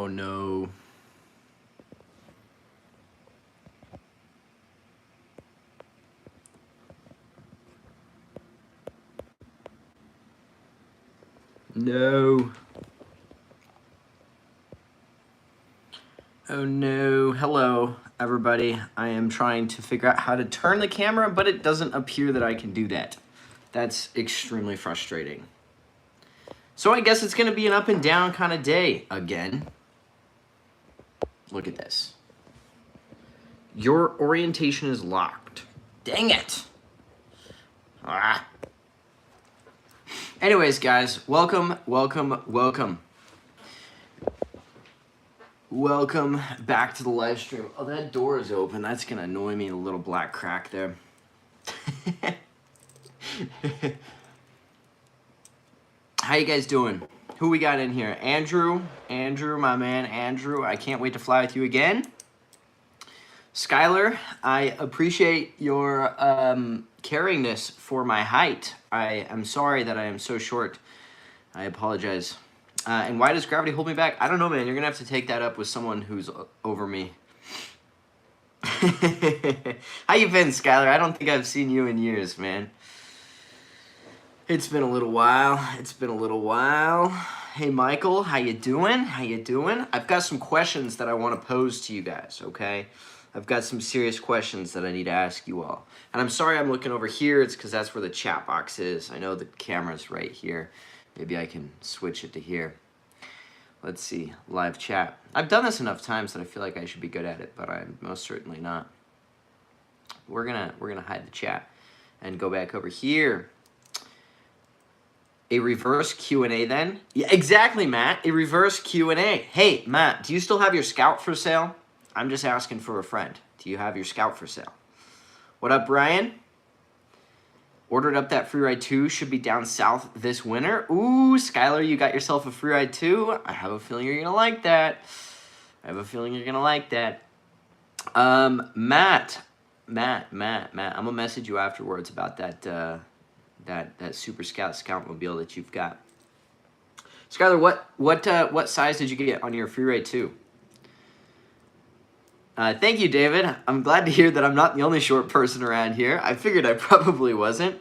Oh no. No. Oh no. Hello, everybody. I am trying to figure out how to turn the camera, but it doesn't appear that I can do that. That's extremely frustrating. So I guess it's going to be an up and down kind of day again. Look at this. Your orientation is locked. Dang it. Ah. Anyways, guys, welcome. Welcome back to the live stream. Oh, that door is open. That's going to annoy me, a little black crack there. How you guys doing? Who we got in here? Andrew, my man, Andrew. I can't wait to fly with you again. Skylar, I appreciate your caringness for my height. I am sorry that I am so short. I apologize. And why does gravity hold me back? I don't know, man. You're going to have to take that up with someone who's over me. How you been, Skylar? I don't think I've seen you in years, man. It's been a little while. Hey, Michael, how you doing? I've got some questions that I want to pose to you guys, okay? I've got some serious questions that I need to ask you all. And I'm sorry I'm looking over here. It's because that's where the chat box is. I know the camera's right here. Maybe I can switch it to here. Let's see, live chat. I've done this enough times that I feel like I should be good at it, but I'm most certainly not. We're gonna hide the chat and go back over here. A reverse Q&A then? Yeah, exactly, Matt. A reverse Q&A. Hey, Matt, do you still have your Scout for sale? I'm just asking for a friend. Do you have your Scout for sale? What up, Brian? Ordered up that free ride too. Should be down south this winter. Ooh, Skylar, you got yourself a free ride too. I have a feeling you're gonna like that. Matt. I'm gonna message you afterwards about that that Super Scoutmobile that you've got. Skylar, what size did you get on your free ride too? Thank you, David. I'm glad to hear that I'm not the only short person around here. I figured I probably wasn't.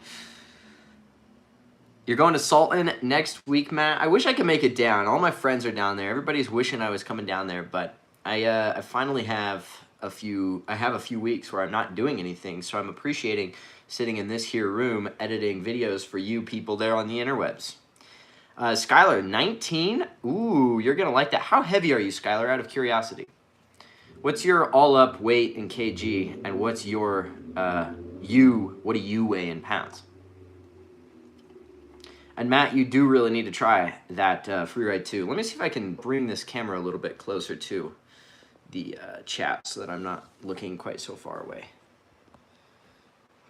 You're going to Salton next week, Matt? I wish I could make it down. All my friends are down there. Everybody's wishing I was coming down there, but I finally have a few weeks where I'm not doing anything, so I'm appreciating sitting in this here room editing videos for you people there on the interwebs. Skylar, 19? Ooh, you're going to like that. How heavy are you, Skylar, out of curiosity? What's your all-up weight in kg, and what's your, what do you weigh in pounds? And Matt, you do really need to try that free ride too. Let me see if I can bring this camera a little bit closer to the chat so that I'm not looking quite so far away.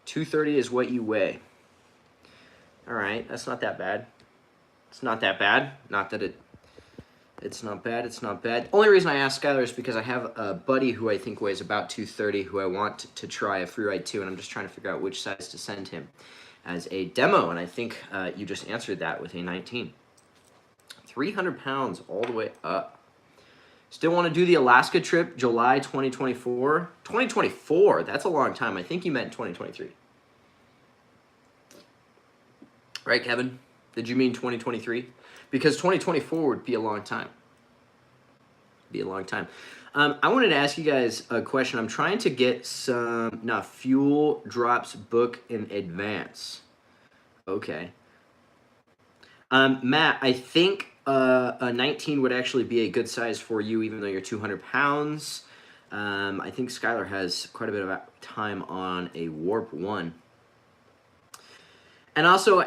230 is what you weigh. All right, that's not that bad. It's not that bad. Not that it's not bad. It's not bad. Only reason I asked Skylar is because I have a buddy who I think weighs about 230 who I want to try a free ride too, and I'm just trying to figure out which size to send him as a demo, and I think you just answered that with a 19. 300 pounds all the way up. Still want to do the Alaska trip, July 2024? 2024, that's a long time. I think you meant 2023. Right, Kevin? Did you mean 2023? Because 2024 would be a long time. I wanted to ask you guys a question. I'm trying to get some fuel drops book in advance. Okay. Matt, I think a 19 would actually be a good size for you, even though you're 200 pounds. I think Skylar has quite a bit of time on a Warp 1. And also,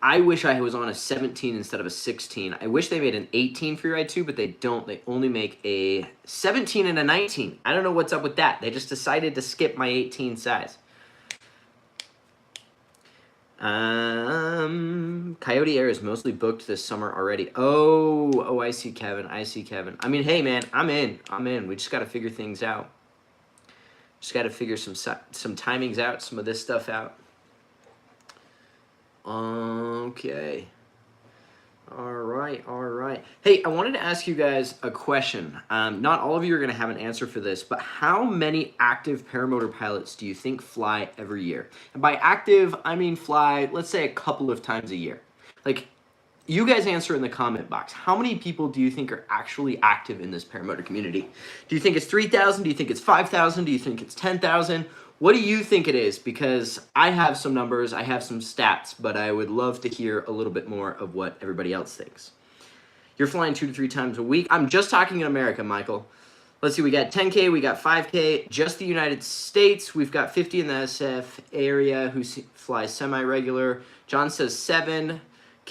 I wish I was on a 17 instead of a 16. I wish they made an 18 free ride too, but they don't. They only make a 17 and a 19. I don't know what's up with that. They just decided to skip my 18 size. Coyote Air is mostly booked this summer already. Oh, I see Kevin. I mean, hey man, I'm in. We just got to figure things out. Just got to figure some timings out, some of this stuff out. Okay. All right, all right. Hey, I wanted to ask you guys a question. Not all of you are going to have an answer for this, but how many active paramotor pilots do you think fly every year? And by active, I mean fly, let's say a couple of times a year. Like, you guys answer in the comment box. How many people do you think are actually active in this paramotor community? Do you think it's 3,000? Do you think it's 5,000? Do you think it's 10,000? What do you think it is? Because I have some numbers, I have some stats, but I would love to hear a little bit more of what everybody else thinks. You're flying 2 to 3 times a week. I'm just talking in America, Michael. Let's see, we got 10K, we got 5K, just the United States. We've got 50 in the SF area who flies semi-regular. John says 7.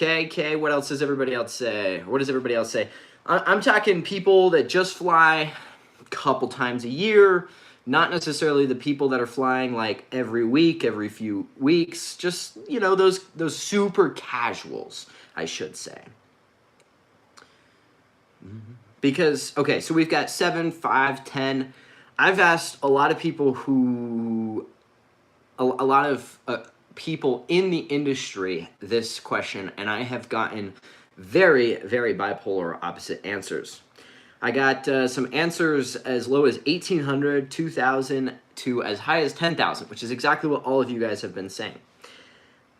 Okay, what else does everybody else say? What does everybody else say? I'm talking people that just fly a couple times a year, not necessarily the people that are flying like every week, every few weeks, just, you know, those super casuals, I should say. Because, okay, so we've got 7, 5, 10. I've asked a lot of people who, a lot of people in the industry this question, and I have gotten very, very bipolar opposite answers. I got some answers as low as 1,800, 2,000, to as high as 10,000, which is exactly what all of you guys have been saying.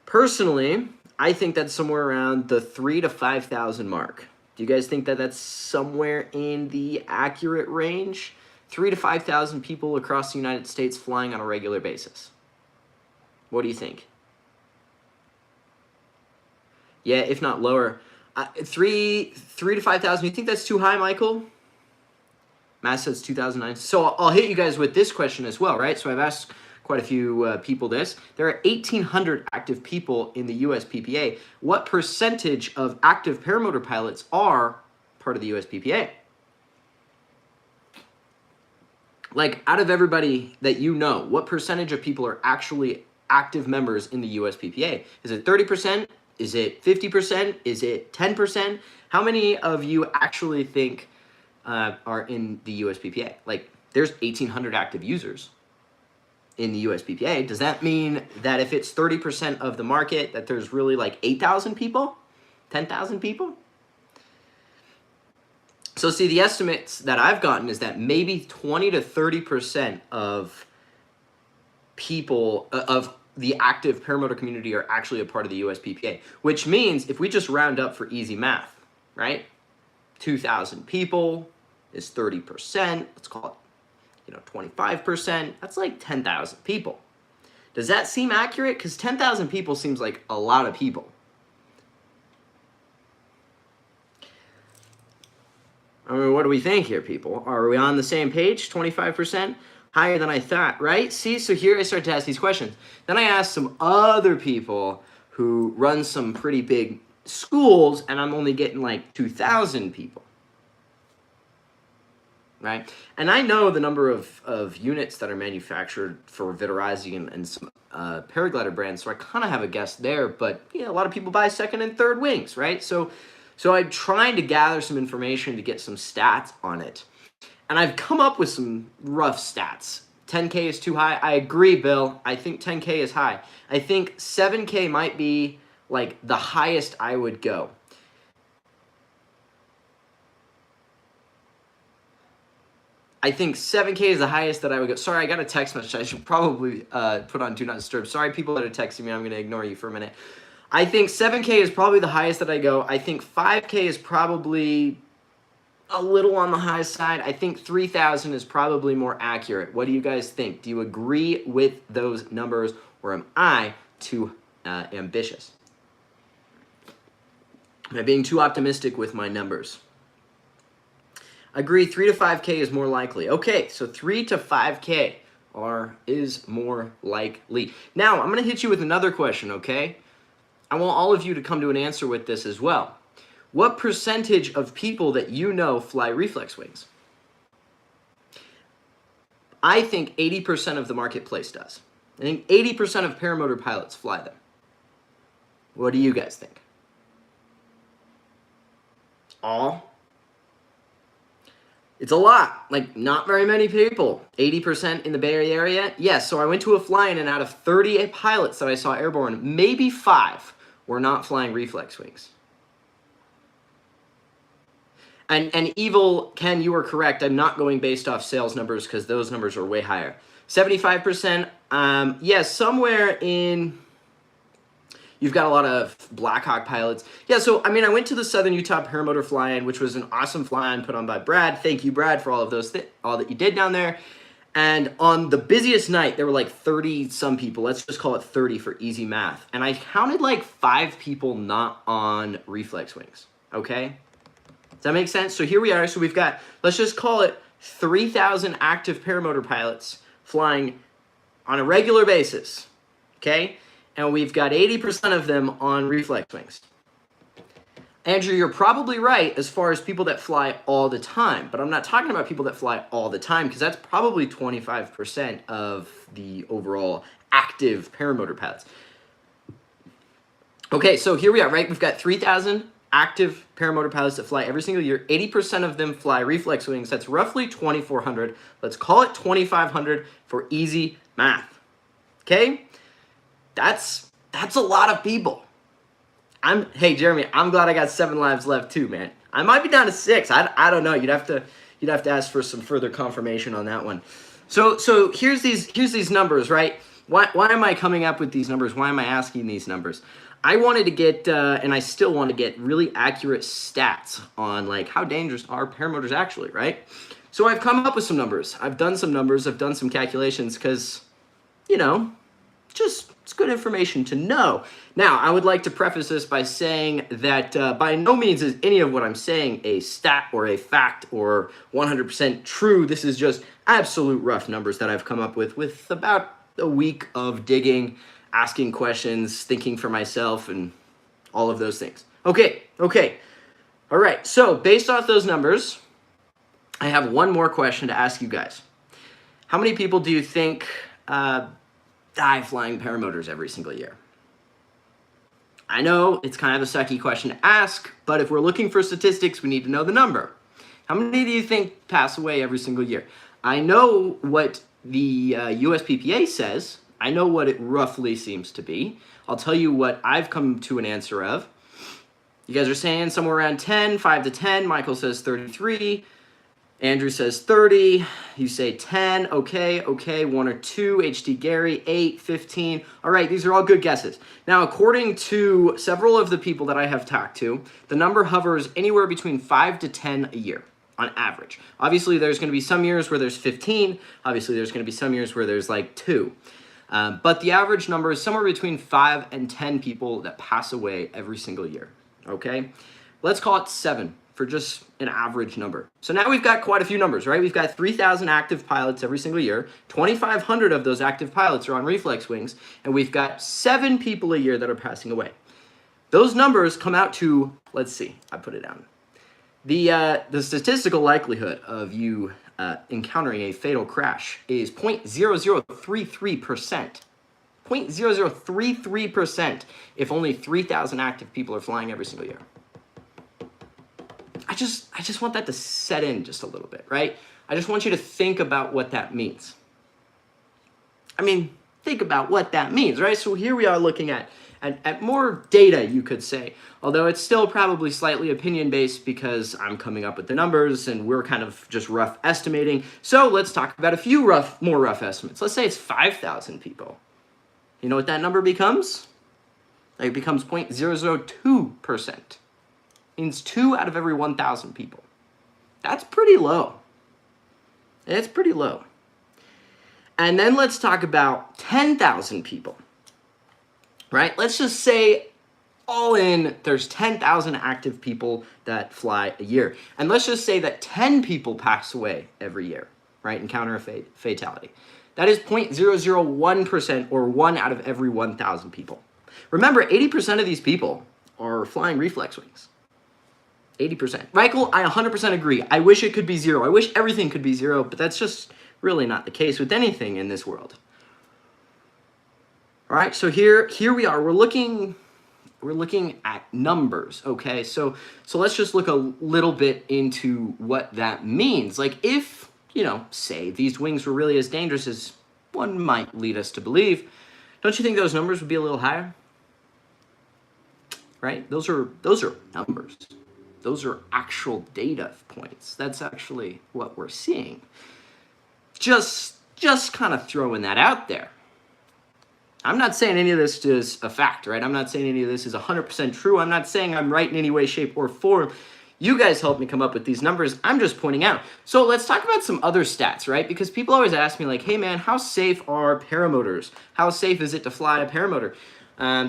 Personally, I think that's somewhere around the 3,000 to 5,000 mark. Do you guys think that that's somewhere in the accurate range? 3,000 to 5,000 people across the United States flying on a regular basis. What do you think? Yeah, if not lower. 3,000 to 5,000. You think that's too high, Michael? Matt says 2009. So I'll hit you guys with this question as well, right? So I've asked quite a few people this. There are 1,800 active people in the USPPA. What percentage of active paramotor pilots are part of the USPPA? Like, out of everybody that you know, what percentage of people are actually active members in the USPPA? Is it 30%? Is it 50%? Is it 10%? How many of you actually think are in the USPPA? Like, there's 1,800 active users in the USPPA. Does that mean that if it's 30% of the market, that there's really like 8,000 people? 10,000 people? So see, the estimates that I've gotten is that maybe 20 to 30% of people, of the active paramotor community are actually a part of the USPPA, which means if we just round up for easy math, right? 2,000 people is 30%. Let's call it, 25%. That's like 10,000 people. Does that seem accurate? Because 10,000 people seems like a lot of people. I mean, what do we think here, people? Are we on the same page? 25%? Higher than I thought, right? See, so here I start to ask these questions. Then I asked some other people who run some pretty big schools, and I'm only getting like 2,000 people, right? And I know the number of units that are manufactured for Vittorizi and some paraglider brands, so I kind of have a guess there, but a lot of people buy second and third wings, right? So I'm trying to gather some information to get some stats on it. And I've come up with some rough stats. 10K is too high. I agree, Bill. I think 10K is high. I think 7K might be like the highest I would go. I think 7K is the highest that I would go. Sorry, I got a text message. I should probably put on Do Not Disturb. Sorry, people that are texting me. I'm going to ignore you for a minute. I think 7K is probably the highest that I go. I think 5K is probably a little on the high side. I think 3,000 is probably more accurate. What do you guys think? Do you agree with those numbers, or am I too ambitious? Am I being too optimistic with my numbers? Agree, 3 to 5K is more likely. Okay, so 3 to 5K is more likely. Now, I'm going to hit you with another question, okay? I want all of you to come to an answer with this as well. What percentage of people that you know fly reflex wings? I think 80% of the marketplace does. I think 80% of paramotor pilots fly them. What do you guys think? All? It's a lot. Like, not very many people. 80% in the Bay Area? Yes, so I went to a fly-in, and out of 30 pilots that I saw airborne, maybe 5 were not flying reflex wings. And Evil, Ken, you are correct. I'm not going based off sales numbers because those numbers are way higher. 75%, yeah, somewhere in... You've got a lot of Blackhawk pilots. Yeah, so, I mean, I went to the Southern Utah Paramotor fly-in, which was an awesome fly-in put on by Brad. Thank you, Brad, for all of those, all that you did down there. And on the busiest night, there were like 30-some people. Let's just call it 30 for easy math. And I counted like 5 people not on reflex wings, okay? Does that make sense? So here we are. So we've got, let's just call it 3,000 active paramotor pilots flying on a regular basis, okay? And we've got 80% of them on reflex wings. Andrew, you're probably right as far as people that fly all the time, but I'm not talking about people that fly all the time because that's probably 25% of the overall active paramotor pilots. Okay, so here we are, right? We've got 3,000 active paramotor pilots that fly every single year. 80% of them fly reflex wings. That's roughly 2,400. Let's call it 2,500 for easy math. Okay? That's a lot of people. Hey Jeremy, I'm glad I got 7 lives left too, man. I might be down to 6. I don't know. You'd have to ask for some further confirmation on that one. So here's these numbers, right? Why am I coming up with these numbers? Why am I asking these numbers? I wanted to get, and I still want to get really accurate stats on like how dangerous are paramotors actually, right? So I've come up with some numbers. I've done some numbers. I've done some calculations because, you know, just it's good information to know. Now, I would like to preface this by saying that by no means is any of what I'm saying a stat or a fact or 100% true. This is just absolute rough numbers that I've come up with about a week of digging, asking questions, thinking for myself, and all of those things. Okay. All right, so based off those numbers, I have one more question to ask you guys. How many people do you think die flying paramotors every single year? I know it's kind of a sucky question to ask, but if we're looking for statistics, we need to know the number. How many do you think pass away every single year? I know what the USPPA says. I know what it roughly seems to be. I'll tell you what I've come to an answer of. You guys are saying somewhere around 10, 5 to 10. Michael says 33. Andrew says 30. You say 10. Okay. 1 or 2. HD Gary, 8, 15. All right, these are all good guesses. Now, according to several of the people that I have talked to, the number hovers anywhere between 5 to 10 a year on average. Obviously, there's going to be some years where there's 15. Obviously, there's going to be some years where there's like 2. But the average number is somewhere between 5 and 10 people that pass away every single year. Okay? Let's call it 7. For just an average number. So now we've got quite a few numbers, right? We've got 3,000 active pilots every single year. 2,500 of those active pilots are on reflex wings, and we've got 7 people a year that are passing away. Those numbers come out to, let's see, I put it down. The statistical likelihood of you encountering a fatal crash is 0.0033%. 0.0033% if only 3,000 active people are flying every single year. I just want that to set in just a little bit, right? I just want you to think about what that means. I mean, think about what that means, right? So here we are looking at more data, you could say, although it's still probably slightly opinion-based because I'm coming up with the numbers and we're kind of just rough estimating. So let's talk about a few more rough estimates. Let's say it's 5,000 people. You know what that number becomes? It becomes 0.002%. Means 2 out of every 1,000 people. That's pretty low. It's pretty low. And then let's talk about 10,000 people, right? Let's just say all in, there's 10,000 active people that fly a year. And let's just say that 10 people pass away every year, right? Encounter a fatality. That is 0.001% or 1 out of every 1,000 people. Remember, 80% of these people are flying reflex wings. 80%. Michael, I 100% agree. I wish it could be 0. I wish everything could be 0, but that's just really not the case with anything in this world. All right, so here we are. We're looking at numbers, okay? So let's just look a little bit into what that means. Like if, you know, say these wings were really as dangerous as one might lead us to believe, don't you think those numbers would be a little higher? Right? Those are numbers. Those are actual data points. That's actually what we're seeing. Just kind of throwing that out there. I'm not saying any of this is a fact, right? I'm not saying any of this is 100% true. I'm not saying I'm right in any way, shape, or form. You guys helped me come up with these numbers. I'm just pointing out. So let's talk about some other stats, right? Because people always ask me like, hey man, how safe are paramotors? How safe is it to fly a paramotor?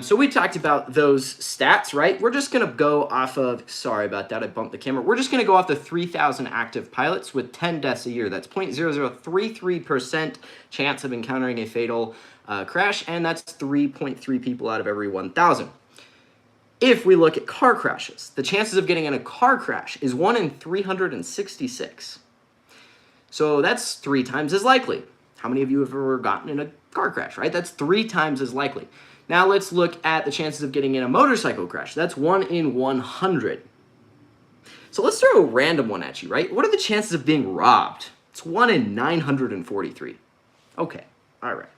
So we talked about those stats, right? We're just gonna go off of, sorry about that, I bumped the camera. We're just gonna go off the 3,000 active pilots with 10 deaths a year. That's 0.0033% chance of encountering a fatal crash, and that's 3.3 people out of every 1,000. If we look at car crashes, the chances of getting in a car crash is 1 in 366. So that's 3 times as likely. How many of you have ever gotten in a car crash, right? That's 3 times as likely. Now let's look at the chances of getting in a motorcycle crash. That's 1 in 100. So let's throw a random one at you, right? What are the chances of being robbed? It's 1 in 943. Okay, all right.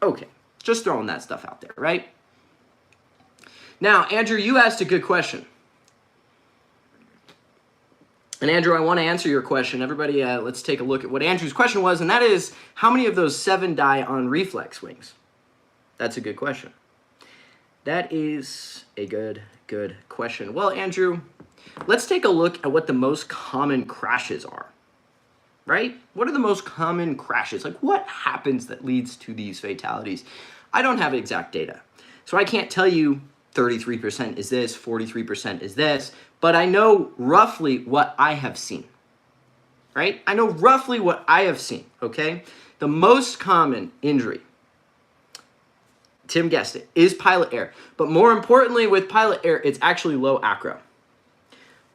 Okay, just throwing that stuff out there, right? Now, Andrew, you asked a good question. And Andrew, I want to answer your question. Everybody, let's take a look at what Andrew's question was, and that is, how many of those 7 die on reflex wings? That's a good question. That is a good question. Well, Andrew, let's take a look at what the most common crashes are, right? What are the most common crashes? Like, what happens that leads to these fatalities? I don't have exact data, so I can't tell you 33% is this, 43% is this, but I know roughly what I have seen, right? I know roughly what I have seen, okay? The most common injury, Tim guessed it, is pilot error. But more importantly, with pilot error, it's actually low acro.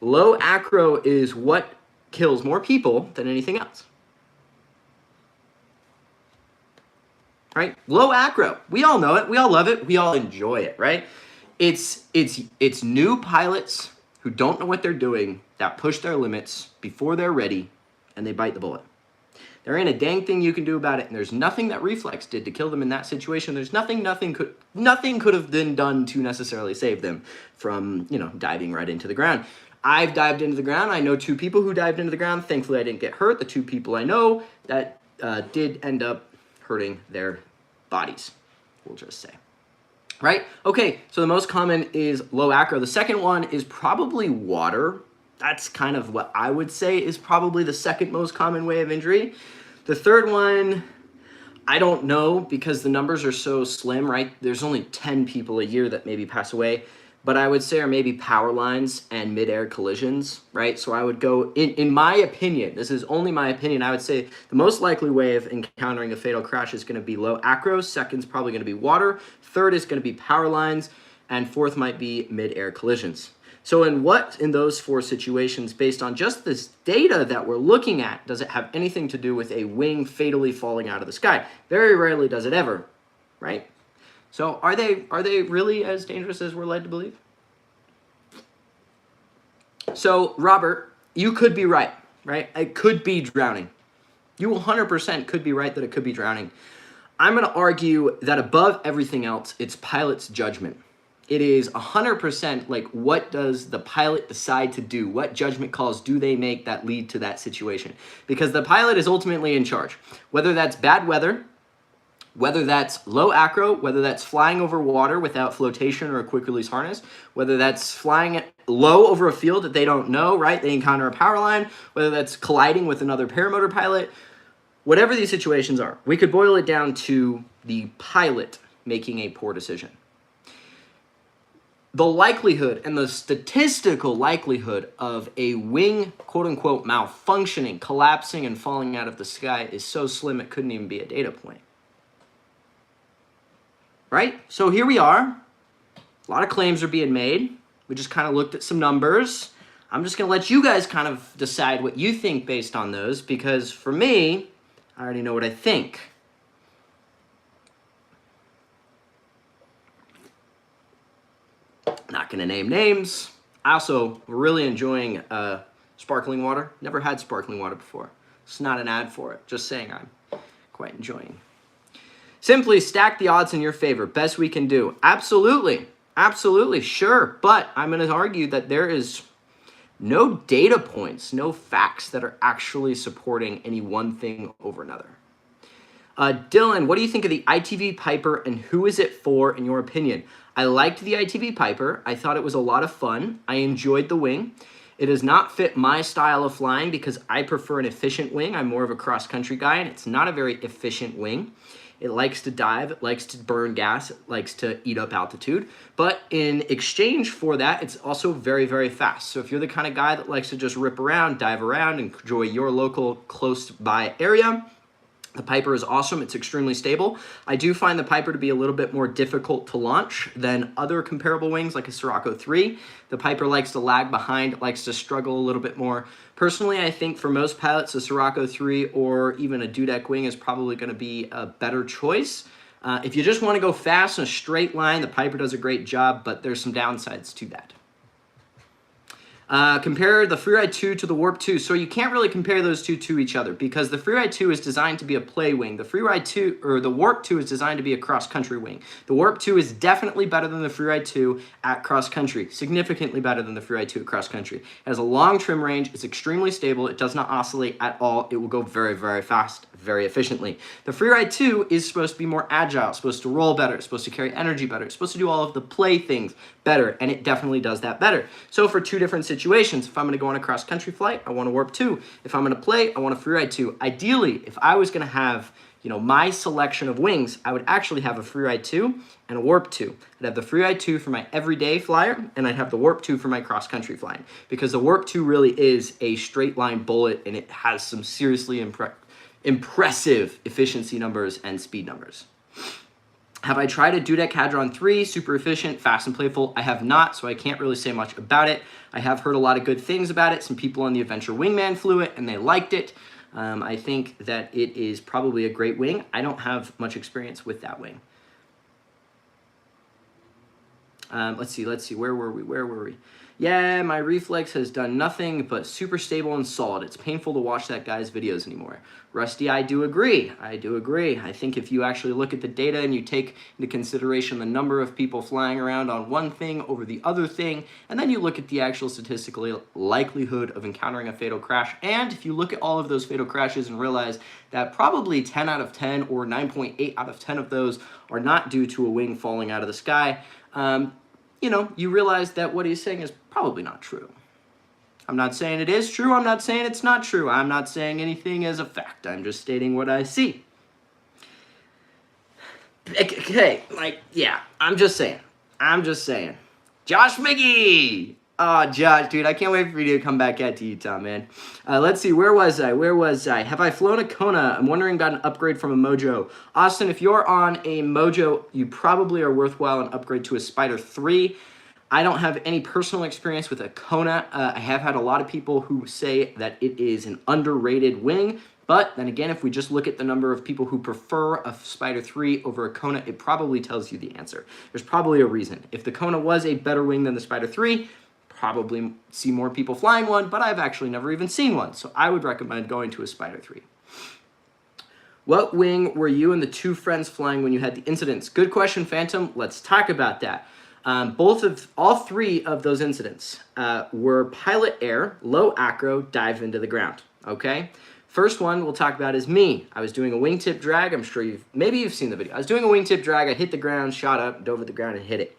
Low acro is what kills more people than anything else. Right? Low acro. We all know it. We all love it. We all enjoy it, right? It's new pilots who don't know what they're doing that push their limits before they're ready and they bite the bullet. There ain't a dang thing you can do about it, and there's nothing that Reflex did to kill them in that situation. There's nothing could have been done to necessarily save them from, diving right into the ground. I've dived into the ground. I know 2 people who dived into the ground. Thankfully, I didn't get hurt. The 2 people I know that did end up hurting their bodies, we'll just say. Right? Okay, so the most common is low acro. The second one is probably water. That's kind of what I would say is probably the second most common way of injury. The third one, I don't know because the numbers are so slim, right? There's only 10 people a year that maybe pass away, but I would say are maybe power lines and mid-air collisions, right? So I would go, in my opinion, this is only my opinion, I would say the most likely way of encountering a fatal crash is going to be low acro. Second's probably going to be water. Third is going to be power lines. And fourth might be mid-air collisions. So in those 4 situations, based on just this data that we're looking at, does it have anything to do with a wing fatally falling out of the sky? Very rarely does it ever, right? So are they really as dangerous as we're led to believe? So Robert, you could be right? It could be drowning. You 100% could be right that it could be drowning. I'm going to argue that above everything else, it's pilot's judgment. It is 100% like, what does the pilot decide to do? What judgment calls do they make that lead to that situation? Because the pilot is ultimately in charge. Whether that's bad weather, whether that's low acro, whether that's flying over water without flotation or a quick release harness, whether that's flying low over a field that they don't know, right? They encounter a power line, whether that's colliding with another paramotor pilot, whatever these situations are, we could boil it down to the pilot making a poor decision. The likelihood and the statistical likelihood of a wing, quote-unquote, malfunctioning, collapsing, and falling out of the sky is so slim it couldn't even be a data point. Right? So here we are. A lot of claims are being made. We just kind of looked at some numbers. I'm just going to let you guys kind of decide what you think based on those, because for me, I already know what I think. Not going to name names. I also really enjoying sparkling water. Never had sparkling water before. It's not an ad for it. Just saying I'm quite enjoying. Simply stack the odds in your favor. Best we can do. Absolutely. Absolutely. Sure. But I'm going to argue that there is no data points, no facts that are actually supporting any one thing over another. Dylan, what do you think of the ITV Piper and who is it for in your opinion? I liked the ITV Piper. I thought it was a lot of fun. I enjoyed the wing. It does not fit my style of flying because I prefer an efficient wing. I'm more of a cross-country guy, and it's not a very efficient wing. It likes to dive, it likes to burn gas, it likes to eat up altitude. But in exchange for that, it's also very, very fast. So if you're the kind of guy that likes to just rip around, dive around, and enjoy your local close-by area, the Piper is awesome. It's extremely stable. I do find the Piper to be a little bit more difficult to launch than other comparable wings like a Sirocco 3. The Piper likes to lag behind, likes to struggle a little bit more. Personally, I think for most pilots, a Sirocco 3 or even a dudek wing is probably going to be a better choice. If you just want to go fast in a straight line, the Piper does a great job, but there's some downsides to that. Compare the Freeride 2 to the Warp 2. So you can't really compare those two to each other because the Freeride 2 is designed to be a play wing. The Freeride 2 or the Warp 2 is designed to be a cross-country wing. The Warp 2 is definitely better than the Freeride 2 at cross-country. Significantly better than the Freeride 2 at cross-country. It has a long trim range. It's extremely stable. It does not oscillate at all. It will go very, very fast, very efficiently. The Freeride 2 is supposed to be more agile. It's supposed to roll better. It's supposed to carry energy better. It's supposed to do all of the play things better, and it definitely does that better. So for two different situations, if I'm going to go on a cross-country flight, I want a Warp 2. If I'm going to play, I want a Freeride 2. Ideally, if I was going to have, my selection of wings, I would actually have a Freeride 2 and a Warp 2. I'd have the Freeride 2 for my everyday flyer, and I'd have the Warp 2 for my cross-country flying, because the Warp 2 really is a straight-line bullet, and it has some seriously impressive efficiency numbers and speed numbers. Have I tried a Dudek Hadron 3? Super efficient, fast and playful. I have not, so I can't really say much about it. I have heard a lot of good things about it. Some people on the Adventure Wingman flew it, and they liked it. I think that it is probably a great wing. I don't have much experience with that wing. Let's see. Where were we? Yeah, my Reflex has done nothing but super stable and solid. It's painful to watch that guy's videos anymore. Rusty, I do agree. I think if you actually look at the data and you take into consideration the number of people flying around on one thing over the other thing, and then you look at the actual statistical likelihood of encountering a fatal crash, and if you look at all of those fatal crashes and realize that probably 10 out of 10 or 9.8 out of 10 of those are not due to a wing falling out of the sky, you realize that what he's saying is probably not true. I'm not saying it is true. I'm not saying it's not true. I'm not saying anything as a fact. I'm just stating what I see. Okay, I'm just saying. Josh Mickey! Oh, Josh, dude, I can't wait for you to come back at to Utah, man. Let's see, where was I? Have I flown a Kona? I'm wondering about an upgrade from a Mojo. Austin, if you're on a Mojo, you probably are worthwhile an upgrade to a Spider 3. I don't have any personal experience with a Kona. I have had a lot of people who say that it is an underrated wing, but then again, if we just look at the number of people who prefer a Spider 3 over a Kona, it probably tells you the answer. There's probably a reason. If the Kona was a better wing than the Spider 3, probably see more people flying one, but I've actually never even seen one, so I would recommend going to a Spider 3. What wing were you and the two friends flying when you had the incidents? Good question, Phantom. Let's talk about that. All three of those incidents were pilot air, low acro, dive into the ground, okay? First one we'll talk about is me. I was doing a wingtip drag. I'm sure maybe you've seen the video. I was doing a wingtip drag. I hit the ground, shot up, dove at the ground, and hit it.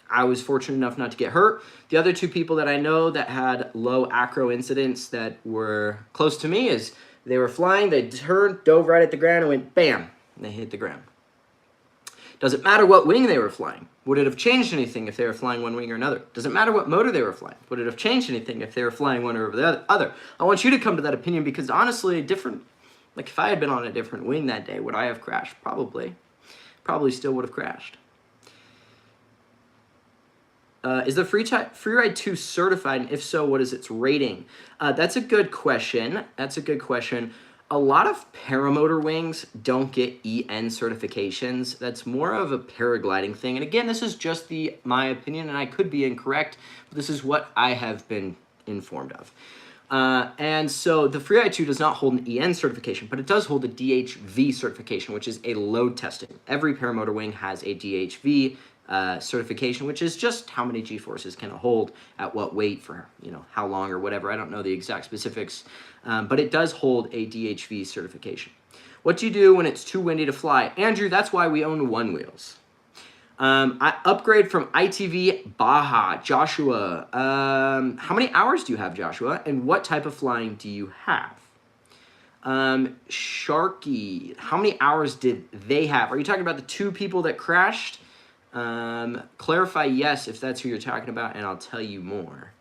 I was fortunate enough not to get hurt. The other two people that I know that had low acro incidents that were close to me is they were flying, they turned, dove right at the ground, and went bam, and they hit the ground. Does it matter what wing they were flying? Would it have changed anything if they were flying one wing or another? Does it matter what motor they were flying? Would it have changed anything if they were flying one over the other? I want you to come to that opinion because honestly, if I had been on a different wing that day, would I have crashed? Probably. Probably still would have crashed. Is the Freeride 2 certified, and if so, what is its rating? That's a good question. A lot of paramotor wings don't get EN certifications. That's more of a paragliding thing. And again, this is just my opinion, and I could be incorrect, but this is what I have been informed of. And so the Freeride 2 does not hold an EN certification, but it does hold a DHV certification, which is a load testing. Every paramotor wing has a DHV certification, which is just how many G-forces can it hold at what weight for, you know, how long or whatever. I don't know the exact specifics, but it does hold a DHV certification. What do you do when it's too windy to fly? Andrew, that's why we own one wheels. I upgrade from ITV Baja. Joshua, how many hours do you have, Joshua? And what type of flying do you have? Sharky, how many hours did they have? Are you talking about the 2 people that crashed? Clarify yes if that's who you're talking about, and I'll tell you more.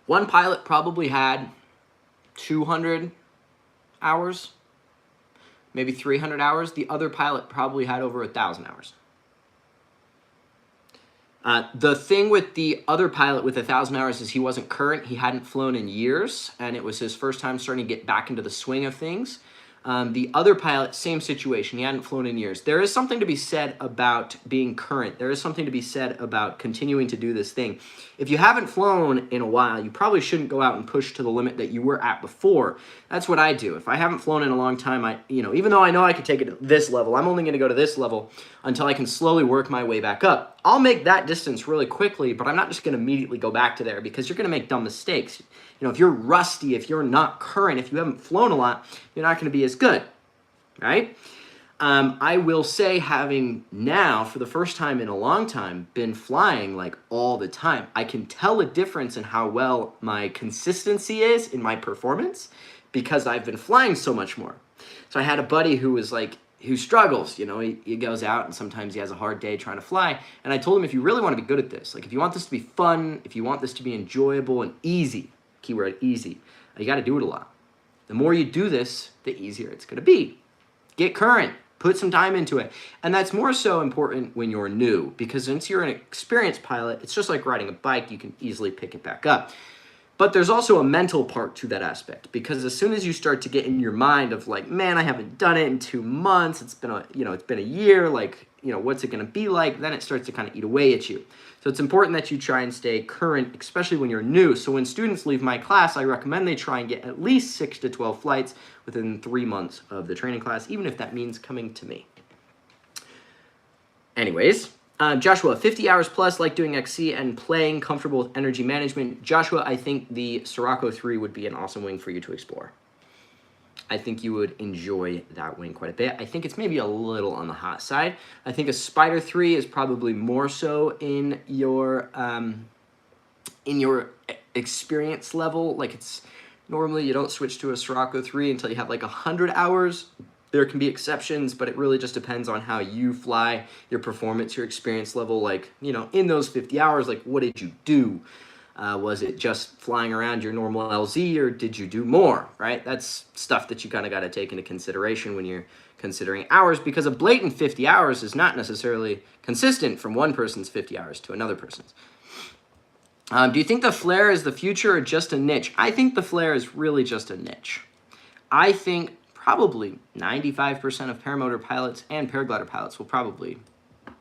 One pilot probably had 200 hours, maybe 300 hours. The other pilot probably had over 1,000 hours. The thing with the other pilot with 1,000 hours is he wasn't current. He hadn't flown in years, and it was his first time starting to get back into the swing of things. The other pilot, same situation. He hadn't flown in years. There is something to be said about being current. There is something to be said about continuing to do this thing. If you haven't flown in a while, you probably shouldn't go out and push to the limit that you were at before. That's what I do. If I haven't flown in a long time, even though I know I could take it to this level, I'm only going to go to this level until I can slowly work my way back up. I'll make that distance really quickly, but I'm not just going to immediately go back to there because you're going to make dumb mistakes. You know, if you're rusty, if you're not current, if you haven't flown a lot, you're not going to be as good, right? I will say, having now, for the first time in a long time, been flying like all the time, I can tell a difference in how well my consistency is in my performance because I've been flying so much more. So I had a buddy who was like, who struggles, you know, he goes out and sometimes he has a hard day trying to fly. And I told him, if you really want to be good at this, like if you want this to be fun, if you want this to be enjoyable and easy, keyword easy, you got to do it a lot. The more you do this, the easier it's going to be. Get current, put some time into it. And that's more so important when you're new, because since you're an experienced pilot, it's just like riding a bike, you can easily pick it back up. But there's also a mental part to that aspect, because as soon as you start to get in your mind of like, man, I haven't done it in 2 months, it's been a year, like, what's it going to be like? Then it starts to kind of eat away at you. So it's important that you try and stay current, especially when you're new. So when students leave my class, I recommend they try and get at least 6 to 12 flights within 3 months of the training class, even if that means coming to me. Anyways, Joshua, 50 hours plus, like doing XC and playing, comfortable with energy management. Joshua, I think the Sirocco 3 would be an awesome wing for you to explore. I think you would enjoy that wing quite a bit. I think it's maybe a little on the hot side. I think a Spider 3 is probably more so in your experience level. Like, it's normally you don't switch to a Sirocco 3 until you have like 100 hours. There can be exceptions, but it really just depends on how you fly, your performance, your experience level. Like, in those 50 hours, like, what did you do? Was it just flying around your normal LZ, or did you do more, right? That's stuff that you kind of got to take into consideration when you're considering hours, because a blatant 50 hours is not necessarily consistent from one person's 50 hours to another person's. Do you think the flare is the future or just a niche? I think the flare is really just a niche. I think probably 95% of paramotor pilots and paraglider pilots will probably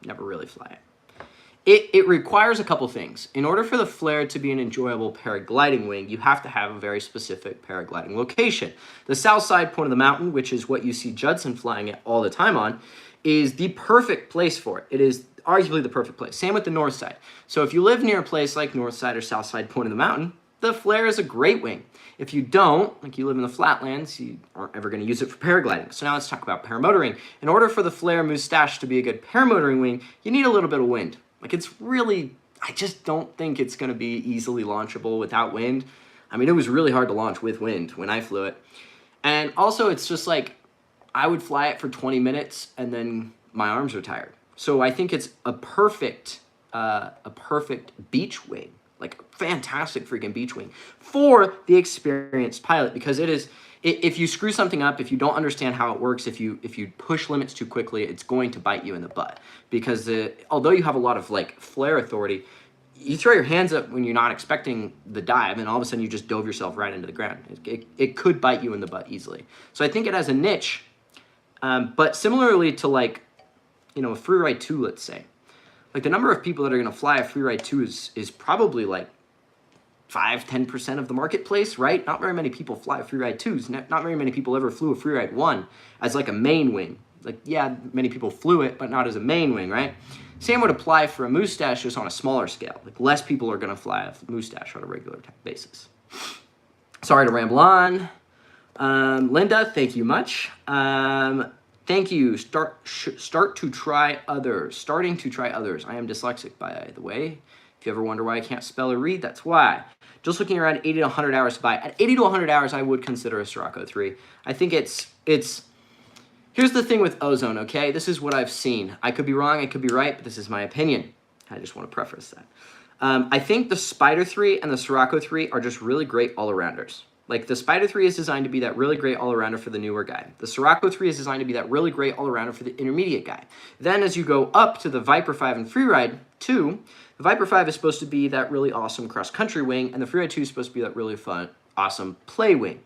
never really fly it. It requires a couple things. In order for the flare to be an enjoyable paragliding wing, you have to have a very specific paragliding location. The south side point of the mountain, which is what you see Judson flying it all the time on, is the perfect place for it. It is arguably the perfect place. Same with the north side. So if you live near a place like north side or south side point of the mountain, the flare is a great wing. If you don't, like you live in the flatlands, you aren't ever going to use it for paragliding. So now let's talk about paramotoring. In order for the flare moustache to be a good paramotoring wing, you need a little bit of wind. Like, it's really, I just don't think it's going to be easily launchable without wind. I mean, it was really hard to launch with wind when I flew it. And also, it's just like, I would fly it for 20 minutes and then my arms are tired. So I think it's a perfect beach wing, like a fantastic freaking beach wing for the experienced pilot, because it is, if you screw something up, if you don't understand how it works, if you push limits too quickly, it's going to bite you in the butt. Because although you have a lot of like flare authority, you throw your hands up when you're not expecting the dive, and all of a sudden you just dove yourself right into the ground. It could bite you in the butt easily. So I think it has a niche, but similarly to like, a Freeride 2, let's say. Like, the number of people that are going to fly a Freeride 2 is probably like 5-10% of the marketplace, right? Not very many people fly Freeride 2s. Not very many people ever flew a Freeride 1 as like a main wing. Like, yeah, many people flew it, but not as a main wing, right? Same would apply for a Moustache, just on a smaller scale. Like, less people are going to fly a Moustache on a regular basis. Sorry to ramble on. Linda, thank you much. Thank you. Start to try others. Starting to try others. I am dyslexic, by the way. If you ever wonder why I can't spell or read, that's why. Just looking around 80 to 100 hours to buy. At 80 to 100 hours, I would consider a Sirocco 3. I think it's. Here's the thing with Ozone, okay? This is what I've seen. I could be wrong, I could be right, but this is my opinion. I just want to preface that. I think the Spider 3 and the Sirocco 3 are just really great all-arounders. Like, the Spider 3 is designed to be that really great all-arounder for the newer guy. The Sirocco 3 is designed to be that really great all-arounder for the intermediate guy. Then as you go up to the Viper 5 and Freeride 2, the Viper 5 is supposed to be that really awesome cross-country wing, and the Freeride 2 is supposed to be that really fun, awesome play wing.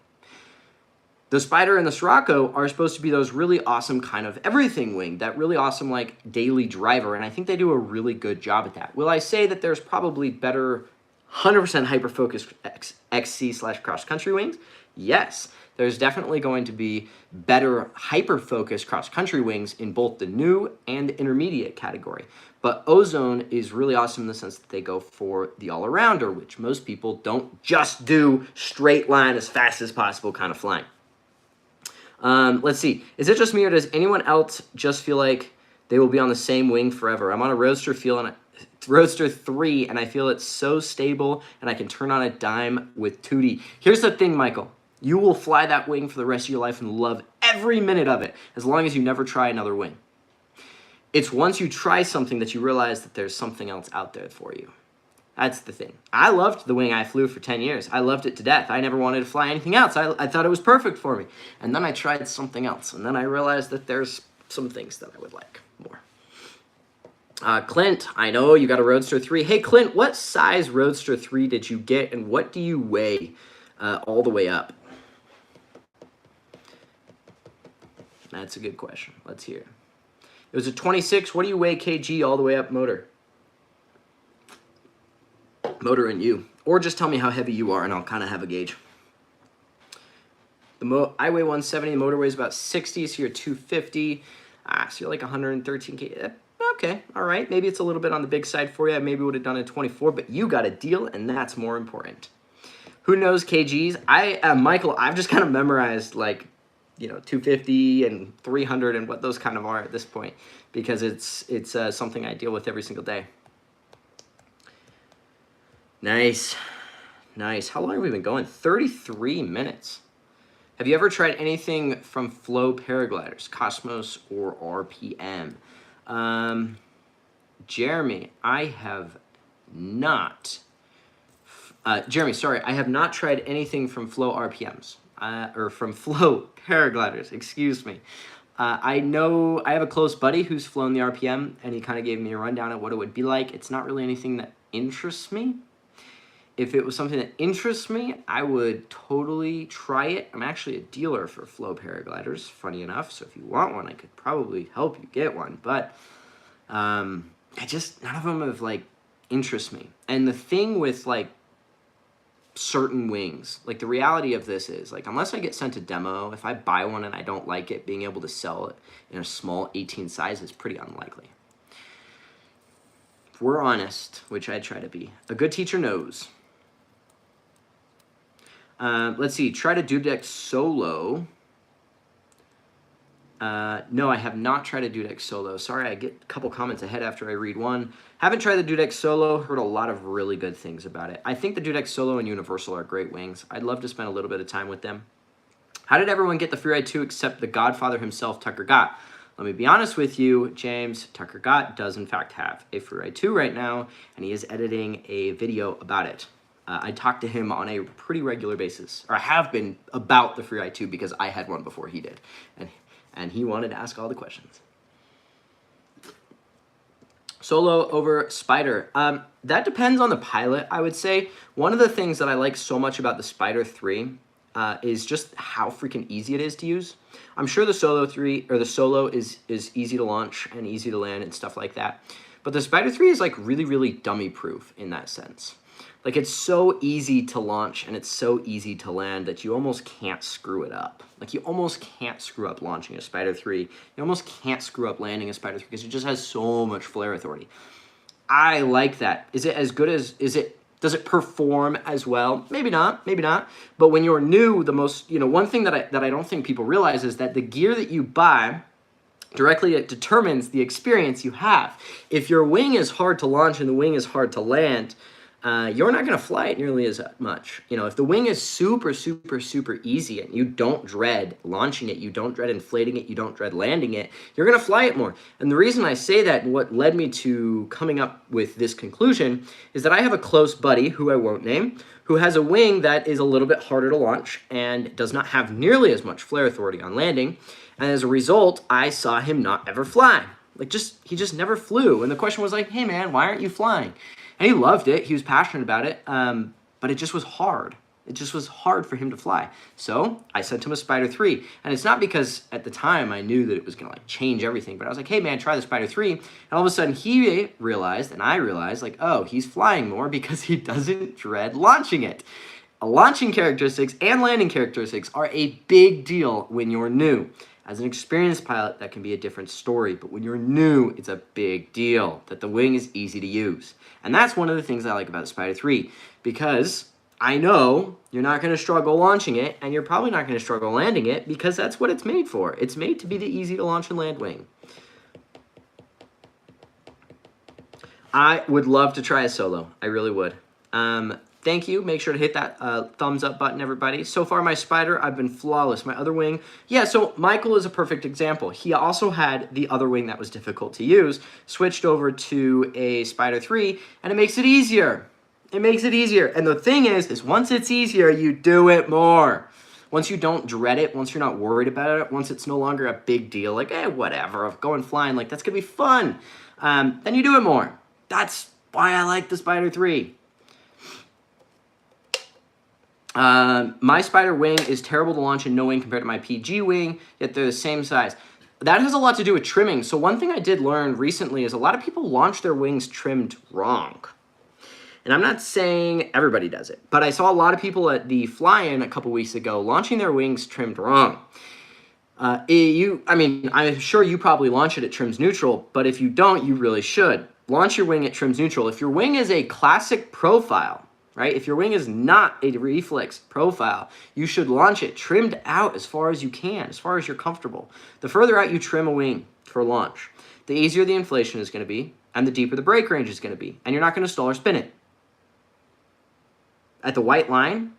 The Spider and the Sirocco are supposed to be those really awesome kind of everything wing, that really awesome like daily driver, and I think they do a really good job at that. Will I say that there's probably better 100% hyper-focused XC/cross-country wings? Yes. There's definitely going to be better hyper-focused cross-country wings in both the new and the intermediate category. But Ozone is really awesome in the sense that they go for the all-arounder, which most people don't just do straight line as fast as possible kind of flying. Let's see. Is it just me or does anyone else just feel like they will be on the same wing forever? I'm on a Roadster Roadster 3, and I feel it's so stable, and I can turn on a dime with 2D. Here's the thing, Michael. You will fly that wing for the rest of your life and love every minute of it, as long as you never try another wing. It's once you try something that you realize that there's something else out there for you. That's the thing. I loved the wing I flew for 10 years. I loved it to death. I never wanted to fly anything else. I thought it was perfect for me. And then I tried something else, and then I realized that there's some things that I would like more. Clint, I know you got a Roadster 3. Hey, Clint, what size Roadster 3 did you get, and what do you weigh all the way up? That's a good question. Let's hear. It was a 26. What do you weigh kg all the way up motor? Motor and you. Or just tell me how heavy you are, and I'll kind of have a gauge. I weigh 170. The motor weighs about 60, so you're 250. So you're like 113 kg. Okay, all right. Maybe it's a little bit on the big side for you. Maybe would have done a 24, but you got a deal, and that's more important. Who knows kgs? Michael, I've just kind of memorized, like, 250 and 300 and what those kind of are at this point, because it's something I deal with every single day. Nice. Nice. How long have we been going? 33 minutes. Have you ever tried anything from Flow Paragliders, Cosmos or RPM? Jeremy, I have not. Jeremy, sorry, I have not tried anything from Flow RPMs, or from Flow Paragliders, excuse me. I know I have a close buddy who's flown the RPM, and he kind of gave me a rundown of what it would be like. It's not really anything that interests me. If it was something that interests me, I would totally try it. I'm actually a dealer for Flow Paragliders, funny enough, so if you want one, I could probably help you get one, but none of them have, like, interest me. And the thing with, like, certain wings, like, the reality of this is, like, unless I get sent a demo, if I buy one and I don't like it, being able to sell it in a small 18 size is pretty unlikely. If we're honest, which I try to be, a good teacher knows. Let's see, try to duplex solo. No, I have not tried a duplex solo. Sorry, I get a couple comments ahead after I read one. Haven't tried the duplex solo, heard a lot of really good things about it. I think the duplex solo and Universal are great wings. I'd love to spend a little bit of time with them. How did everyone get the Freeride 2 except the Godfather himself, Tucker Gott? Let me be honest with you, James. Tucker Gott does in fact have a Freeride 2 right now, and he is editing a video about it. I talk to him on a pretty regular basis, or I have been, about the Freeride 2 because I had one before he did, and he wanted to ask all the questions. Solo over Spider. That depends on the pilot, I would say. One of the things that I like so much about the Spider 3 is just how freaking easy it is to use. I'm sure the Solo 3 or the Solo is easy to launch and easy to land and stuff like that. But the Spider 3 is like really, really dummy proof in that sense. Like, it's so easy to launch and it's so easy to land that you almost can't screw it up. Like, you almost can't screw up launching a Spider 3. You almost can't screw up landing a Spider 3 because it just has so much flare authority. I like that. Is it as good as, does it perform as well? Maybe not, maybe not. But when you're new, the most, one thing that I don't think people realize is that the gear that you buy directly determines the experience you have. If your wing is hard to launch and the wing is hard to land, you're not going to fly it nearly as much. If the wing is super, super, super easy and you don't dread launching it, you don't dread inflating it, you don't dread landing it, you're going to fly it more. And the reason I say that and what led me to coming up with this conclusion is that I have a close buddy who I won't name, who has a wing that is a little bit harder to launch and does not have nearly as much flare authority on landing. And as a result, I saw him not ever fly. He just never flew. And the question was like, hey man, why aren't you flying? And he loved it. He was passionate about it. But it just was hard. It just was hard for him to fly. So I sent him a Spider 3. And it's not because at the time I knew that it was going to change everything. But I was like, hey man, try the Spider 3. And all of a sudden he realized, and I realized, oh, he's flying more because he doesn't dread launching it. Launching characteristics and landing characteristics are a big deal when you're new. As an experienced pilot, that can be a different story. But when you're new, it's a big deal that the wing is easy to use. And that's one of the things I like about the Spider 3. Because I know you're not going to struggle launching it, and you're probably not going to struggle landing it, because that's what it's made for. It's made to be the easy to launch and land wing. I would love to try a solo. I really would. Thank you. Make sure to hit that thumbs up button, everybody. So far, my Spider, I've been flawless. My other wing, yeah, so Michael is a perfect example. He also had the other wing that was difficult to use, switched over to a Spider 3, and it makes it easier. It makes it easier. And the thing is once it's easier, you do it more. Once you don't dread it, once you're not worried about it, once it's no longer a big deal, like, whatever, going flying, like, that's going to be fun, then you do it more. That's why I like the Spider 3. My Spider wing is terrible to launch in no wing compared to my PG wing, yet they're the same size. That has a lot to do with trimming. So one thing I did learn recently is a lot of people launch their wings trimmed wrong. And I'm not saying everybody does it, but I saw a lot of people at the fly-in a couple weeks ago launching their wings trimmed wrong. I'm sure you probably launch it at trims neutral, but if you don't, you really should. Launch your wing at trims neutral. If your wing is a classic profile, right? If your wing is not a reflex profile, you should launch it trimmed out as far as you can, as far as you're comfortable. The further out you trim a wing for launch, the easier the inflation is going to be, and the deeper the brake range is going to be, and you're not going to stall or spin it. At the white line,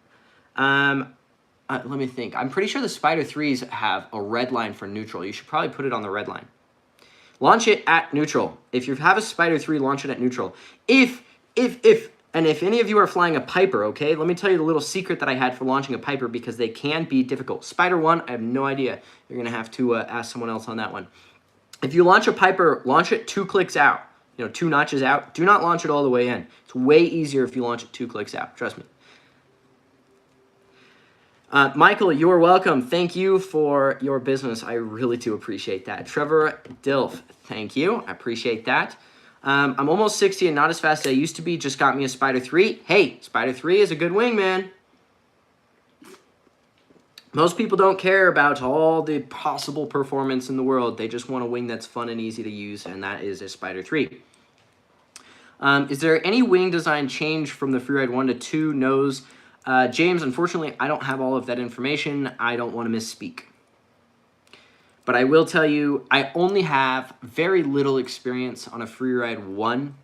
let me think. I'm pretty sure the Spider 3s have a red line for neutral. You should probably put it on the red line. Launch it at neutral. If you have a Spider 3, launch it at neutral. If any of you are flying a Piper, okay, let me tell you the little secret that I had for launching a Piper, because they can be difficult. Spider 1, I have no idea. You're going to have to ask someone else on that one. If you launch a Piper, launch it 2 clicks out. 2 notches out. Do not launch it all the way in. It's way easier if you launch it 2 clicks out. Trust me. Michael, you're welcome. Thank you for your business. I really do appreciate that. Trevor Dilf, thank you. I appreciate that. I'm almost 60 and not as fast as I used to be. Just got me a Spider 3. Hey, Spider 3 is a good wing, man. Most people don't care about all the possible performance in the world. They just want a wing that's fun and easy to use, and that is a Spider 3. Is there any wing design change from the Freeride 1 to 2 nose? James, unfortunately, I don't have all of that information. I don't want to misspeak. But I will tell you, I only have very little experience on a Freeride 1.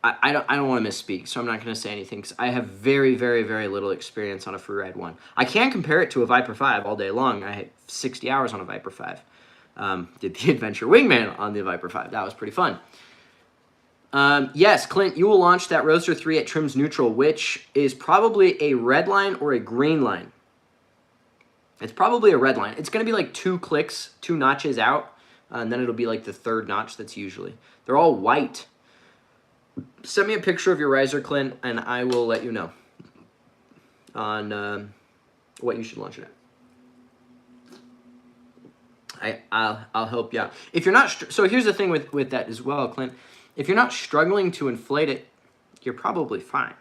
I don't want to misspeak, so I'm not going to say anything, because I have very, very, very little experience on a Freeride 1. I can compare it to a Viper 5 all day long. I had 60 hours on a Viper 5. Did the Adventure Wingman on the Viper 5. That was pretty fun. Yes, Clint, you will launch that Roadster 3 at trims neutral, which is probably a red line or a green line. It's probably a red line. It's going to be like 2 clicks, 2 notches out, and then it'll be like the 3rd notch that's usually. They're all white. Send me a picture of your riser, Clint, and I will let you know on what you should launch it at. I'll help you out. If you're not, so here's the thing with that as well, Clint. If you're not struggling to inflate it, you're probably fine.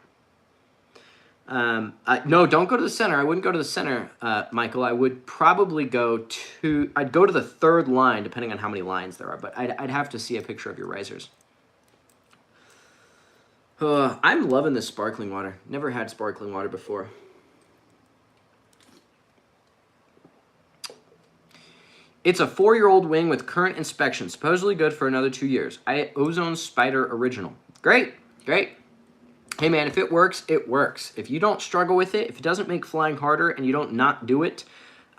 No, don't go to the center. I wouldn't go to the center, Michael. I would probably I'd go to the third line, depending on how many lines there are, but I'd have to see a picture of your risers. I'm loving this sparkling water. Never had sparkling water before. It's a 4-year-old wing with current inspection. Supposedly good for another 2 years. Ozone Spider Original. Great, great. Hey man, if it works, it works. If you don't struggle with it, if it doesn't make flying harder and you don't not do it,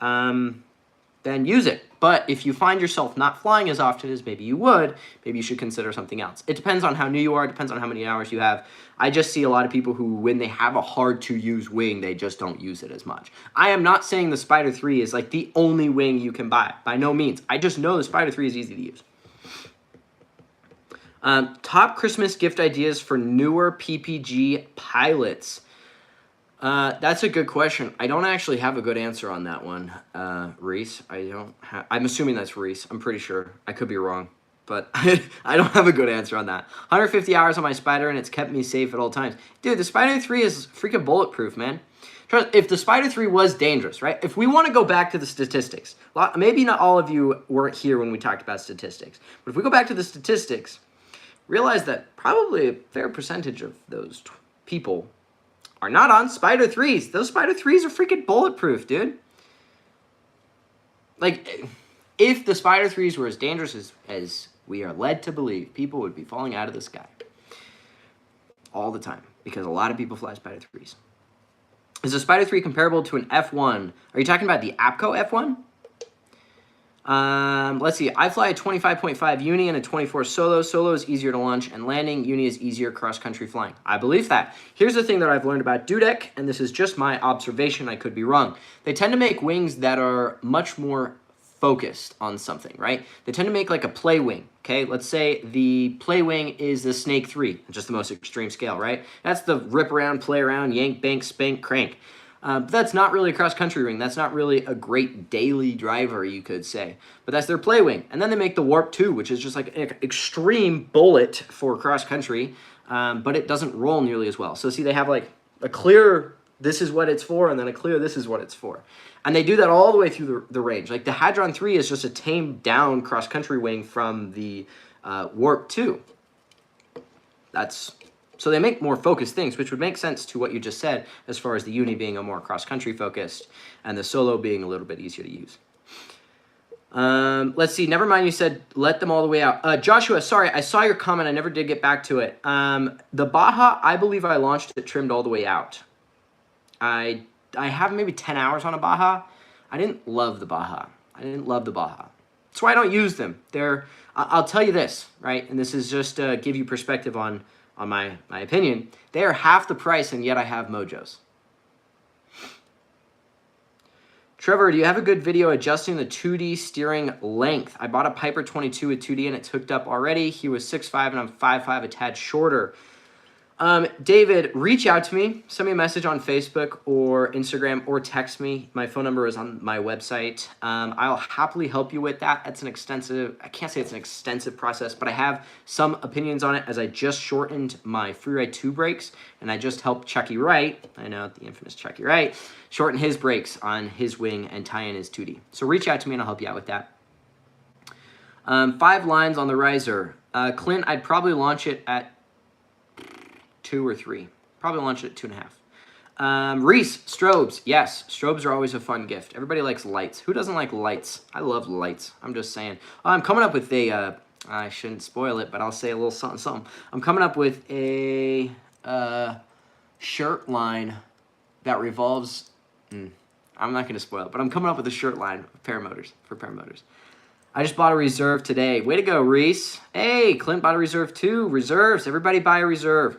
then use it. But if you find yourself not flying as often as maybe you would, maybe you should consider something else. It depends on how new you are, it depends on how many hours you have. I just see a lot of people who, when they have a hard-to-use wing, they just don't use it as much. I am not saying the Spider 3 is like the only wing you can buy. By no means. I just know the Spider 3 is easy to use. Top Christmas gift ideas for newer PPG pilots. That's a good question. I don't actually have a good answer on that one, Reese. I'm assuming that's Reese. I'm pretty sure. I could be wrong, but I don't have a good answer on that. 150 hours on my Spider, and it's kept me safe at all times. Dude, the Spider 3 is freaking bulletproof, man. If the Spider 3 was dangerous, right? If we want to go back to the statistics, maybe not all of you weren't here when we talked about statistics, but if we go back to the statistics, realize that probably a fair percentage of those people are not on Spider 3s. Those Spider 3s are freaking bulletproof, dude. Like, if the Spider 3s were as dangerous as we are led to believe, people would be falling out of the sky all the time because a lot of people fly Spider 3s. Is the Spider 3 comparable to an F1? Are you talking about the APCO F1? Let's see. I fly a 25.5 uni and a 24 solo. Solo is easier to launch and landing. Uni is easier cross-country flying. I believe that. Here's the thing that I've learned about Dudek, and this is just my observation. I could be wrong. They tend to make wings that are much more focused on something, right? They tend to make like a play wing, okay? Let's say the play wing is the Snake 3, just the most extreme scale, right? That's the rip around, play around, yank, bank, spank, crank. That's not really a cross-country wing. That's not really a great daily driver, you could say. But that's their play wing. And then they make the Warp 2, which is just like an extreme bullet for cross-country, but it doesn't roll nearly as well. So see, they have like a clear, this is what it's for, and then a clear, this is what it's for. And they do that all the way through the range. Like the Hadron 3 is just a tamed-down cross-country wing from the Warp 2. So they make more focused things, which would make sense to what you just said as far as the uni being a more cross-country focused and the solo being a little bit easier to use. Let's see. Never mind, you said let them all the way out. Joshua, sorry, I saw your comment. I never did get back to it. The Baja, I believe I launched it trimmed all the way out. I have maybe 10 hours on a Baja. I didn't love the Baja. That's why I don't use them. I'll tell you this, right? And this is just to give you perspective on my opinion. They are half the price, and yet I have Mojos. Trevor, do you have a good video adjusting the 2D steering length? I bought a Piper 22 with 2D, and it's hooked up already. He was 6'5", and I'm 5'5", a tad shorter. David, reach out to me. Send me a message on Facebook or Instagram or text me. My phone number is on my website. I'll happily help you with that. It's an extensive, I can't say it's an extensive process, but I have some opinions on it as I just shortened my Freeride 2 brakes, and I just helped Chucky Wright, I know, the infamous Chucky Wright, shorten his brakes on his wing and tie in his 2D. So reach out to me and I'll help you out with that. 5 lines on the riser. Clint, I'd probably launch it at 2 or 3. Probably launch it at 2.5. Reese, strobes. Yes, strobes are always a fun gift. Everybody likes lights. Who doesn't like lights? I love lights. I'm just saying. I'm coming up with a, I shouldn't spoil it, but I'll say a little something, something. I'm coming up with a shirt line that revolves, I'm not going to spoil it, but I'm coming up with a shirt line of Paramotors, for Paramotors. I just bought a reserve today. Way to go, Reese. Hey, Clint bought a reserve too. Reserves. Everybody buy a reserve.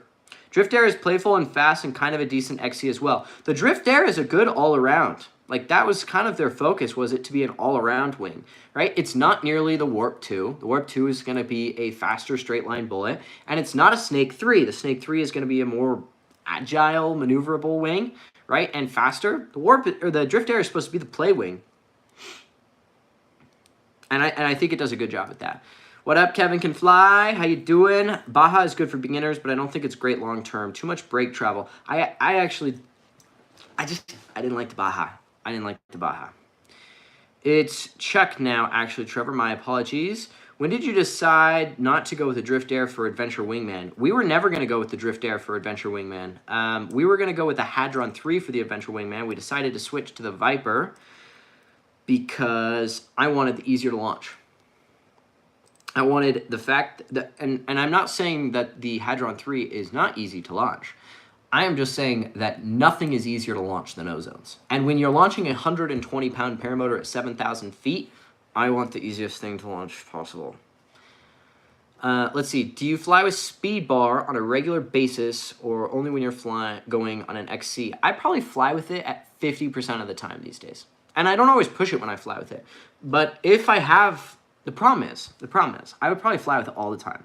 Drift Air is playful and fast and kind of a decent XC as well. The Drift Air is a good all-around. Like, that was kind of their focus, was it to be an all-around wing, right? It's not nearly the Warp 2. The Warp 2 is going to be a faster straight-line bullet, and it's not a Snake 3. The Snake 3 is going to be a more agile, maneuverable wing, right, and faster. The Drift Air is supposed to be the play wing, and I think it does a good job at that. What up, Kevin Can Fly? How you doing? Baja is good for beginners, but I don't think it's great long term. Too much brake travel. I didn't like the Baja. I didn't like the Baja. It's Chuck now, actually, Trevor. My apologies. When did you decide not to go with the Drift Air for Adventure Wingman? We were never going to go with the Drift Air for Adventure Wingman. We were going to go with the Hadron 3 for the Adventure Wingman. We decided to switch to the Viper because I wanted the easier to launch. I wanted the fact that, and I'm not saying that the Hadron 3 is not easy to launch. I am just saying that nothing is easier to launch than Ozones. And when you're launching a 120-pound paramotor at 7,000 feet, I want the easiest thing to launch possible. Let's see. Do you fly with speed bar on a regular basis or only when you're going on an XC? I probably fly with it at 50% of the time these days. And I don't always push it when I fly with it. But if I have... The problem is, I would probably fly with it all the time.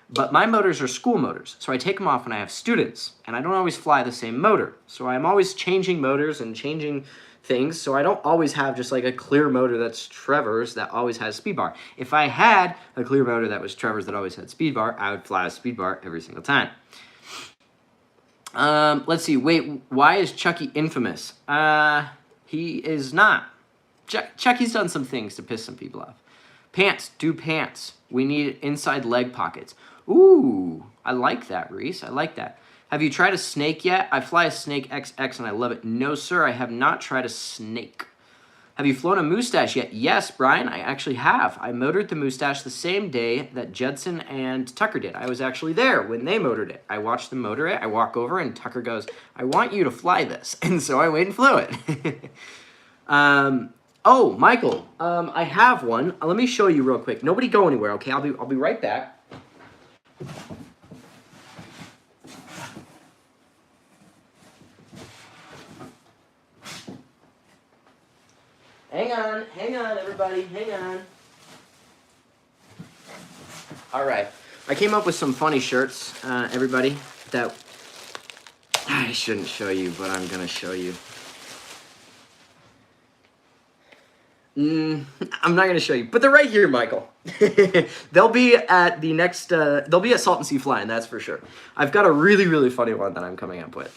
But my motors are school motors, so I take them off when I have students, and I don't always fly the same motor. So I'm always changing motors and changing things, so I don't always have just like a clear motor that's Trevor's that always has speed bar. If I had a clear motor that was Trevor's that always had speed bar, I would fly a speed bar every single time. Let's see. Wait, why is Chucky infamous? He is not. Chucky's done some things to piss some people off. Pants, do pants. We need inside leg pockets. Ooh, I like that, Reese. I like that. Have you tried a snake yet? I fly a snake XX and I love it. No, sir, I have not tried a snake. Have you flown a Moustache yet? Yes, Brian, I actually have. I motored the Moustache the same day that Judson and Tucker did. I was actually there when they motored it. I watched them motor it. I walk over and Tucker goes, I want you to fly this. And so I went and flew it. Oh, Michael, I have one. Let me show you real quick. Nobody go anywhere, okay? I'll be right back. Hang on, everybody, hang on. All right, I came up with some funny shirts, everybody, that I shouldn't show you, but I'm gonna show you. I'm not going to show you, but they're right here, Michael. They'll be at the next, they'll be at Salton Sea flying, that's for sure. I've got a really, really funny one that I'm coming up with.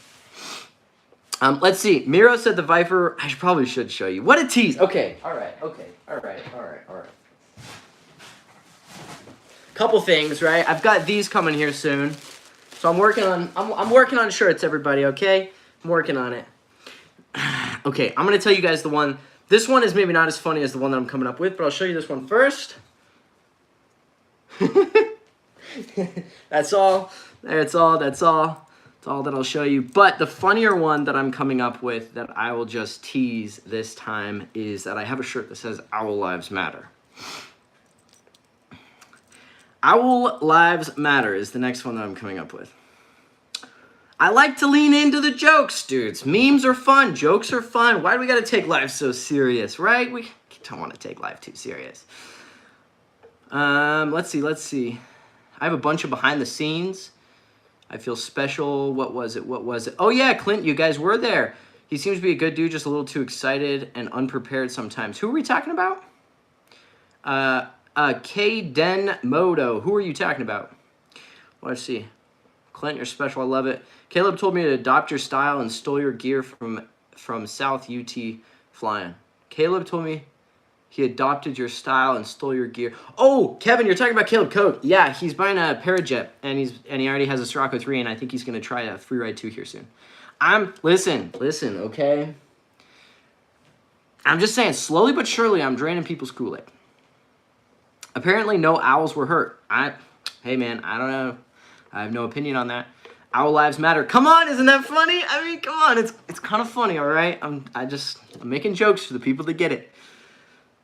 Let's see. Miro said the Viper, I probably should show you. What a tease. Okay, all right. Couple things, right? I've got these coming here soon. So I'm working on shirts, everybody, okay? I'm working on it. Okay, I'm going to tell you guys the one. This one is maybe not as funny as the one that I'm coming up with, but I'll show you this one first. That's all. That's all that I'll show you. But the funnier one that I'm coming up with that I will just tease this time is that I have a shirt that says Owl Lives Matter. Owl Lives Matter is the next one that I'm coming up with. I like to lean into the jokes, dudes. Memes are fun. Jokes are fun. Why do we got to take life so serious, right? We don't want to take life too serious. Let's see. I have a bunch of behind the scenes. I feel special. What was it? Oh, yeah, Clint, you guys were there. He seems to be a good dude, just a little too excited and unprepared sometimes. Who are we talking about? K-Den Moto. Who are you talking about? Let's see. Clint, you're special. I love it. Caleb told me to adopt your style and stole your gear from South UT flying. Caleb told me he adopted your style and stole your gear. Oh, Kevin, you're talking about Caleb Koch. Yeah, he's buying a Parajet, and he already has a Sirocco 3, and I think he's going to try a Freeride 2 here soon. Listen, okay? I'm just saying, slowly but surely, I'm draining people's Kool-Aid. Apparently, no owls were hurt. Hey, man, I don't know. I have no opinion on that. Owl Lives Matter. Come on, isn't that funny? I mean, come on, it's kind of funny, all right? I'm making jokes for the people that get it.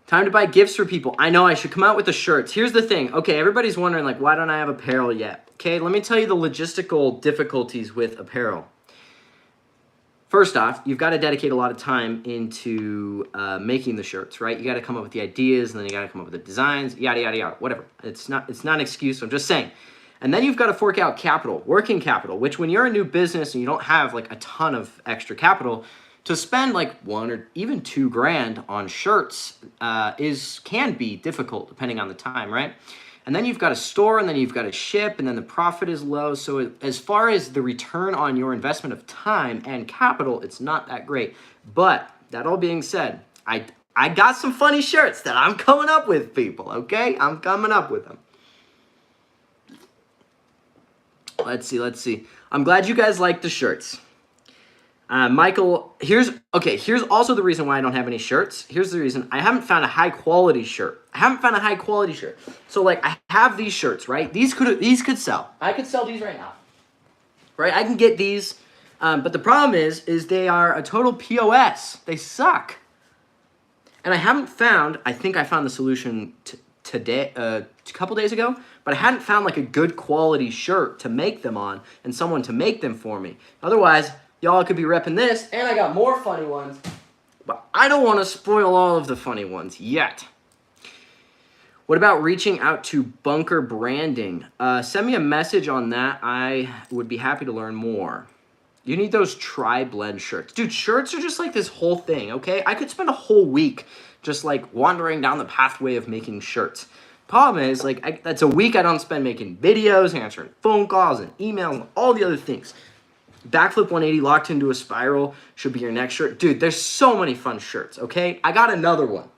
Time to buy gifts for people. I know I should come out with the shirts. Here's the thing. Okay, everybody's wondering, like, why don't I have apparel yet? Okay, let me tell you the logistical difficulties with apparel. First off, you've got to dedicate a lot of time into making the shirts, right? You got to come up with the ideas, and then you got to come up with the designs, yada, yada, yada, whatever. It's not an excuse. I'm just saying. And then you've got to fork out capital, working capital, which when you're a new business and you don't have like a ton of extra capital, to spend like $1 or even $2 grand on shirts can be difficult depending on the time, right? And then you've got to store, and then you've got to ship, and then the profit is low. So as far as the return on your investment of time and capital, it's not that great. But that all being said, I got some funny shirts that I'm coming up with, people, okay? I'm coming up with them. Let's see. I'm glad you guys like the shirts. Michael, here's also the reason why I don't have any shirts. Here's the reason. I haven't found a high quality shirt. So like I have these shirts, right? These could sell. I could sell these right now. Right? I can get these. But the problem is they are a total POS. They suck. And I think I found the solution today, a couple days ago, but I hadn't found like a good quality shirt to make them on and someone to make them for me. Otherwise, y'all could be repping this, and I got more funny ones, but I don't want to spoil all of the funny ones yet. What about reaching out to Bunker Branding? Send me a message on that. I would be happy to learn more. You need those tri-blend shirts. Dude, shirts are just like this whole thing, okay? I could spend a whole week just like wandering down the pathway of making shirts. Problem is, like, that's a week I don't spend making videos, answering phone calls and emails and all the other things. Backflip 180 locked into a spiral should be your next shirt. Dude, there's so many fun shirts, okay? I got another one.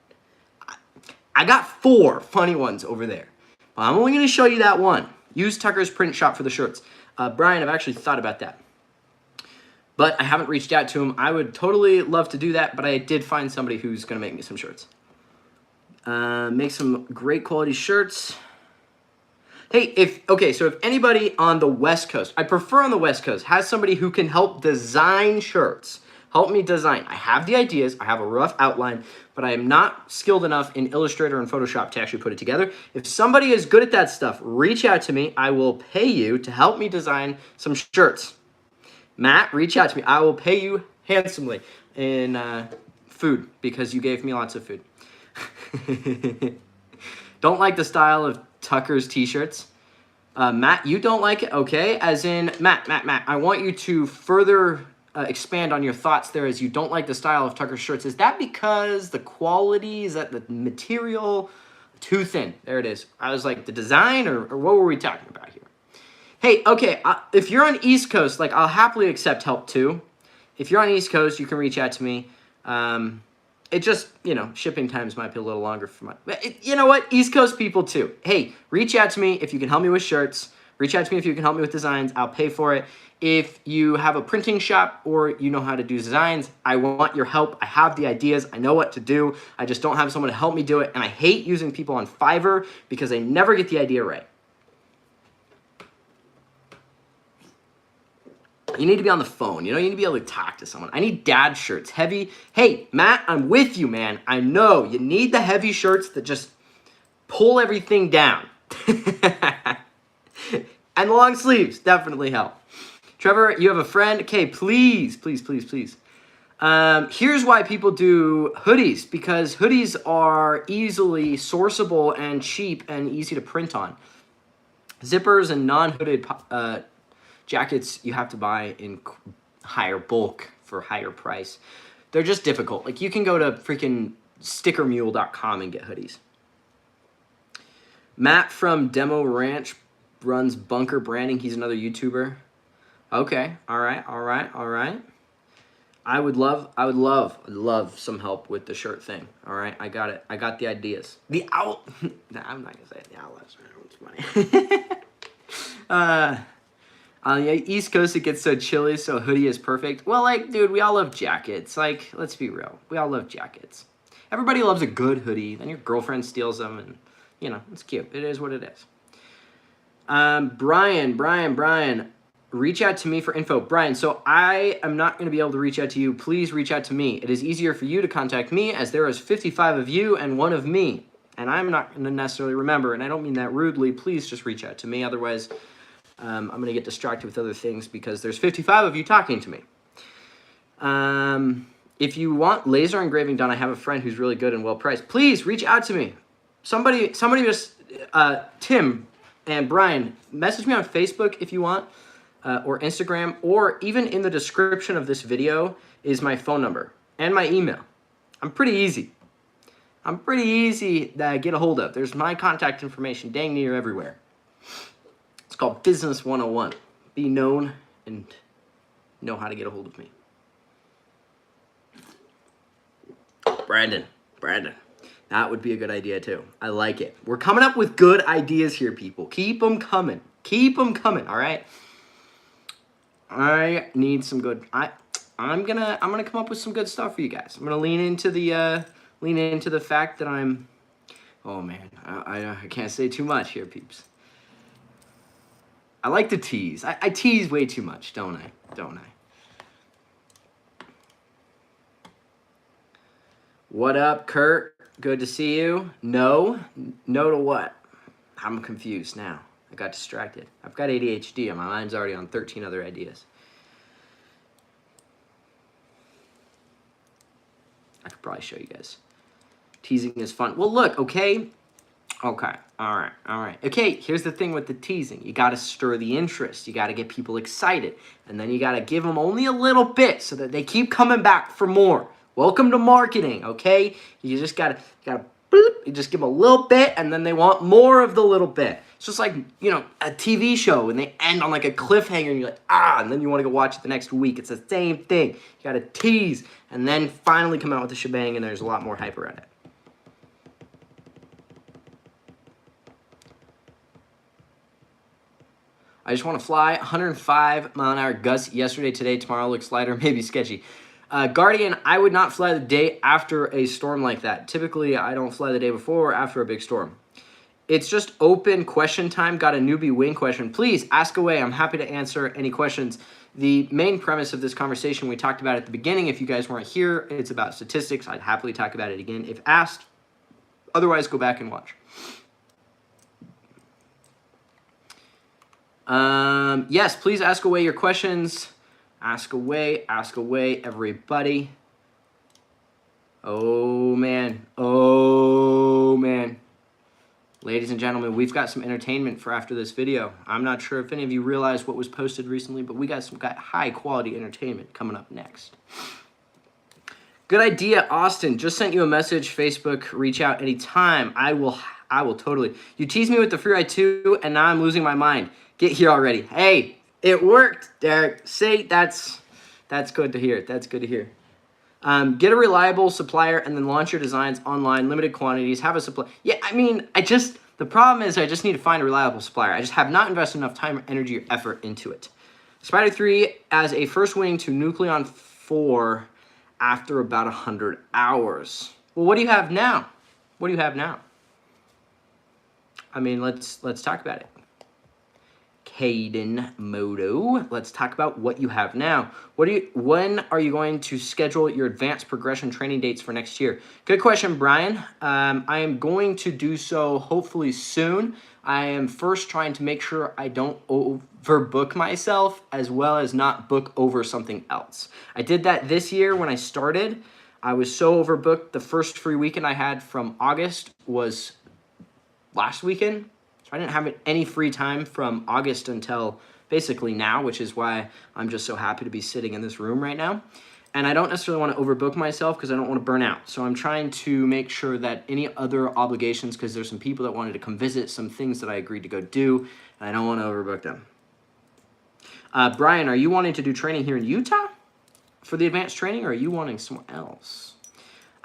I got 4 funny ones over there. I'm only going to show you that one. Use Tucker's print shop for the shirts. Brian, I've actually thought about that. But I haven't reached out to him. I would totally love to do that, but I did find somebody who's going to make me some shirts. Make some great quality shirts. Hey, so if anybody on the West Coast, I prefer on the West Coast, has somebody who can help design shirts, help me design. I have the ideas, I have a rough outline, but I am not skilled enough in Illustrator and Photoshop to actually put it together. If somebody is good at that stuff, reach out to me. I will pay you to help me design some shirts. Matt, reach out to me. I will pay you handsomely in food because you gave me lots of food. Don't like the style of Tucker's t-shirts. Matt, you don't like it? Okay, as in, Matt, I want you to further expand on your thoughts there as you don't like the style of Tucker's shirts. Is that because the quality, is that the material too thin? There it is. I was like, the design, or what were we talking about here? Hey, okay, if you're on East Coast, like, I'll happily accept help too. If you're on East Coast, you can reach out to me. It just, shipping times might be a little longer for my... You know what? East Coast people too. Hey, reach out to me if you can help me with shirts. Reach out to me if you can help me with designs. I'll pay for it. If you have a printing shop or you know how to do designs, I want your help. I have the ideas. I know what to do. I just don't have someone to help me do it. And I hate using people on Fiverr because they never get the idea right. You need to be on the phone. You need to be able to talk to someone. I need dad shirts. Heavy. Hey, Matt, I'm with you, man. I know. You need the heavy shirts that just pull everything down. And the long sleeves definitely help. Trevor, you have a friend? Okay, please. Here's why people do hoodies. Because hoodies are easily sourceable and cheap and easy to print on. Zippers and non-hooded jackets you have to buy in higher bulk for higher price. They're just difficult. Like, you can go to freaking stickermule.com and get hoodies. Matt from Demo Ranch runs Bunker Branding. He's another YouTuber. Okay. All right. I would love some help with the shirt thing. All right. I got it. I got the ideas. The owl. Nah, I'm not going to say it. The owlets. It's funny. On the East Coast, it gets so chilly, so a hoodie is perfect. Well, like, dude, we all love jackets. Like, let's be real. We all love jackets. Everybody loves a good hoodie. Then your girlfriend steals them, and, it's cute. It is what it is. Brian, reach out to me for info. Brian, so I am not going to be able to reach out to you. Please reach out to me. It is easier for you to contact me as there is 55 of you and 1 of me. And I'm not going to necessarily remember, and I don't mean that rudely. Please just reach out to me. Otherwise... I'm going to get distracted with other things because there's 55 of you talking to me. If you want laser engraving done, I have a friend who's really good and well priced. Please reach out to me. Somebody just, Tim and Brian, message me on Facebook if you want, or Instagram, or even in the description of this video is my phone number and my email. I'm pretty easy. I'm pretty easy to get a hold of. There's my contact information dang near everywhere. It's called Business 101. Be known and know how to get a hold of me. Brandon. That would be a good idea too. I like it. We're coming up with good ideas here, people. Keep them coming. Keep them coming, all right? I need some good... I'm gonna come up with some good stuff for you guys. I'm gonna lean into the fact that I'm... Oh man, I can't say too much here, peeps. I like to tease. I tease way too much, don't I? What up, Kurt? Good to see you. No to what? I'm confused now. I got distracted. I've got ADHD and my mind's already on 13 other ideas. I could probably show you guys. Teasing is fun. Well, look, okay. Okay, all right. Okay, here's the thing with the teasing. You got to stir the interest. You got to get people excited. And then you got to give them only a little bit so that they keep coming back for more. Welcome to marketing, okay? You just got to boop, you just give them a little bit, and then they want more of the little bit. It's just like, you know, a TV show, and they end on like a cliffhanger, and you're like, and then you want to go watch it the next week. It's the same thing. You got to tease, and then finally come out with the shebang, and there's a lot more hype around it. I just want to fly 105 mile an hour gusts yesterday, today, tomorrow looks lighter, maybe sketchy. Guardian, I would not fly the day after a storm like that. Typically, I don't fly the day before or after a big storm. It's just open question time. Got a newbie wing question. Please ask away. I'm happy to answer any questions. The main premise of this conversation we talked about at the beginning, if you guys weren't here, it's about statistics. I'd happily talk about it again if asked. Otherwise, go back and watch. Yes, please ask away your questions. Ask away, everybody. Oh, man. Ladies and gentlemen, we've got some entertainment for after this video. I'm not sure if any of you realized what was posted recently, but we got some high-quality entertainment coming up next. Good idea, Austin. Just sent you a message, Facebook. Reach out anytime. I will totally. You teased me with the free ride too, and now I'm losing my mind. Get here already. Hey, it worked, Derek. See, that's good to hear. That's good to hear. Get a reliable supplier and then launch your designs online, limited quantities, have a supply. Yeah, I mean, the problem is I just need to find a reliable supplier. I just have not invested enough time, energy, or effort into it. Spider 3 as a first wing to Nucleon 4 after about 100 hours. Well, what do you have now? I mean, let's talk about it. Caden Moto. Let's talk about what you have now. When are you going to schedule your advanced progression training dates for next year? Good question, Brian. I am going to do so hopefully soon. I am first trying to make sure I don't overbook myself as well as not book over something else. I did that this year when I started. I was so overbooked. The first free weekend I had from August was last weekend. I didn't have any free time from August until basically now, which is why I'm just so happy to be sitting in this room right now. And I don't necessarily want to overbook myself because I don't want to burn out. So I'm trying to make sure that any other obligations, because there's some people that wanted to come visit, some things that I agreed to go do, and I don't want to overbook them. Brian, are you wanting to do training here in Utah for the advanced training, or are you wanting somewhere else?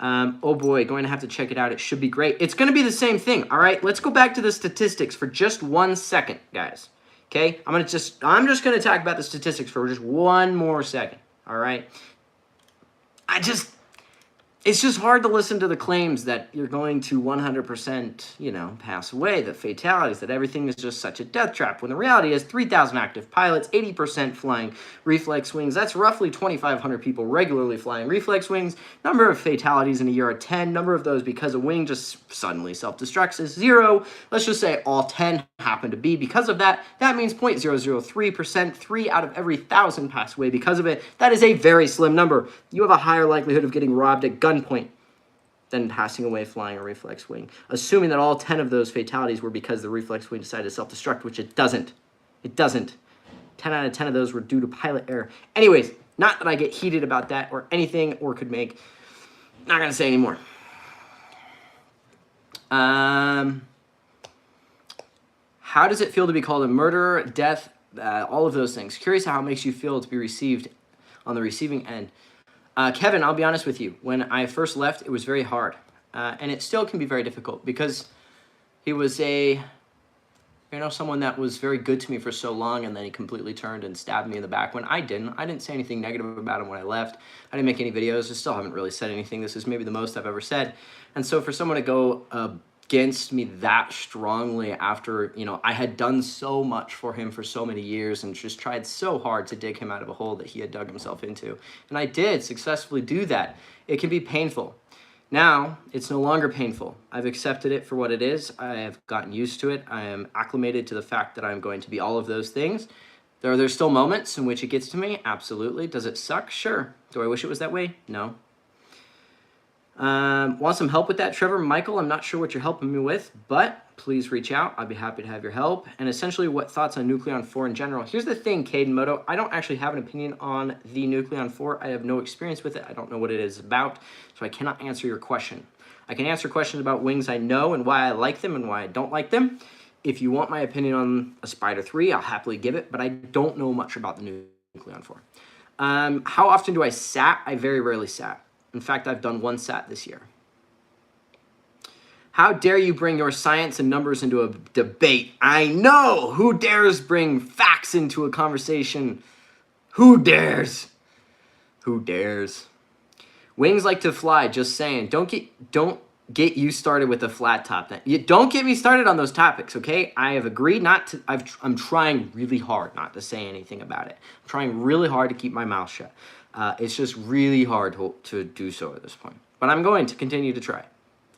Oh boy, going to have to check it out. It should be great. It's going to be the same thing. All right, let's go back to the statistics for just 1 second, guys. Okay, I'm just going to talk about the statistics for just 1 more second. All right, it's just hard to listen to the claims that you're going to 100%, pass away, the fatalities, that everything is just such a death trap, when the reality is 3,000 active pilots, 80% flying reflex wings. That's roughly 2,500 people regularly flying reflex wings. Number of fatalities in a year are 10. Number of those because a wing just suddenly self-destructs is 0. Let's just say all 10 happen to be because of that. That means 0.003%, 3 out of every 1,000 pass away because of it. That is a very slim number. You have a higher likelihood of getting robbed at gunpoint than passing away flying a reflex wing, assuming that all 10 of those fatalities were because the reflex wing decided to self-destruct, which it doesn't. It doesn't. 10 out of 10 of those were due to pilot error. Anyways, not that I get heated about that or anything or could make. Not going to say anymore. How does it feel to be called a murderer, death, all of those things? Curious how it makes you feel to be received on the receiving end. Kevin, I'll be honest with you. When I first left, it was very hard. And it still can be very difficult because he was someone that was very good to me for so long, and then he completely turned and stabbed me in the back when I didn't. I didn't say anything negative about him when I left. I didn't make any videos. I still haven't really said anything. This is maybe the most I've ever said. And so for someone to go against me that strongly after, I had done so much for him for so many years and just tried so hard to dig him out of a hole that he had dug himself into. And I did successfully do that. It can be painful. Now, it's no longer painful. I've accepted it for what it is. I have gotten used to it. I am acclimated to the fact that I'm going to be all of those things. There's still moments in which it gets to me. Absolutely. Does it suck? Sure. Do I wish it was that way? No. Want some help with that, Trevor? Michael, I'm not sure what you're helping me with, but please reach out. I'd be happy to have your help. And essentially, what thoughts on Nucleon 4 in general? Here's the thing, Caden Moto. I don't actually have an opinion on the Nucleon 4. I have no experience with it. I don't know what it is about, so I cannot answer your question. I can answer questions about wings I know and why I like them and why I don't like them. If you want my opinion on a Spider 3, I'll happily give it, but I don't know much about the Nucleon 4. How often do I sat? I very rarely sat. In fact, I've done one sat this year. How dare you bring your science and numbers into a debate? I know! Who dares bring facts into a conversation? Who dares? Who dares? Wings like to fly, just saying. Don't get you started with a flat top. Don't get me started on those topics, okay? I have agreed not to. I'm trying really hard not to say anything about it. I'm trying really hard to keep my mouth shut. It's just really hard to do so at this point. But I'm going to continue to try.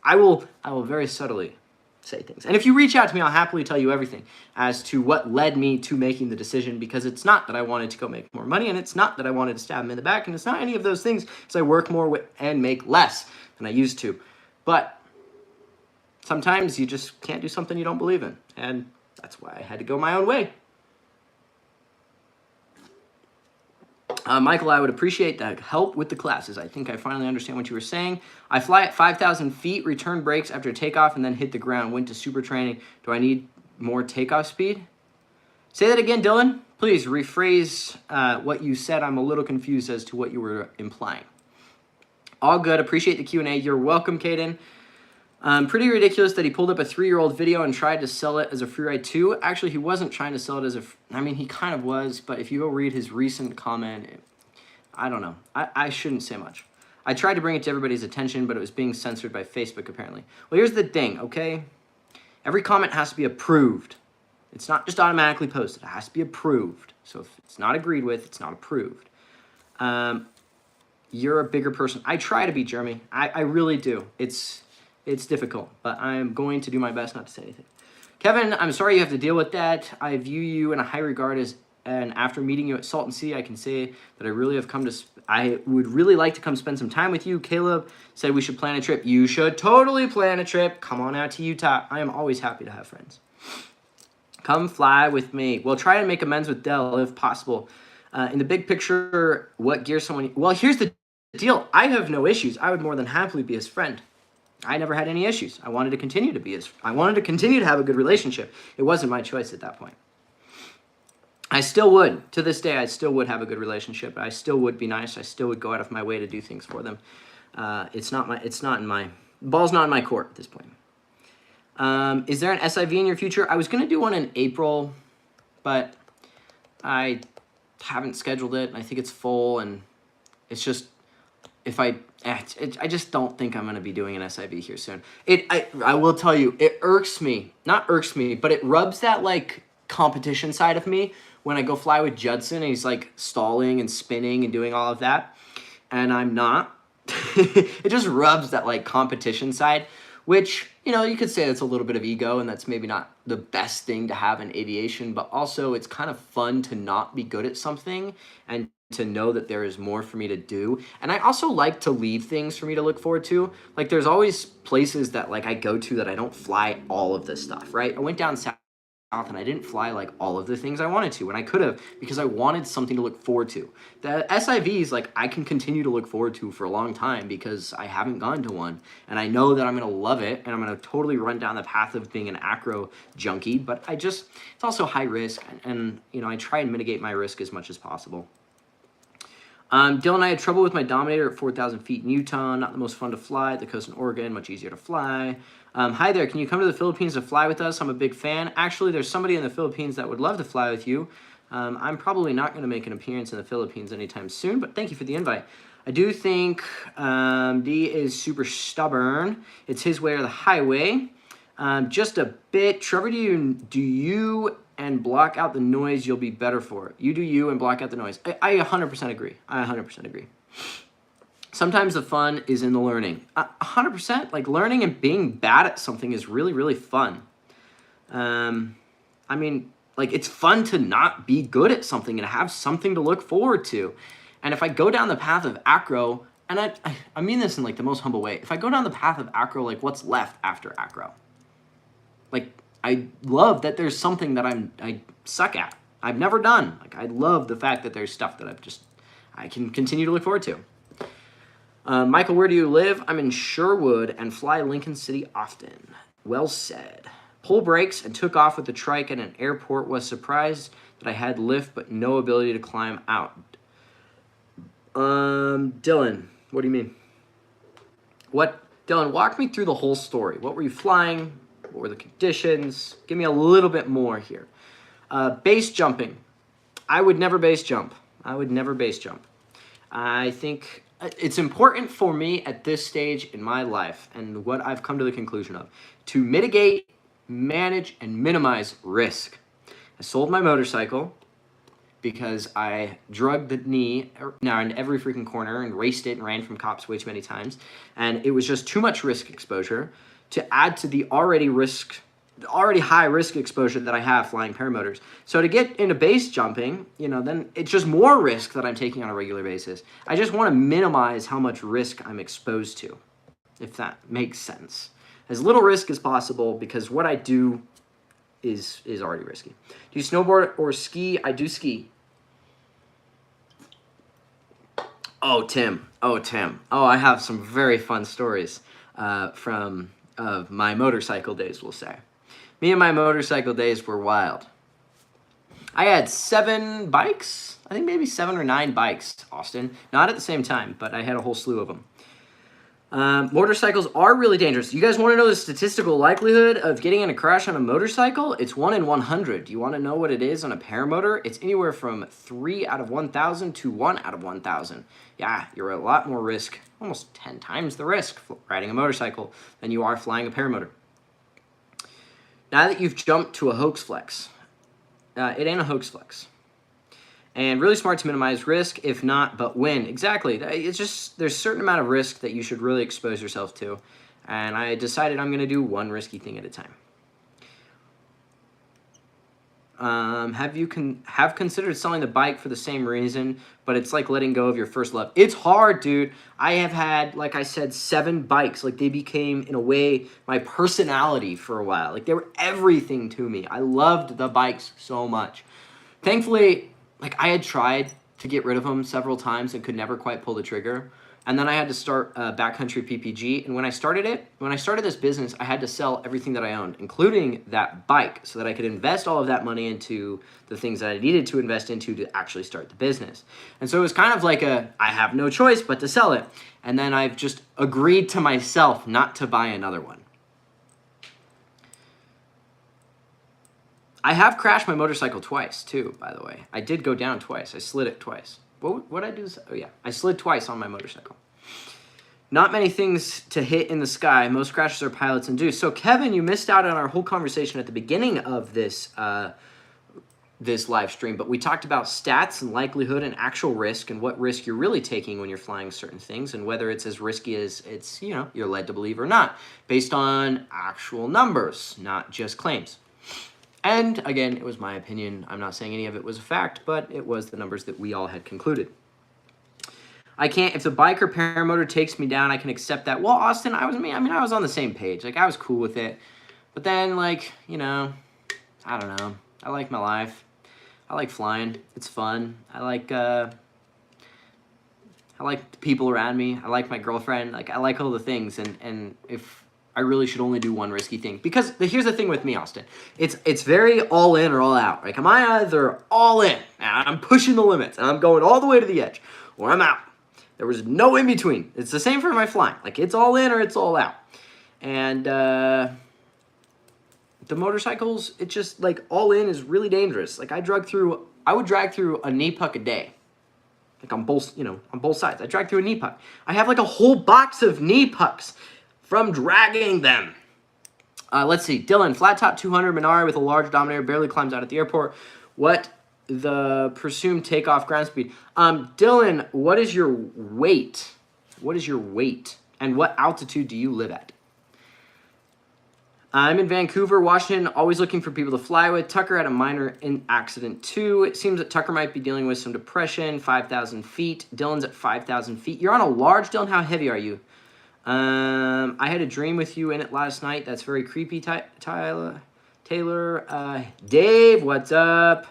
I will very subtly say things. And if you reach out to me, I'll happily tell you everything as to what led me to making the decision, because it's not that I wanted to go make more money, and it's not that I wanted to stab him in the back, and it's not any of those things, because I work more and make less than I used to. But sometimes you just can't do something you don't believe in, and that's why I had to go my own way. Michael, I would appreciate that help with the classes. I think I finally understand what you were saying. I fly at 5,000 feet, return brakes after takeoff, and then hit the ground. Went to super training. Do I need more takeoff speed? Say that again, Dylan. Please rephrase what you said. I'm a little confused as to what you were implying. All good. Appreciate the Q&A. You're welcome, Caden. Pretty ridiculous that he pulled up a 3-year-old video and tried to sell it as a free ride too. Actually, he wasn't trying to sell it as he kind of was, but if you go read his recent comment, I don't know. I shouldn't say much. I tried to bring it to everybody's attention, but it was being censored by Facebook apparently. Well, here's the thing, okay? Every comment has to be approved. It's not just automatically posted. It has to be approved. So if it's not agreed with, it's not approved. You're a bigger person. I try to be, Jeremy. I really do. It's difficult, but I'm going to do my best not to say anything. Kevin, I'm sorry you have to deal with that. I view you in a high regard and after meeting you at Salton Sea, I can say that I would really like to come spend some time with you. Caleb said we should plan a trip. You should totally plan a trip. Come on out to Utah. I am always happy to have friends. Come fly with me. We'll try and make amends with Dell if possible. In the big picture, what gear someone... Well, here's the deal. I have no issues. I would more than happily be his friend. I never had any issues. I wanted to continue to have a good relationship. It wasn't my choice at that point. I still would. To this day, I still would have a good relationship. I still would be nice. I still would go out of my way to do things for them. Ball's not in my court at this point. Is there an SIV in your future? I was going to do one in April, but I haven't scheduled it. I think it's full, and it's just... I just don't think I'm going to be doing an SIV here soon. I will tell you, it irks me. Not irks me, but it rubs that, like, competition side of me when I go fly with Judson and he's, like, stalling and spinning and doing all of that. And I'm not. It just rubs that, like, competition side, which, you could say that's a little bit of ego, and that's maybe not the best thing to have in aviation, but also it's kind of fun to not be good at something and to know that there is more for me to do. And I also like to leave things for me to look forward to. Like, there's always places that, like, I go to that I don't fly all of this stuff, right? I went down south and I didn't fly like all of the things I wanted to, and I could have, because I wanted something to look forward to. The SIVs, like, I can continue to look forward to for a long time because I haven't gone to one, and I know that I'm going to love it, and I'm going to totally run down the path of being an acro junkie, but it's also high risk, and you know, I try and mitigate my risk as much as possible. Dylan, I had trouble with my Dominator at 4,000 feet in Utah. Not the most fun to fly. At the coast in Oregon, much easier to fly. Hi there, can you come to the Philippines to fly with us? I'm a big fan. Actually, there's somebody in the Philippines that would love to fly with you. I'm probably not going to make an appearance in the Philippines anytime soon, but thank you for the invite. I do think D is super stubborn. It's his way or the highway. Just a bit. Trevor, do you and block out the noise, you'll be better for it. You do you and block out the noise. I 100% agree. I 100% agree. Sometimes the fun is in the learning. 100%, like learning and being bad at something is really, really fun. I mean, like it's fun to not be good at something and have something to look forward to. And if I go down the path of acro, and I mean this in like the most humble way, if I go down the path of acro, like what's left after acro? Like, I love that there's something that I suck at. I've never done. Like, I love the fact that there's stuff that I can continue to look forward to. Michael, where do you live? I'm in Sherwood and fly Lincoln City often. Well said. Pull brakes and took off with the trike at an airport. Was surprised that I had lift but no ability to climb out. Dylan, what do you mean? Dylan, walk me through the whole story. What were you flying? What were the conditions? Give me a little bit more here. Base jumping. I would never base jump. I think it's important for me at this stage in my life and what I've come to the conclusion of to mitigate, manage, and minimize risk. I sold my motorcycle because I drugged the knee in every freaking corner and raced it and ran from cops way too many times. And it was just too much risk exposure to add to the already high risk exposure that I have flying paramotors. So to get into base jumping, you know, then it's just more risk that I'm taking on a regular basis. I just want to minimize how much risk I'm exposed to, if that makes sense. As little risk as possible, because what I do is already risky. Do you snowboard or ski? I do ski. Oh, Tim. Oh, I have some very fun stories from my motorcycle days, we'll say. Me and my motorcycle days were wild. I had 7 bikes. I think maybe 7 or 9 bikes, Austin. Not at the same time, but I had a whole slew of them. Motorcycles are really dangerous. You guys want to know the statistical likelihood of getting in a crash on a motorcycle? It's 1 in 100. Do you want to know what it is on a paramotor? It's anywhere from 3 out of 1,000 to 1 out of 1,000. Yeah, you're at a lot more risk, almost 10 times the risk riding a motorcycle than you are flying a paramotor. Now that you've jumped to a hoax flex, it ain't a hoax flex. And really smart to minimize risk, if not, but win. Exactly. It's just, there's a certain amount of risk that you should really expose yourself to. And I decided I'm going to do one risky thing at a time. Have you considered selling the bike for the same reason, but it's like letting go of your first love? It's hard, dude. I have had, like I said, 7 bikes. Like, they became, in a way, my personality for a while. Like, they were everything to me. I loved the bikes so much. Thankfully, like, I had tried to get rid of them several times and could never quite pull the trigger. And then I had to start backcountry PPG. And when I started this business, I had to sell everything that I owned, including that bike, so that I could invest all of that money into the things that I needed to invest into to actually start the business. And so it was kind of like I have no choice but to sell it. And then I've just agreed to myself not to buy another one. I have crashed my motorcycle twice, too, by the way. I did go down twice. I slid it twice. What did I do? Oh, yeah. I slid twice on my motorcycle. Not many things to hit in the sky. Most crashes are pilots induced. So, Kevin, you missed out on our whole conversation at the beginning of this this live stream, but we talked about stats and likelihood and actual risk and what risk you're really taking when you're flying certain things and whether it's as risky as it's, you know, you're led to believe or not, based on actual numbers, not just claims. And again, it was my opinion. I'm not saying any of it was a fact, but it was the numbers that we all had concluded. I can't, if the bike or paramotor takes me down, I can accept that. Well, Austin, I was on the same page. Like, I was cool with it. But then, like, you know, I don't know. I like my life. I like flying. It's fun. I like the people around me. I like my girlfriend. Like, I like all the things. And if I really should only do one risky thing, because here's the thing with me, Austin. It's very all in or all out. Like, I'm either all in and I'm pushing the limits and I'm going all the way to the edge, or I'm out. There was no in between. It's the same for my flying. Like, it's all in or it's all out. And the motorcycles, it's just like all in is really dangerous. Like, I would drag through a knee puck a day. Like, on both sides. I drag through a knee puck. I have like a whole box of knee pucks from dragging them. Let's see. Dylan, flat top 200 Minari with a large Dominator, barely climbs out at the airport. What the presumed takeoff ground speed? Dylan, what is your weight? What is your weight? And what altitude do you live at? I'm in Vancouver, Washington, always looking for people to fly with. Tucker had a minor accident too. It seems that Tucker might be dealing with some depression, 5,000 feet. Dylan's at 5,000 feet. You're on a large, Dylan. How heavy are you? I had a dream with you in it last night. That's very creepy, Taylor. Dave, what's up?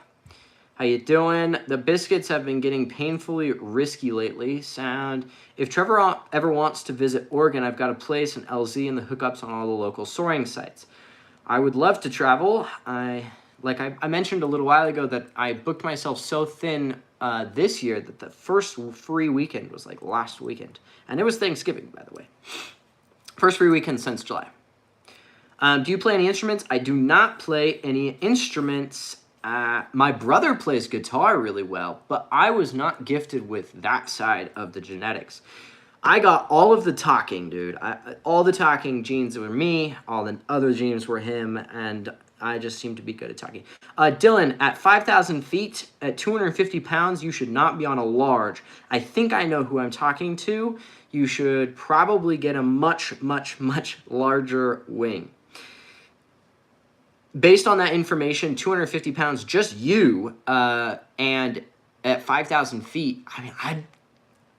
How you doing? The biscuits have been getting painfully risky lately. Sound. If Trevor ever wants to visit Oregon, I've got a place in LZ and the hookups on all the local soaring sites. I would love to travel. I mentioned a little while ago that I booked myself so thin this year that the first free weekend was like last weekend. And it was Thanksgiving, by the way. First free weekend since July. Do you play any instruments? I do not play any instruments. My brother plays guitar really well, but I was not gifted with that side of the genetics. I got all of the talking, dude. All the talking genes were me, all the other genes were him, and I just seem to be good at talking. Dylan, at 5,000 feet, at 250 pounds, you should not be on a large. I think I know who I'm talking to. You should probably get a much, much, much larger wing. Based on that information, 250 pounds, just you, and at 5,000 feet, I mean,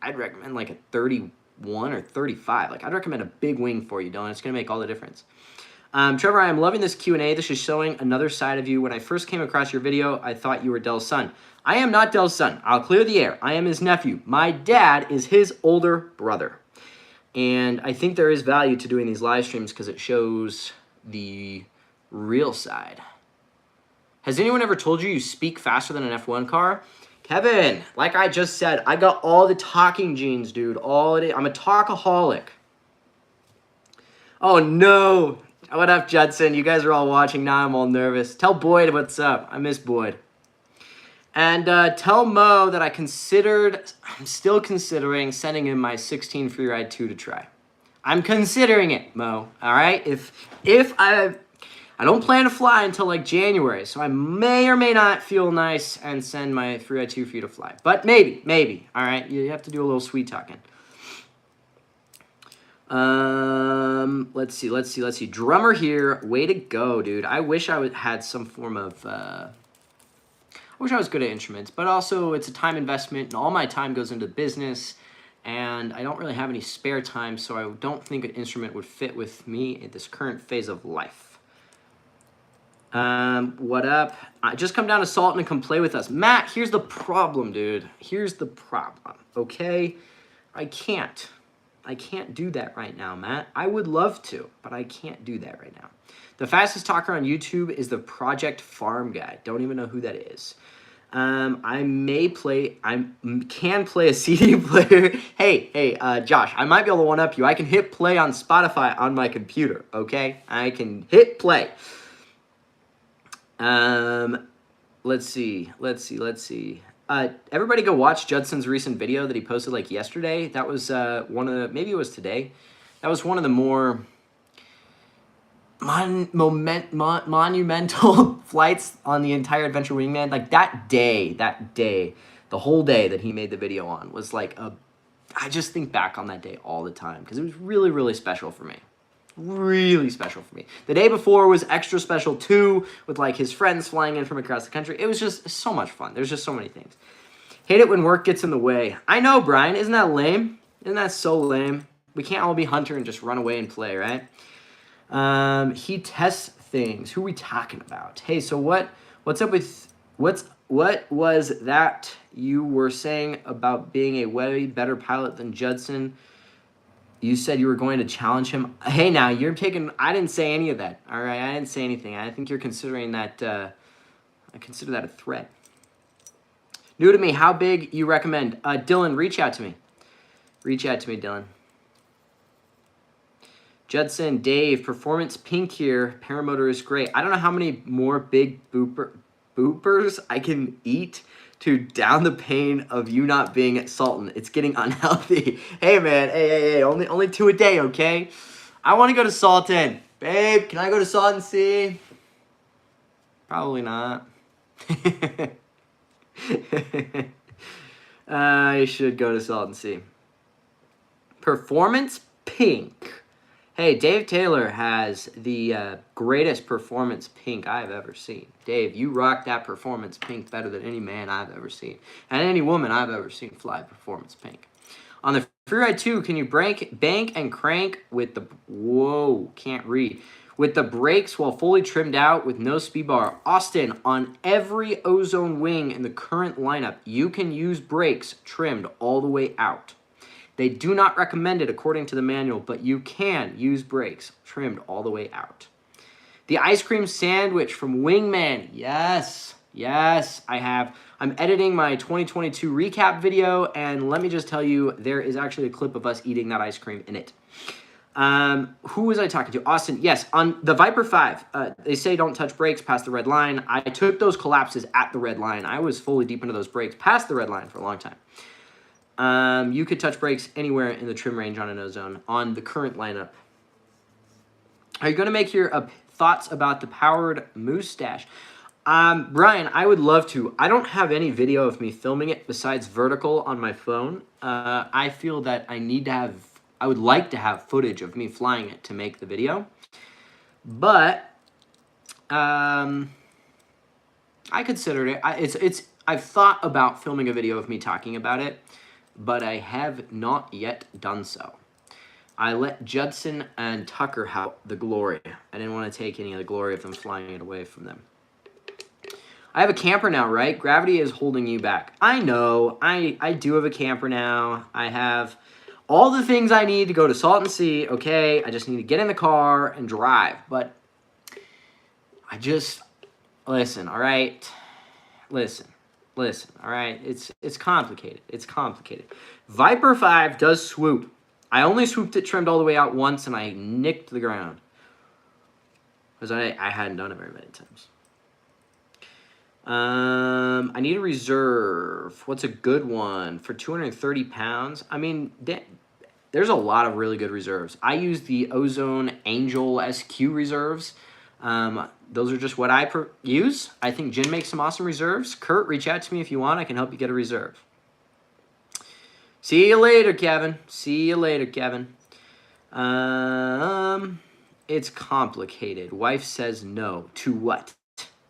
I'd recommend like a 31 or 35. Like, I'd recommend a big wing for you, Dylan. It's going to make all the difference. Trevor, I am loving this Q&A. This is showing another side of you. When I first came across your video, I thought you were Dell's son. I am not Dell's son. I'll clear the air. I am his nephew. My dad is his older brother. And I think there is value to doing these live streams because it shows the real side. Has anyone ever told you speak faster than an F1 car? Kevin, like I just said, I got all the talking genes, dude. I'm a talkaholic. Oh no. What up, Judson? You guys are all watching now. I'm all nervous. Tell Boyd what's up. I miss Boyd. And tell Mo that I'm still considering sending him my 16 free ride 2 to try. I'm considering it, Mo. All right? If I don't plan to fly until like January, so I may or may not feel nice and send my 3i2 for you to fly. But maybe, all right? You have to do a little sweet talking. Let's see. Drummer here. Way to go, dude. I wish I had some form of, I wish I was good at instruments, but also it's a time investment, and all my time goes into business, and I don't really have any spare time, so I don't think an instrument would fit with me at this current phase of life. What up? Just come down to Salton and come play with us. Matt, here's the problem, dude. Here's the problem, okay? I can't do that right now, Matt. I would love to, but I can't do that right now. The fastest talker on YouTube is the Project Farm guy. Don't even know who that is. I can play a CD player. Hey, Josh, I might be able to one-up you. I can hit play on Spotify on my computer, okay? I can hit play. Let's see. Everybody go watch Judson's recent video that he posted like yesterday. That was maybe it was today. That was one of the more monumental flights on the entire Adventure Wingman. Like that day, the whole day that he made the video on was like I just think back on that day all the time because it was really, really special for me. Really special for me. The day before was extra special too, with like his friends flying in from across the country. It was just so much fun. There's just so many things. Hate it when work gets in the way. I know, Brian. Isn't that lame? Isn't that so lame? We can't all be Hunter and just run away and play, right? He tests things. Who are we talking about? Hey, so what's up with what was that you were saying about being a way better pilot than Judson? You said you were going to challenge him. Hey, now you're taking. I didn't say any of that. All right, I didn't say anything. I think you're considering that. I consider that a threat. New to me. How big you recommend? Dylan, reach out to me. Reach out to me, Dylan. Judson, Dave, Performance Pink here. Paramotor is great. I don't know how many more big boopers I can eat to down the pain of you not being at Salton. It's getting unhealthy. Hey, man. Hey. Only 2 a day, okay? I want to go to Salton. Babe, can I go to Salton Sea? Probably not. I should go to Salton Sea. Performance Pink. Hey, Dave Taylor has the greatest performance pink I've ever seen. Dave, you rock that performance pink better than any man I've ever seen. And any woman I've ever seen fly performance pink. On the Freeride 2, can you bank and crank with the... Whoa, can't read. With the brakes while fully trimmed out with no speed bar. Austin, on every Ozone wing in the current lineup, you can use brakes trimmed all the way out. They do not recommend it according to the manual, but you can use brakes trimmed all the way out. The ice cream sandwich from Wingman. Yes, I have. I'm editing my 2022 recap video, and let me just tell you, there is actually a clip of us eating that ice cream in it. Who was I talking to? Austin. Yes, on the Viper 5, they say don't touch brakes past the red line. I took those collapses at the red line. I was fully deep into those brakes past the red line for a long time. You could touch brakes anywhere in the trim range on an Ozone on the current lineup. Are you going to make your thoughts about the powered mustache? Brian, I would love to. I don't have any video of me filming it besides vertical on my phone. I feel that I would like to have footage of me flying it to make the video. But I considered it. I've thought about filming a video of me talking about it, but I have not yet done so. I let Judson and Tucker have the glory. I didn't want to take any of the glory of them flying it away from them. I have a camper now, right? Gravity is holding you back. I know. I do have a camper now. I have all the things I need to go to Salton Sea, okay? I just need to get in the car and drive. But listen, all right? Listen, all right? It's complicated. It's complicated. Viper 5 does swoop. I only swooped it trimmed all the way out once, and I nicked the ground. Because I hadn't done it very many times. I need a reserve. What's a good one? For 230 pounds? I mean, there's a lot of really good reserves. I use the Ozone Angel SQ reserves. Those are just what I use. I think Jin makes some awesome reserves. Kurt, reach out to me if you want. I can help you get a reserve. See you later, Kevin. See you later, Kevin. It's complicated. Wife says no. To what?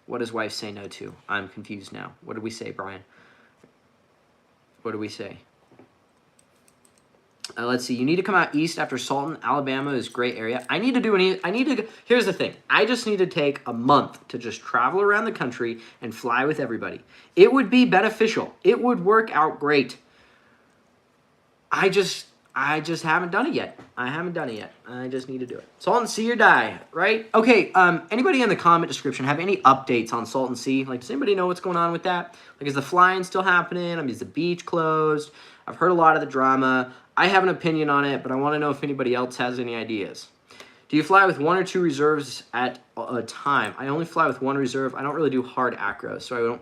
What does wife say no to? I'm confused now. What did we say, Brian? What did we say? Let's see. You need to come out east after Salton. Alabama is a great area. Here's the thing. I just need to take a month to just travel around the country and fly with everybody. It would be beneficial. It would work out great. I just haven't done it yet. I just need to do it. Salton Sea or die, right? Okay, anybody in the comment description have any updates on Salton Sea? Like, does anybody know what's going on with that? Like, is the flying still happening? I mean, is the beach closed? I've heard a lot of the drama. I have an opinion on it, but I want to know if anybody else has any ideas. Do you fly with 1 or 2 reserves at a time? I only fly with 1 reserve. I don't really do hard acro, so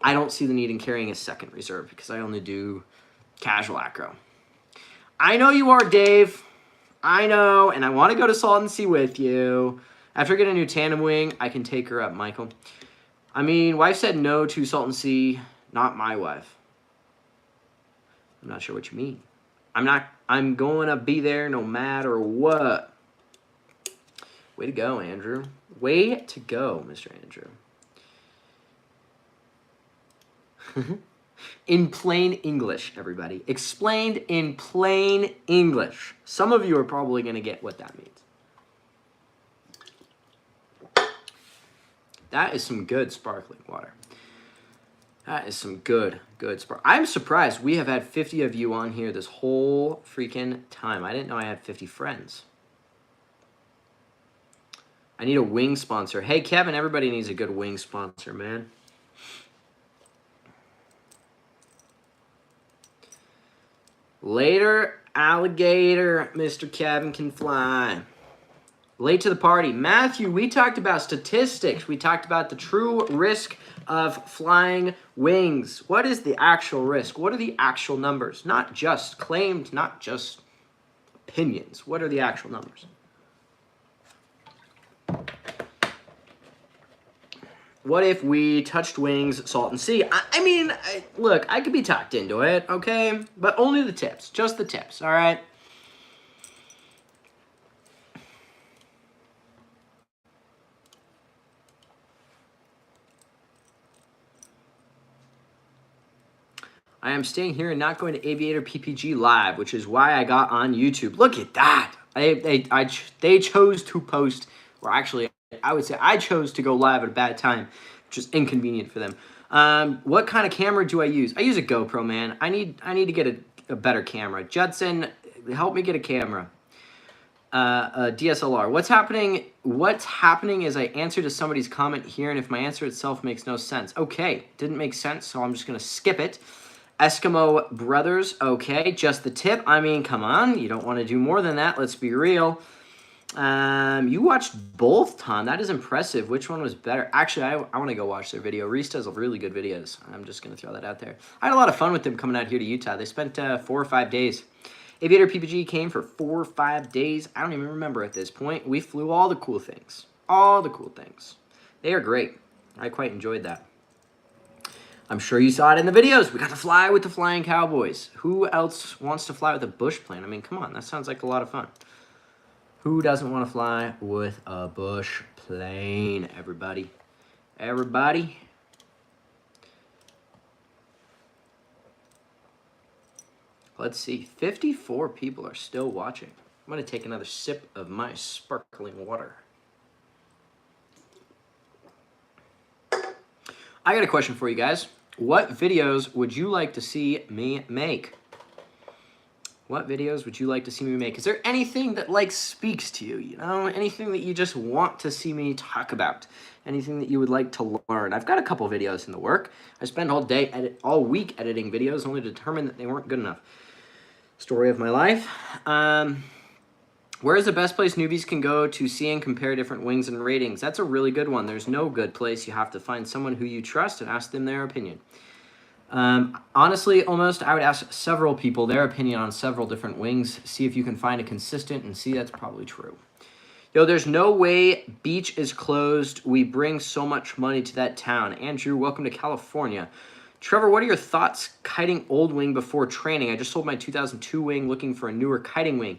I don't see the need in carrying a second reserve because I only do casual acro. I know you are, Dave. I know, and I want to go to Salton Sea with you. After getting a new tandem wing, I can take her up, Michael. I mean, wife said no to Salton Sea, not my wife. I'm not sure what you mean. I'm going to be there no matter what. Way to go, Andrew. Way to go, Mr. Andrew. In plain English, everybody. Explained in plain English. Some of you are probably going to get what that means. That is some good sparkling water. That is some good spark. I'm surprised we have had 50 of you on here this whole freaking time. I didn't know I had 50 friends. I need a wing sponsor. Hey, Kevin, everybody needs a good wing sponsor, man. Later, alligator, Mr. Kevin can fly. Late to the party. Matthew, we talked about statistics. We talked about the true risk of flying wings. What is the actual risk? What are the actual numbers? Not just claimed, not just opinions. What are the actual numbers? What if we touched wings, Salton Sea? I mean, look, I could be talked into it, okay? But only the tips, just the tips, all right? I am staying here and not going to Aviator PPG Live, which is why I got on YouTube. Look at that. They chose to post, or actually, I would say I chose to go live at a bad time, which is inconvenient for them. What kind of camera do I use? I use a GoPro, man. I need to get a better camera. Judson, help me get a camera. A DSLR. What's happening is I answer to somebody's comment here, and if my answer itself makes no sense. Okay, didn't make sense, so I'm just going to skip it. Eskimo Brothers, okay, just the tip. I mean, come on, you don't want to do more than that. Let's be real. You watched both, Tom. That is impressive. Which one was better? Actually, I want to go watch their video. Reese does really good videos. I'm just going to throw that out there. I had a lot of fun with them coming out here to Utah. They spent 4 or 5 days. Aviator PPG came for 4 or 5 days. I don't even remember at this point. We flew all the cool things. All the cool things. They are great. I quite enjoyed that. I'm sure you saw it in the videos. We got to fly with the Flying Cowboys. Who else wants to fly with a bush plane? I mean, come on. That sounds like a lot of fun. Who doesn't want to fly with a bush plane? Everybody. Everybody. Let's see. 54 people are still watching. I'm going to take another sip of my sparkling water. I got a question for you guys. What videos would you like to see me make? What videos would you like to see me make? Is there anything that speaks to you? You know, anything that you just want to see me talk about? Anything that you would like to learn? I've got a couple videos in the work. I spend all week editing videos, only to determine that they weren't good enough. Story of my life. Where is the best place newbies can go to see and compare different wings and ratings? That's a really good one. There's no good place. You have to find someone who you trust and ask them their opinion. Honestly, almost, I would ask several people their opinion on several different wings. See if you can find a consistent, and see that's probably true. Yo, there's no way beach is closed. We bring so much money to that town. Andrew, welcome to California. Trevor, what are your thoughts kiting old wing before training? I just sold my 2002 wing looking for a newer kiting wing.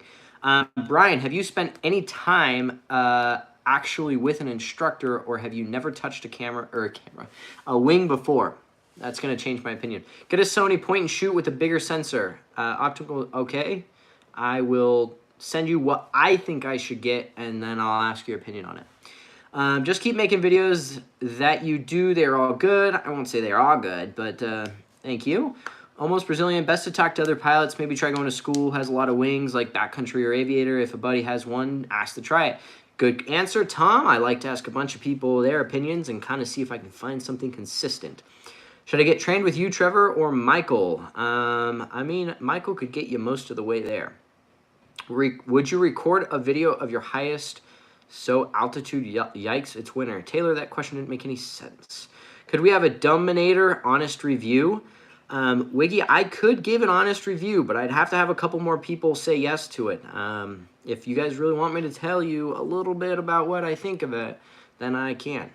Brian, have you spent any time actually with an instructor, or have you never touched a wing before? That's going to change my opinion. Get a Sony point and shoot with a bigger sensor. Optical, okay. I will send you what I think I should get, and then I'll ask your opinion on it. Just keep making videos that you do. They're all good. I won't say they're all good, but thank you. Almost Brazilian. Best to talk to other pilots. Maybe try going to school. Has a lot of wings, like backcountry or aviator. If a buddy has one, ask to try it. Good answer, Tom. I like to ask a bunch of people their opinions and kind of see if I can find something consistent. Should I get trained with you, Trevor, or Michael? I mean, Michael could get you most of the way there. Would you record a video of your highest altitude? Yikes, it's winter. Taylor, that question didn't make any sense. Could we have a Dominator honest review? Wiggy, I could give an honest review, but I'd have to have a couple more people say yes to it. If you guys really want me to tell you a little bit about what I think of it, then I can.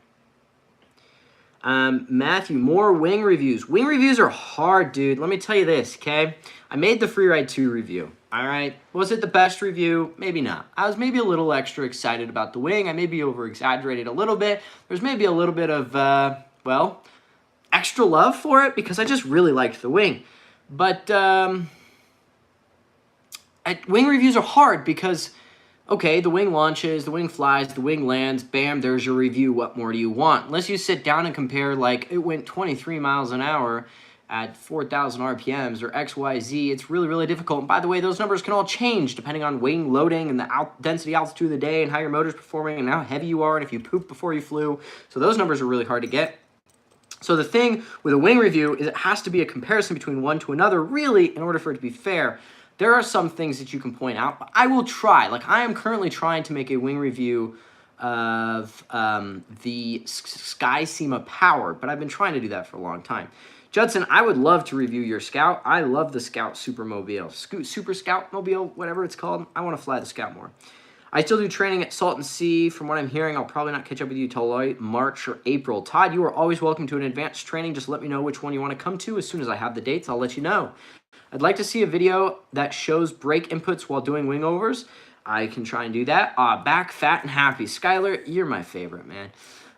Matthew, more wing reviews. Wing reviews are hard, dude. Let me tell you this, okay? I made the Freeride 2 review, all right? Was it the best review? Maybe not. I was maybe a little extra excited about the wing. I maybe over-exaggerated a little bit. There's maybe a little bit of, extra love for it because I just really liked the wing. But wing reviews are hard because Okay, the wing launches, the wing flies, the wing lands, bam, there's your review. What more do you want? Unless you sit down and compare, like, it went 23 miles an hour at 4,000 RPMs or XYZ, it's really, really difficult. And by the way, those numbers can all change depending on wing loading and the density altitude of the day and how your motor's performing and how heavy you are and if you pooped before you flew. So those numbers are really hard to get. So the thing with a wing review is it has to be a comparison between one to another, really, in order for it to be fair. There are some things that you can point out, but I will try. Like, I am currently trying to make a wing review of the Sky SEMA Power, but I've been trying to do that for a long time. Judson, I would love to review your Scout. I love the Scout Supermobile. Super Scout Mobile, whatever it's called. I want to fly the Scout more. I still do training at Salton Sea. From what I'm hearing, I'll probably not catch up with you till March or April. Todd, you are always welcome to an advanced training. Just let me know which one you want to come to. As soon as I have the dates, I'll let you know. I'd like to see a video that shows brake inputs while doing wing overs. I can try and do that. Back, fat, and happy. Skylar, you're my favorite, man.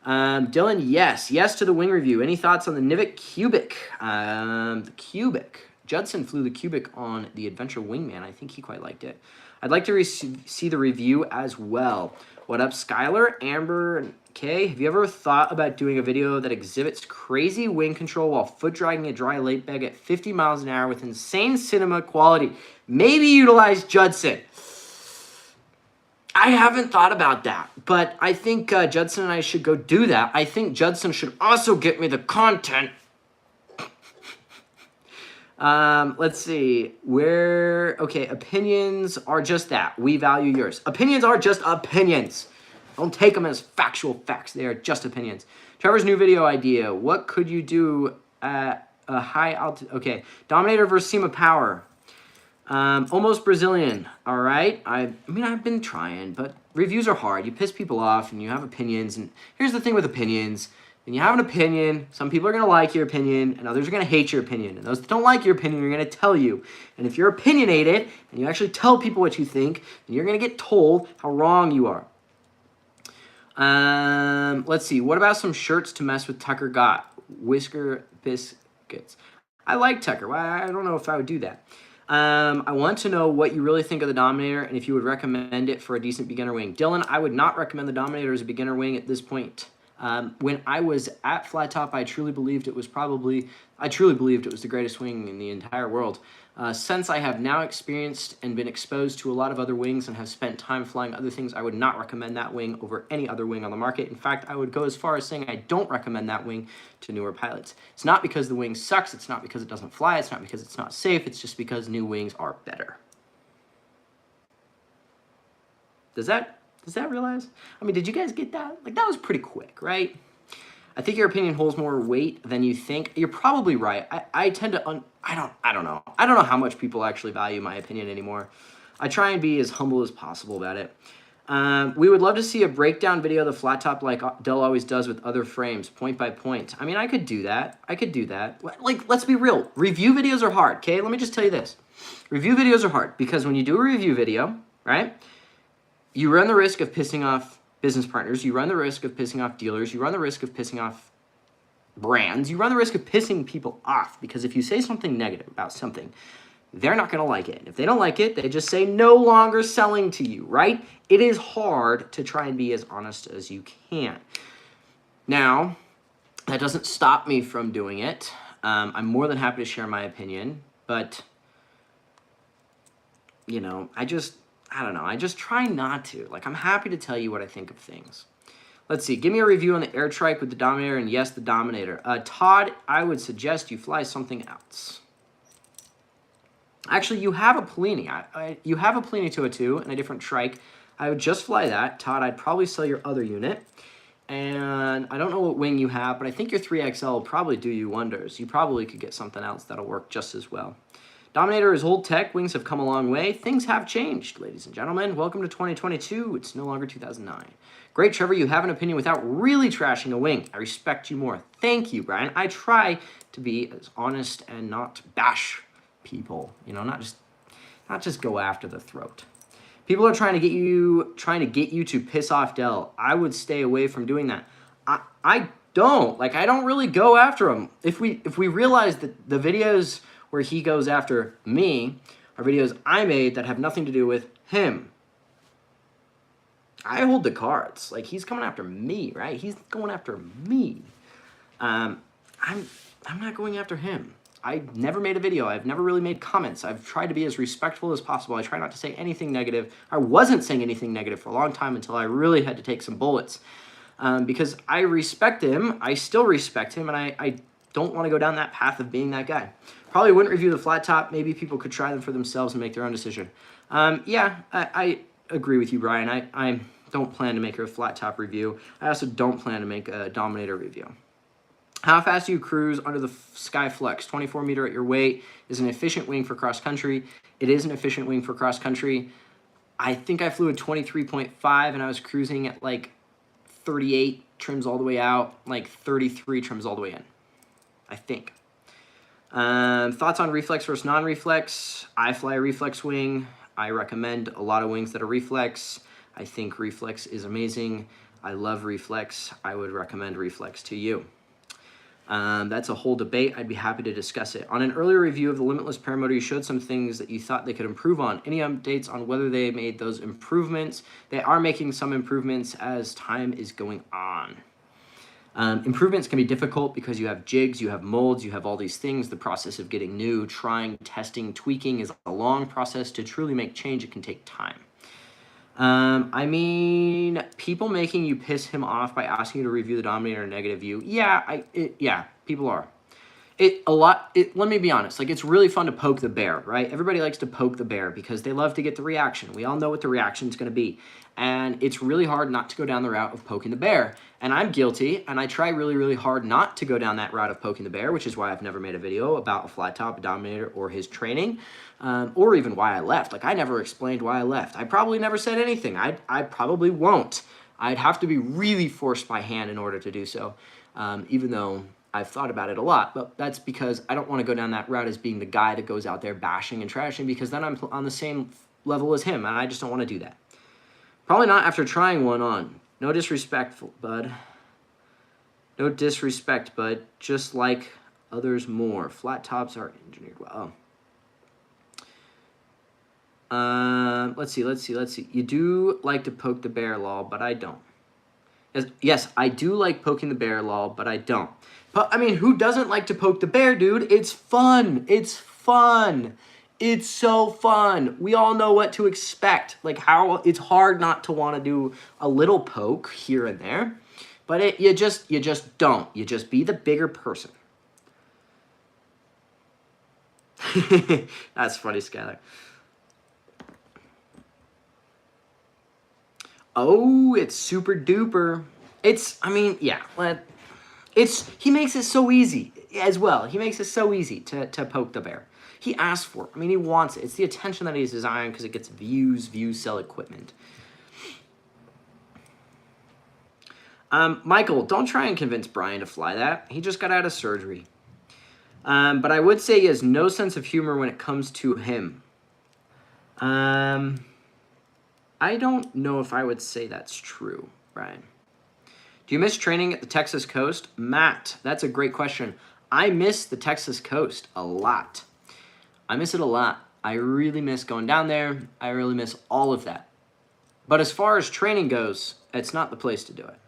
Dylan, yes. Yes to the wing review. Any thoughts on the Nivik Cubic? The Cubic. Judson flew the Cubic on the Adventure Wingman. I think he quite liked it. I'd like to see the review as well. What up, Skylar, Amber, and Kay? Have you ever thought about doing a video that exhibits crazy wing control while foot dragging a dry lake bag at 50 miles an hour with insane cinema quality? Maybe utilize Judson. I haven't thought about that, but I think Judson and I should go do that. I think Judson should also get me the content. Let's see. Okay, opinions are just that. We value yours. Opinions are just opinions. Don't take them as factual facts. They are just opinions. Trevor's new video idea. What could you do at a high altitude? Okay, Dominator versus SEMA Power. Almost Brazilian. All right. I mean, I've been trying, but reviews are hard. You piss people off and you have opinions. And here's the thing with opinions. When you have an opinion, some people are going to like your opinion and others are going to hate your opinion. And those that don't like your opinion are going to tell you. And if you're opinionated and you actually tell people what you think, then you're going to get told how wrong you are. Let's see. What about some shirts to mess with Tucker got? Whisker biscuits. I like Tucker. Well, I don't know if I would do that. I want to know what you really think of the Dominator and if you would recommend it for a decent beginner wing. Dylan, I would not recommend the Dominator as a beginner wing at this point. When I was at Flat Top, I truly believed it was the greatest wing in the entire world. Since I have now experienced and been exposed to a lot of other wings and have spent time flying other things, I would not recommend that wing over any other wing on the market. In fact, I would go as far as saying I don't recommend that wing to newer pilots. It's not because the wing sucks, it's not because it doesn't fly, it's not because it's not safe, it's just because new wings are better. Does that realize? I mean, did you guys get that? Like, that was pretty quick, right? I think your opinion holds more weight than you think. You're probably right. I tend to, I don't know. I don't know how much people actually value my opinion anymore. I try and be as humble as possible about it. We would love to see a breakdown video of the flat top like Dell always does with other frames, point by point. I mean, I could do that. Like, let's be real. Review videos are hard, okay? Let me just tell you this. Review videos are hard because when you do a review video, right, you run the risk of pissing off business partners, you run the risk of pissing off dealers, you run the risk of pissing off brands, you run the risk of pissing people off because if you say something negative about something, they're not going to like it. If they don't like it, they just say no longer selling to you, right? It is hard to try and be as honest as you can. Don't stop me from doing it. I'm more than happy to share my opinion, but, you know, I don't know. I just try not to. Like, I'm happy to tell you what I think of things. Let's see. Give me a review on the air trike with the Dominator and yes, the Dominator. Todd, I would suggest you fly something else. Actually, you have a Polini. You have a Polini 202 and a different trike. I would just fly that. Todd, I'd probably sell your other unit. And I don't know what wing you have, but I think your 3XL will probably do you wonders. You probably could get something else that'll work just as well. Dominator is old tech. Wings have come a long way. Things have changed, ladies and gentlemen. Welcome to 2022. It's no longer 2009. Great, Trevor. You have an opinion without really trashing a wing. I respect you more. Thank you, Brian. I try to be as honest and not bash people. You know, not just go after the throat. People are trying to get you to piss off Dell. I would stay away from doing that. I don't really go after him. If we realize that the videos where he goes after me are videos I made that have nothing to do with him. I hold the cards. Like, he's coming after me, right? He's going after me. I'm not going after him. I never made a video. I've never really made comments. I've tried to be as respectful as possible. I try not to say anything negative. I wasn't saying anything negative for a long time until I really had to take some bullets. Because I respect him. I still respect him, and I don't want to go down that path of being that guy. Probably wouldn't review the flat top. Maybe people could try them for themselves and make their own decision. Yeah, I agree with you, Brian. I don't plan to make a flat top review. I also don't plan to make a Dominator review. How fast do you cruise under the Sky Flex? 24 meter at your weight is an efficient wing for cross country. It is an efficient wing for cross country. I think I flew a 23.5 and I was cruising at like 38 trims all the way out, like 33 trims all the way in, I think. Thoughts on reflex versus non-reflex? I fly a reflex wing. I recommend a lot of wings that are reflex. I think reflex is amazing. I love reflex. I would recommend reflex to you. That's a whole debate. I'd be happy to discuss it. On an earlier review of the Limitless Paramotor, you showed some things that you thought they could improve on. Any updates on whether they made those improvements? They are making some improvements as time is going on. Improvements can be difficult because you have jigs, you have molds, you have all these things. The process of getting new, trying, testing, tweaking is a long process. To truly make change, it can take time. I mean, people making you piss him off by asking you to review the Dominator in a negative view. Yeah, yeah, people are. Let me be honest, like, it's really fun to poke the bear, right? Everybody likes to poke the bear because they love to get the reaction. We all know what the reaction is going to be. And it's really hard not to go down the route of poking the bear. And I'm guilty, and I try really, really hard not to go down that route of poking the bear, which is why I've never made a video about a flat top, a Dominator, or his training, or even why I left. Like, I never explained why I left. I probably never said anything. I probably won't. I'd have to be really forced by hand in order to do so, even though I've thought about it a lot. But that's because I don't want to go down that route as being the guy that goes out there bashing and trashing, because then I'm on the same level as him, and I just don't want to do that. Probably not after trying one on. No disrespect, bud. No disrespect, bud. Just like others more. Flat tops are engineered well. Oh. Let's see. You do like to poke the bear, lol, but I don't. Yes, I do like poking the bear, lol, but I don't. But, I mean, who doesn't like to poke the bear, dude? It's fun. It's fun. It's so fun. We all know what to expect. Like, how it's hard not to want to do a little poke here and there. But you just don't. You just be the bigger person. That's funny, Skylar. Oh, it's super duper. I mean, yeah. He makes it so easy as well. He makes it so easy to poke the bear. He asks for it. I mean, he wants it. It's the attention that he's desiring because it gets views. Views sell equipment. Michael, don't try and convince Brian to fly that. He just got out of surgery. But I would say he has no sense of humor when it comes to him. I don't know if I would say that's true, Brian. Do you miss training at the Texas coast? Matt, that's a great question. I miss the Texas coast a lot. I miss it a lot. I really miss going down there. I really miss all of that. But as far as training goes, it's not the place to do it.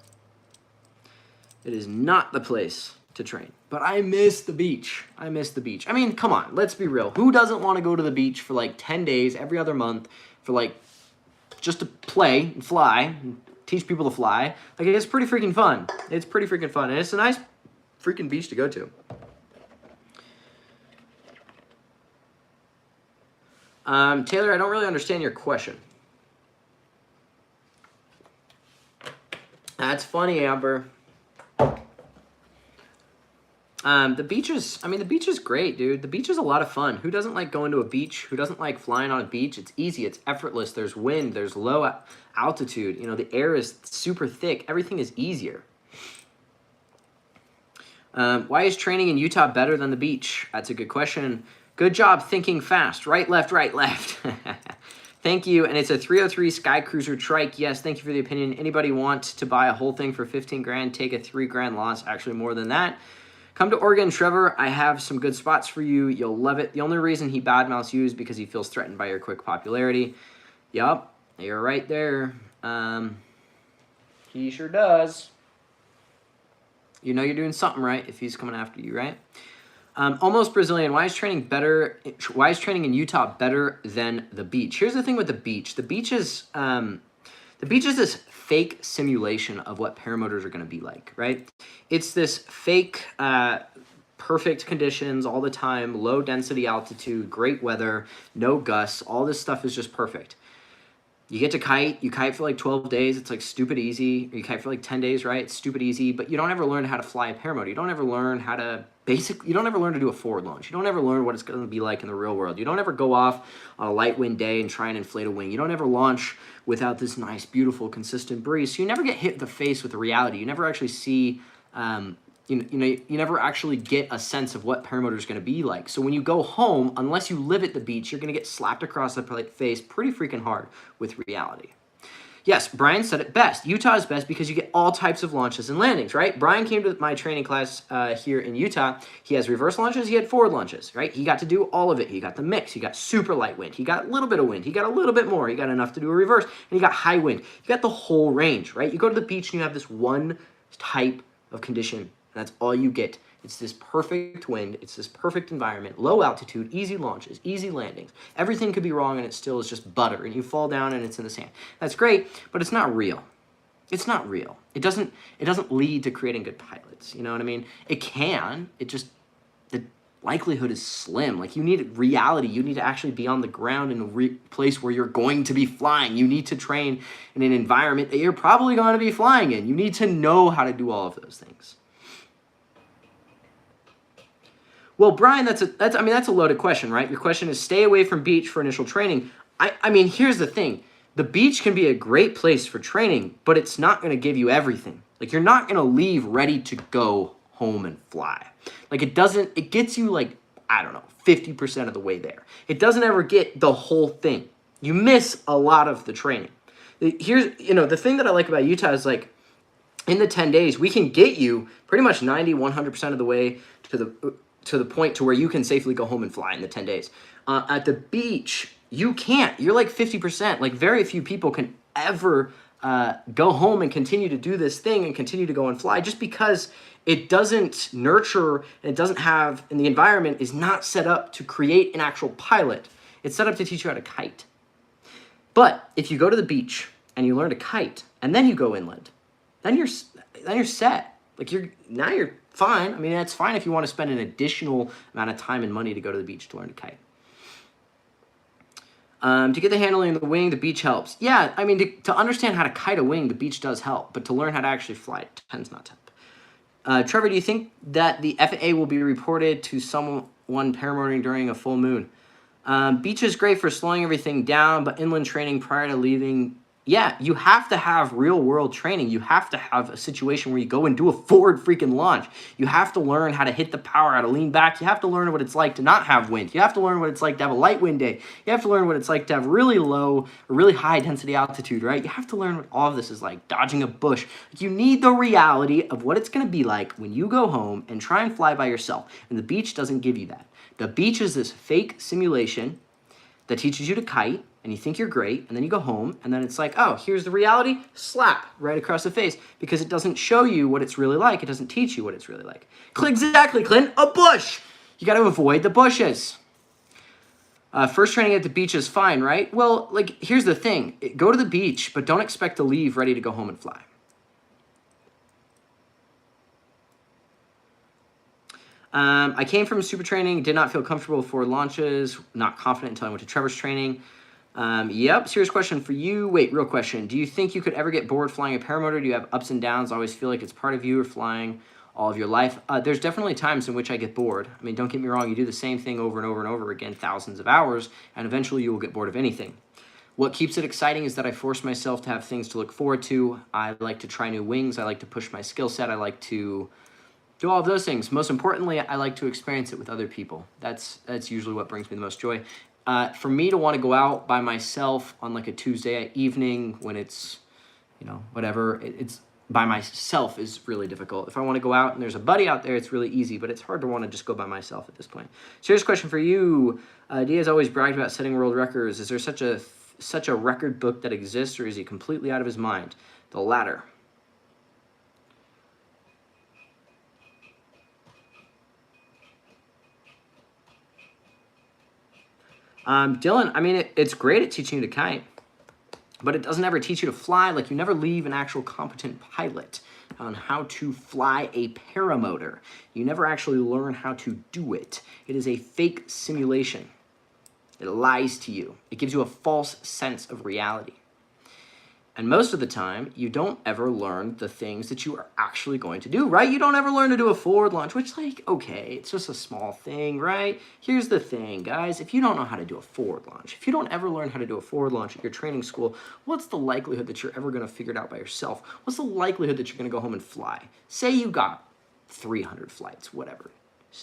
It is not the place to train. But I miss the beach. I miss the beach. I mean, come on, let's be real. Who doesn't want to go to the beach for like 10 days every other month for like just to play and fly and teach people to fly? Like, it's pretty freaking fun. It's pretty freaking fun. And it's a nice freaking beach to go to. Taylor, I don't really understand your question. That's funny, Amber. The beach is great, dude. The beach is a lot of fun. Who doesn't like going to a beach? Who doesn't like flying on a beach? It's easy. It's effortless. There's wind. There's low altitude. You know, the air is super thick. Everything is easier. Why is training in Utah better than the beach? That's a good question. Good job thinking fast. Right, left, right, left. Thank you. And it's a 303 Sky Cruiser trike. Yes, thank you for the opinion. Anybody want to buy a whole thing for 15 grand? Take a 3 grand loss. Actually, more than that. Come to Oregon, Trevor. I have some good spots for you. You'll love it. The only reason he badmouths you is because he feels threatened by your quick popularity. Yup, you're right there. He sure does. You know you're doing something right if he's coming after you, right? Almost Brazilian. Why is training better? Why is training in Utah better than the beach? Here's the thing with the beach. The beach is this fake simulation of what paramotors are going to be like, right? It's this fake, perfect conditions all the time, low density altitude, great weather, no gusts. All this stuff is just perfect. You get to kite, you kite for like 12 days, it's like stupid easy. Or you kite for like 10 days, right? It's stupid easy, but you don't ever learn how to fly a paramotor. You don't ever learn how to you don't ever learn to do a forward launch. You don't ever learn what it's going to be like in the real world. You don't ever go off on a light wind day and try and inflate a wing. You don't ever launch without this nice, beautiful, consistent breeze. So you never get hit in the face with the reality. You never actually see, you never actually get a sense of what paramotor is going to be like. So when you go home, unless you live at the beach, you're going to get slapped across the face pretty freaking hard with reality. Yes, Brian said it best. Utah is best because you get all types of launches and landings, right? Brian came to my training class here in Utah. He has reverse launches. He had forward launches, right? He got to do all of it. He got the mix. He got super light wind. He got a little bit of wind. He got a little bit more. He got enough to do a reverse. And he got high wind. You got the whole range, right? You go to the beach and you have this one type of condition. And that's all you get. It's this perfect wind. It's this perfect environment, low altitude, easy launches, easy landings. Everything could be wrong and it still is just butter. And you fall down and it's in the sand. That's great, but it's not real. It's not real. It doesn't lead to creating good pilots. You know what I mean? It can. The likelihood is slim. Like you need reality. You need to actually be on the ground in a place where you're going to be flying. You need to train in an environment that you're probably going to be flying in. You need to know how to do all of those things. Well, Brian, that's a loaded question, right? Your question is stay away from beach for initial training. I mean, here's the thing. The beach can be a great place for training, but it's not going to give you everything. Like you're not going to leave ready to go home and fly. Like it gets you like, I don't know, 50% of the way there. It doesn't ever get the whole thing. You miss a lot of the training. Here's, the thing that I like about Utah is like in the 10 days, we can get you pretty much 90, 100% of the way to the point to where you can safely go home and fly in the 10 days. At the beach, you can't. You're like 50%. Like very few people can ever go home and continue to do this thing and continue to go and fly just because it doesn't nurture and it doesn't have, and the environment is not set up to create an actual pilot. It's set up to teach you how to kite. But if you go to the beach and you learn to kite and then you go inland, then you're set. Like you're fine. I mean, that's fine if you want to spend an additional amount of time and money to go to the beach to learn to kite. To get the handling of the wing, the beach helps. Yeah, I mean, to understand how to kite a wing, the beach does help. But to learn how to actually fly, it tends not to help. Trevor, do you think that the FAA will be reported to someone paramotoring during a full moon? Beach is great for slowing everything down, but inland training prior to leaving... Yeah, you have to have real-world training. You have to have a situation where you go and do a forward freaking launch. You have to learn how to hit the power, how to lean back. You have to learn what it's like to not have wind. You have to learn what it's like to have a light wind day. You have to learn what it's like to have really low or really high density altitude, right? You have to learn what all of this is like, dodging a bush. You need the reality of what it's going to be like when you go home and try and fly by yourself. And the beach doesn't give you that. The beach is this fake simulation that teaches you to kite, and you think you're great, and then you go home, and then it's like, oh, here's the reality, slap, right across the face, because it doesn't show you what it's really like. It doesn't teach you what it's really like. Exactly, Clint, a bush. You got to avoid the bushes. First training at the beach is fine, right? Well, like, here's the thing. Go to the beach, but don't expect to leave ready to go home and fly. I came from super training, did not feel comfortable for launches, not confident until I went to Trevor's training. Yep, serious question for you. Wait, real question. Do you think you could ever get bored flying a paramotor? Do you have ups and downs? Always feel like it's part of you or flying all of your life? There's definitely times in which I get bored. I mean, don't get me wrong. You do the same thing over and over and over again, thousands of hours, and eventually you will get bored of anything. What keeps it exciting is that I force myself to have things to look forward to. I like to try new wings. I like to push my skill set. I like to do all of those things. Most importantly, I like to experience it with other people. That's usually what brings me the most joy. For me to want to go out by myself on like a Tuesday evening when it's, whatever, it's by myself is really difficult. If I want to go out and there's a buddy out there, it's really easy, but it's hard to want to just go by myself at this point. Serious question for you. Diaz always bragged about setting world records. Is there such a record book that exists, or is he completely out of his mind? The latter. Dylan, I mean, it's great at teaching you to kite, but it doesn't ever teach you to fly. Like, you never leave an actual competent pilot on how to fly a paramotor. You never actually learn how to do it. It is a fake simulation. It lies to you. It gives you a false sense of reality. And most of the time, you don't ever learn the things that you are actually going to do, right? You don't ever learn to do a forward launch, which, like, okay, it's just a small thing, right? Here's the thing, guys. If you don't know how to do a forward launch, if you don't ever learn how to do a forward launch at your training school, what's the likelihood that you're ever going to figure it out by yourself? What's the likelihood that you're going to go home and fly? Say you got 300 flights, whatever.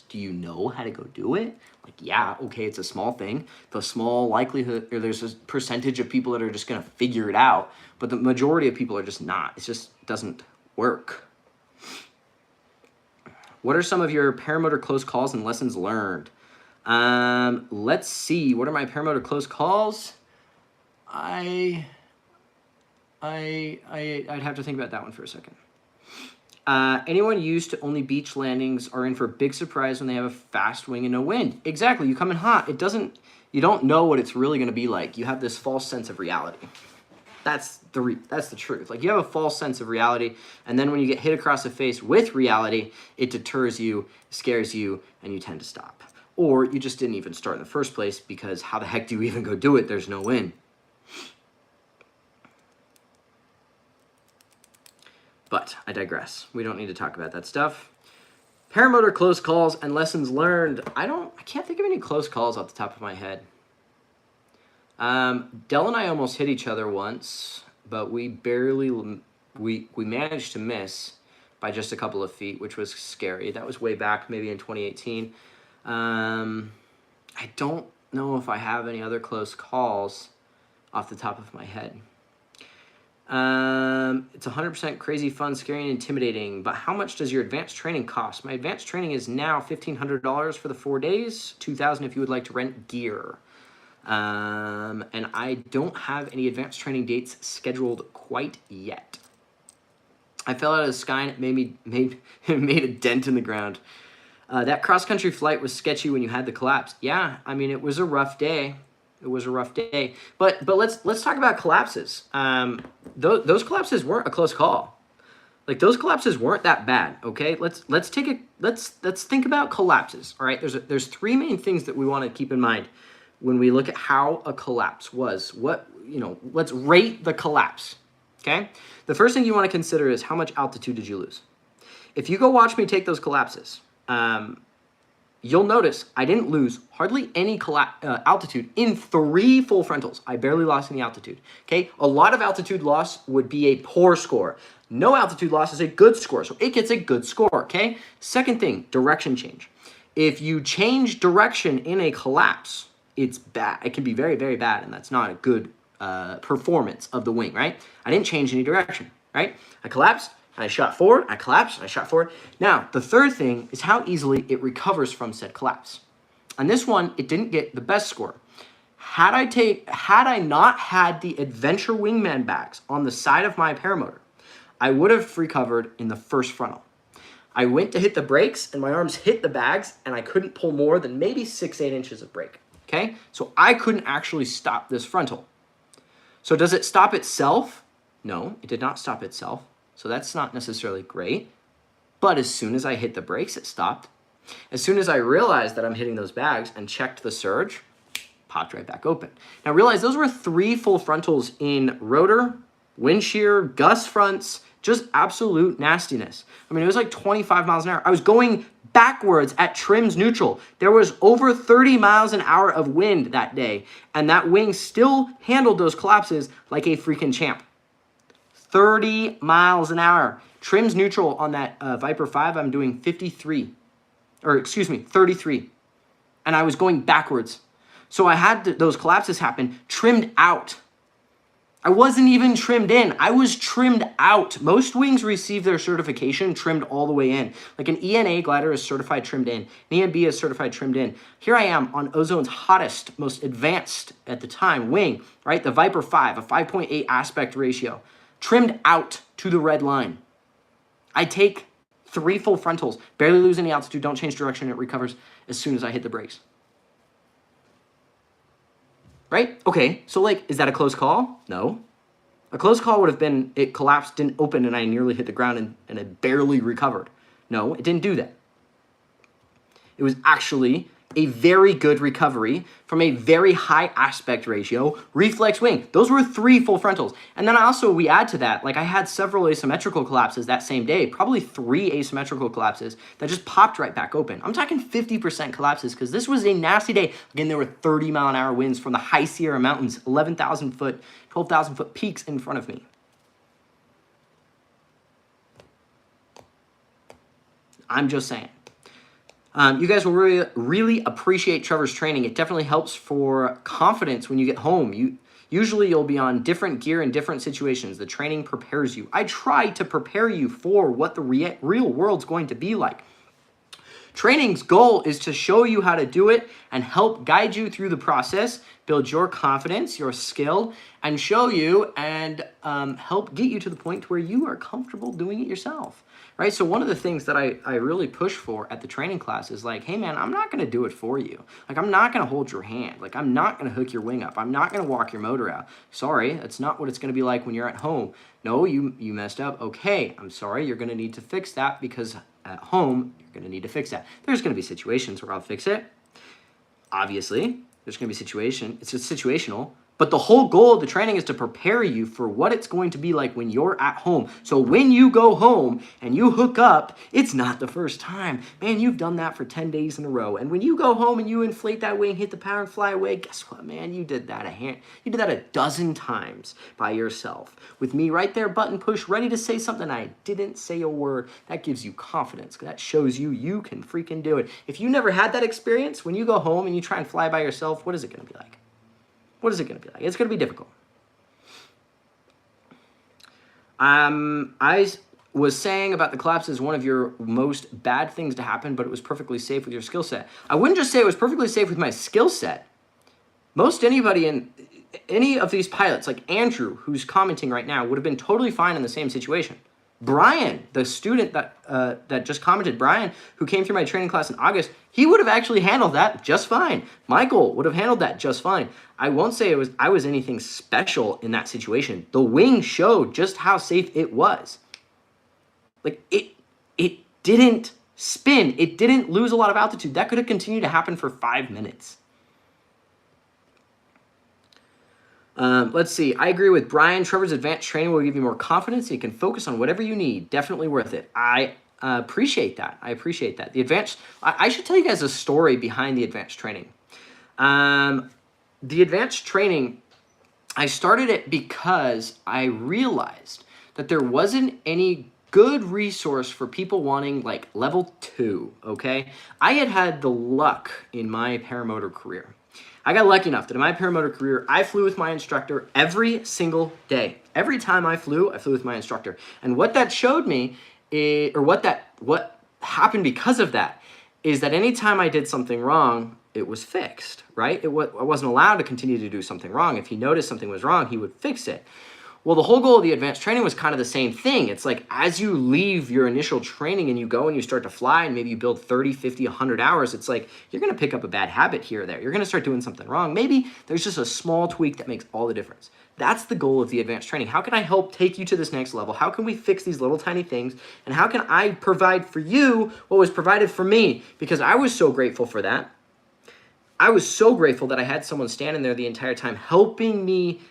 Do you know how to go do it? Like, yeah, okay, it's a small thing. The small likelihood, or there's a percentage of people that are just going to figure it out, but the majority of people are just not. It just doesn't work. What are some of your paramotor close calls and lessons learned? Let's see. What are my paramotor close calls? I'd have to think about that one for a second. Anyone used to only beach landings are in for a big surprise when they have a fast wing and no wind. Exactly. You come in hot. You don't know what it's really going to be like. You have this false sense of reality. That's the truth. Like, you have a false sense of reality, and then when you get hit across the face with reality, it deters you, scares you, and you tend to stop. Or you just didn't even start in the first place, because how the heck do you even go do it? There's no wind. But I digress. We don't need to talk about that stuff. Paramotor close calls and lessons learned. I can't think of any close calls off the top of my head. Dell and I almost hit each other once, but we managed to miss by just a couple of feet, which was scary. That was way back, maybe in 2018. I don't know if I have any other close calls off the top of my head. It's 100% crazy, fun, scary, and intimidating, but how much does your advanced training cost? My advanced training is now $1,500 for the 4 days, $2,000 if you would like to rent gear. And I don't have any advanced training dates scheduled quite yet. I fell out of the sky and it made a dent in the ground. That cross-country flight was sketchy when you had the collapse. Yeah, I mean, it was a rough day. It was a rough day. But let's talk about collapses. Those collapses weren't a close call. Like, those collapses weren't that bad. Okay, let's think about collapses. All right, there's three main things that we want to keep in mind when we look at how a collapse was. Let's rate the collapse. Okay, the first thing you want to consider is how much altitude did you lose. If you go watch me take those collapses, you'll notice I didn't lose hardly any altitude in 3 full frontals. I barely lost any altitude. Okay, a lot of altitude loss would be a poor score. No altitude loss is a good score, so it gets a good score. Okay. Second thing, direction change. If you change direction in a collapse, it's bad. It can be very, very bad, and that's not a good performance of the wing. Right? I didn't change any direction. Right? I collapsed. I shot forward, I collapsed, I shot forward. Now, the third thing is how easily it recovers from said collapse. On this one, it didn't get the best score. Had I not had the Adventure Wingman bags on the side of my paramotor, I would have recovered in the first frontal. I went to hit the brakes, and my arms hit the bags, and I couldn't pull more than maybe 6-8 inches of brake. Okay? So I couldn't actually stop this frontal. So does it stop itself? No, it did not stop itself. So that's not necessarily great. But as soon as I hit the brakes, it stopped. As soon as I realized that I'm hitting those bags and checked the surge, popped right back open. Now realize those were 3 full frontals in rotor, wind shear, gust fronts, just absolute nastiness. I mean, it was like 25 miles an hour. I was going backwards at trims neutral. There was over 30 miles an hour of wind that day, and that wing still handled those collapses like a freaking champ. 30 miles an hour. Trims neutral on that Viper 5, I'm doing 33. 33. And I was going backwards. So I had those collapses happen, trimmed out. I wasn't even trimmed in. I was trimmed out. Most wings receive their certification trimmed all the way in. Like an ENA glider is certified trimmed in. An ENB is certified trimmed in. Here I am on Ozone's hottest, most advanced at the time wing, right? The Viper 5, a 5.8 aspect ratio. Trimmed out to the red line. I take 3 full frontals, barely lose any altitude, don't change direction, it recovers as soon as I hit the brakes. right? Okay, so like, is that a close call? No. A close call would have been it collapsed, didn't open, and I nearly hit the ground and it barely recovered. No, it didn't do that. It was actually a very good recovery from a very high aspect ratio reflex wing. Those were 3 full frontals. And then we add to that, like I had several asymmetrical collapses that same day, probably 3 asymmetrical collapses that just popped right back open. I'm talking 50% collapses because this was a nasty day. Again, there were 30-mile-an-hour winds from the high Sierra Mountains, 11,000 foot, 12,000 foot peaks in front of me. I'm just saying. You guys will really appreciate Trevor's training. It definitely helps for confidence when you get home. Usually you'll be on different gear in different situations. The training prepares you. I try to prepare you for what the real world's going to be like. Training's goal is to show you how to do it and help guide you through the process, build your confidence, your skill, and show you and help get you to the point where you are comfortable doing it yourself. Right? So one of the things that I really push for at the training class is like, hey man, I'm not going to do it for you. Like, I'm not going to hold your hand. Like, I'm not going to hook your wing up. I'm not going to walk your motor out. Sorry, that's not what it's going to be like when you're at home. No, you messed up. Okay, I'm sorry. You're going to need to fix that because at home, you're going to need to fix that. There's going to be situations where I'll fix it. Obviously, there's going to be it's just situational. But the whole goal of the training is to prepare you for what it's going to be like when you're at home. So when you go home and you hook up, it's not the first time. Man, you've done that for 10 days in a row. And when you go home and you inflate that wing, hit the power and fly away, guess what, man? You did that a dozen times by yourself. With me right there, button push, ready to say something. I didn't say a word. That gives you confidence. That shows you can freaking do it. If you never had that experience, when you go home and you try and fly by yourself, what is it going to be like? What is it going to be like? It's going to be difficult. I was saying about the collapse is one of your most bad things to happen, but it was perfectly safe with your skill set. I wouldn't just say it was perfectly safe with my skill set. Most anybody in any of these pilots, like Andrew, who's commenting right now, would have been totally fine in the same situation. Brian, the student that just commented, Brian, who came through my training class in August, he would have actually handled that just fine. Michael would have handled that just fine. I won't say I was anything special in that situation. The wing showed just how safe it was. Like, it didn't spin. It didn't lose a lot of altitude. That could have continued to happen for 5 minutes. Let's see. I agree with Brian. Trevor's advanced training will give you more confidence. You can focus on whatever you need. Definitely worth it. I appreciate that. I appreciate that. The advanced. I should tell you guys a story behind the advanced training. The advanced training, I started it because I realized that there wasn't any good resource for people wanting like level 2. Okay, I had the luck in my paramotor career. I got lucky enough that in my paramotor career, I flew with my instructor every single day. Every time I flew with my instructor. And what that showed me, what happened because of that, is that anytime I did something wrong, it was fixed, right? I wasn't allowed to continue to do something wrong. If he noticed something was wrong, he would fix it. Well, the whole goal of the advanced training was kind of the same thing. It's like as you leave your initial training and you go and you start to fly and maybe you build 30, 50, 100 hours, it's like you're going to pick up a bad habit here or there. You're going to start doing something wrong. Maybe there's just a small tweak that makes all the difference. That's the goal of the advanced training. How can I help take you to this next level? How can we fix these little tiny things? And how can I provide for you what was provided for me? Because I was so grateful for that. I was so grateful that I had someone standing there the entire time helping me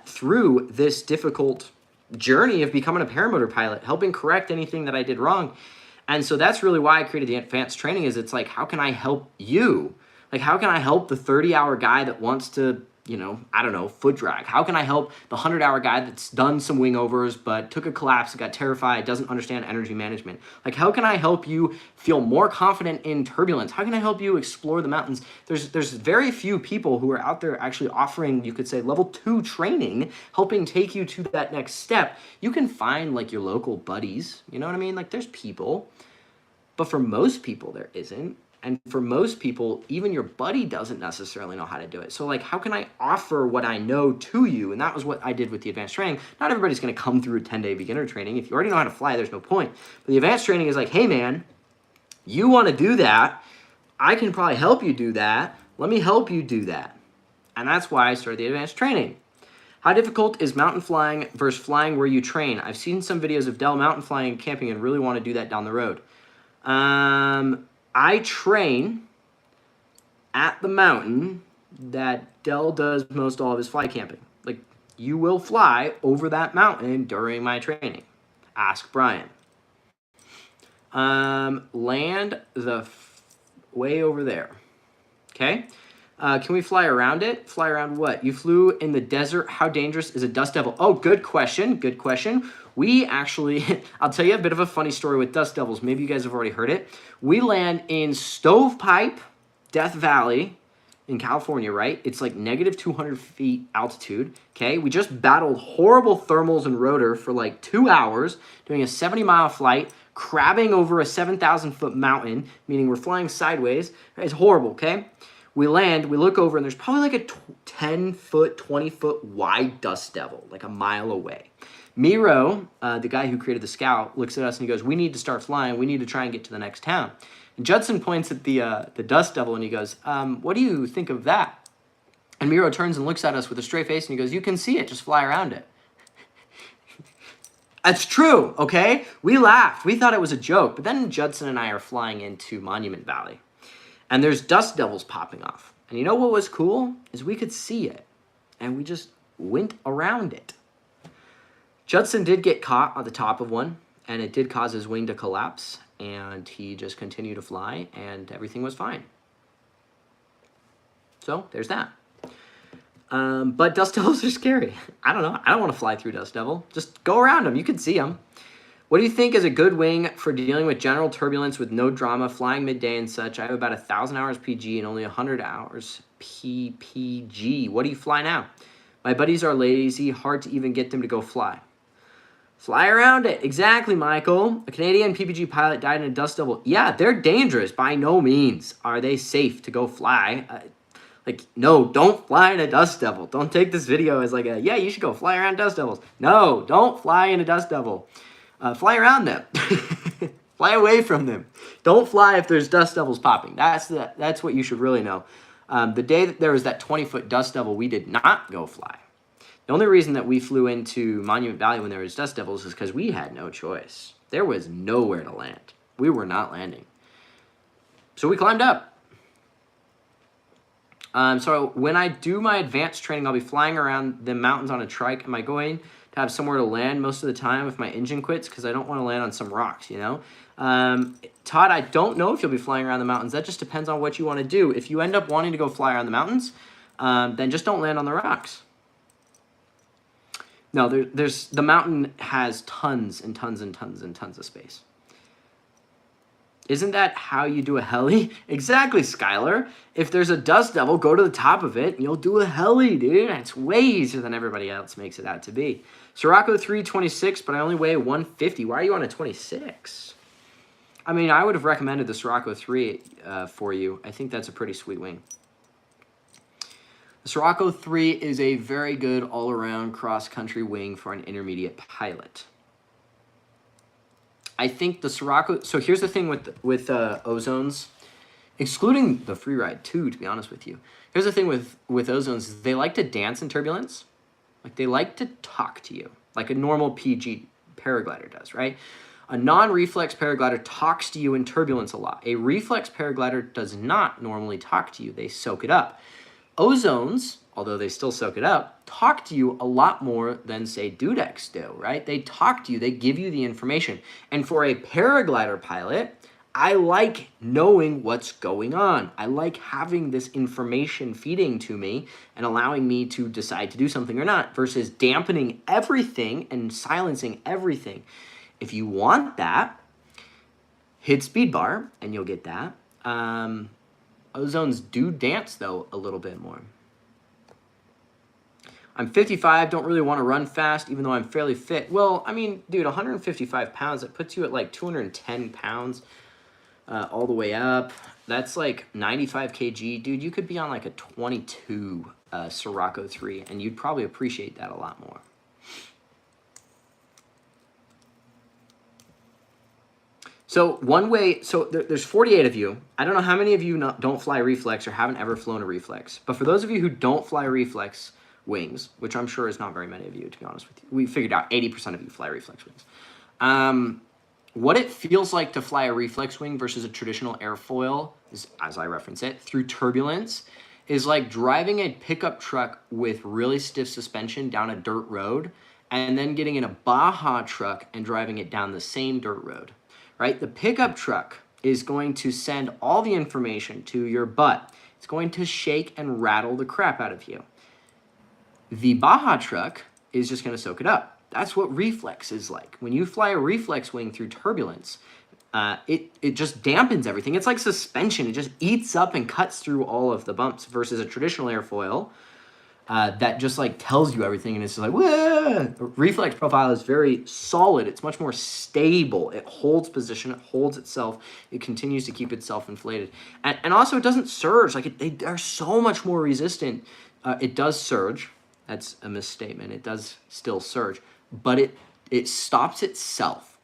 through this difficult journey of becoming a paramotor pilot, helping correct anything that I did wrong. And so that's really why I created the advanced training. Is it's like, how can I help you? Like, how can I help the 30-hour guy that wants to, foot drag? How can I help the 100-hour guy that's done some wing overs but took a collapse and got terrified, doesn't understand energy management? Like, how can I help you feel more confident in turbulence? How can I help you explore the mountains? There's very few people who are out there actually offering, you could say, level 2 training, helping take you to that next step. You can find like your local buddies, you know what I mean? Like, there's people, but for most people there isn't. And for most people, even your buddy doesn't necessarily know how to do it. So like, how can I offer what I know to you? And that was what I did with the advanced training. Not everybody's going to come through a 10-day beginner training. If you already know how to fly, there's no point. But the advanced training is like, hey man, you want to do that? I can probably help you do that. Let me help you do that. And that's why I started the advanced training. How difficult is mountain flying versus flying where you train? I've seen some videos of Dell mountain flying and camping and really want to do that down the road. I train at the mountain that Dell does most all of his fly camping. Like, you will fly over that mountain during my training. Ask Brian. Land way over there. Okay? Can we fly around it? Fly around what? You flew in the desert. How dangerous is a dust devil? Oh, good question. Good question. We actually, I'll tell you a bit of a funny story with dust devils. Maybe you guys have already heard it. We land in Stovepipe, Death Valley in California, right? It's like negative 200 feet altitude, okay? We just battled horrible thermals and rotor for like 2 hours, doing a 70-mile flight, crabbing over a 7,000-foot mountain, meaning we're flying sideways. It's horrible, okay? We land, we look over, and there's probably like a 10-foot, 20-foot wide dust devil, like a mile away. Miro, the guy who created the Scout, looks at us and he goes, we need to start flying. We need to try and get to the next town. And Judson points at the dust devil and he goes, what do you think of that? And Miro turns and looks at us with a straight face and he goes, you can see it, just fly around it. That's true, okay? We laughed. We thought it was a joke. But then Judson and I are flying into Monument Valley. And there's dust devils popping off. And you know what was cool? Is we could see it. And we just went around it. Judson did get caught on the top of one. And it did cause his wing to collapse. And he just continued to fly. And everything was fine. So, there's that. But dust devils are scary. I don't know. I don't want to fly through dust devil. Just go around them. You can see them. What do you think is a good wing for dealing with general turbulence with no drama, flying midday and such? I have about 1,000 hours PG and only 100 hours PPG. What do you fly now? My buddies are lazy. Hard to even get them to go fly. Fly around it. Exactly, Michael. A Canadian PPG pilot died in a dust devil. Yeah, they're dangerous. By no means are they safe to go fly. No, don't fly in a dust devil. Don't take this video as like yeah, you should go fly around dust devils. No, don't fly in a dust devil. Fly around them. Fly away from them. Don't fly if there's dust devils popping. That's what you should really know. The day that there was that 20-foot dust devil, we did not go fly. The only reason that we flew into Monument Valley when there was dust devils is because we had no choice. There was nowhere to land. We were not landing. So we climbed up. So when I do my advanced training, I'll be flying around the mountains on a trike. Am I going to have somewhere to land most of the time if my engine quits? Because I don't want to land on some rocks, you know? Todd, I don't know if you'll be flying around the mountains. That just depends on what you want to do. If you end up wanting to go fly around the mountains, then just don't land on the rocks. No, the mountain has tons and tons and tons and tons of space. Isn't that how you do a heli? Exactly, Skylar. If there's a dust devil, go to the top of it, and you'll do a heli, dude. It's way easier than everybody else makes it out to be. Sirocco 326, but I only weigh 150. Why are you on a 26? I mean, I would have recommended the Sirocco 3 for you. I think that's a pretty sweet wing. The Sirocco 3 is a very good all-around cross-country wing for an intermediate pilot. I think the Sirocco... So here's the thing with Ozones, excluding the Freeride 2, to be honest with you. Here's the thing with Ozones is they like to dance in turbulence. Like, they like to talk to you, like a normal PG paraglider does, right? A non-reflex paraglider talks to you in turbulence a lot. A reflex paraglider does not normally talk to you. They soak it up. Ozones, although they still soak it up, talk to you a lot more than, say, Dudex do, right? They talk to you. They give you the information. And for a paraglider pilot, I like knowing what's going on. I like having this information feeding to me and allowing me to decide to do something or not versus dampening everything and silencing everything. If you want that, hit speed bar and you'll get that. Ozones do dance, though, a little bit more. I'm 55, don't really want to run fast, even though I'm fairly fit. Well, I mean, dude, 155 pounds, that puts you at like 210 pounds all the way up. That's like 95 kg. Dude, you could be on like a 22 Sirocco 3, and you'd probably appreciate that a lot more. So one way, so there's 48 of you. I don't know how many of you don't fly Reflex or haven't ever flown a Reflex. But for those of you who don't fly Reflex wings, which I'm sure is not very many of you, to be honest with you, we figured out 80% of you fly Reflex wings. What it feels like to fly a Reflex wing versus a traditional airfoil, is, as I reference it, through turbulence, is like driving a pickup truck with really stiff suspension down a dirt road and then getting in a Baja truck and driving it down the same dirt road. Right? The pickup truck is going to send all the information to your butt. It's going to shake and rattle the crap out of you. The Baja truck is just going to soak it up. That's what Reflex is like. When you fly a Reflex wing through turbulence, it just dampens everything. It's like suspension. It just eats up and cuts through all of the bumps versus a traditional airfoil that just like tells you everything, and it's just like, whoa! Reflex profile is very solid. It's much more stable. It holds position. It holds itself. It continues to keep itself inflated, and also it doesn't surge. Like they are so much more resistant. It does surge. That's a misstatement. It does still surge, but it stops itself.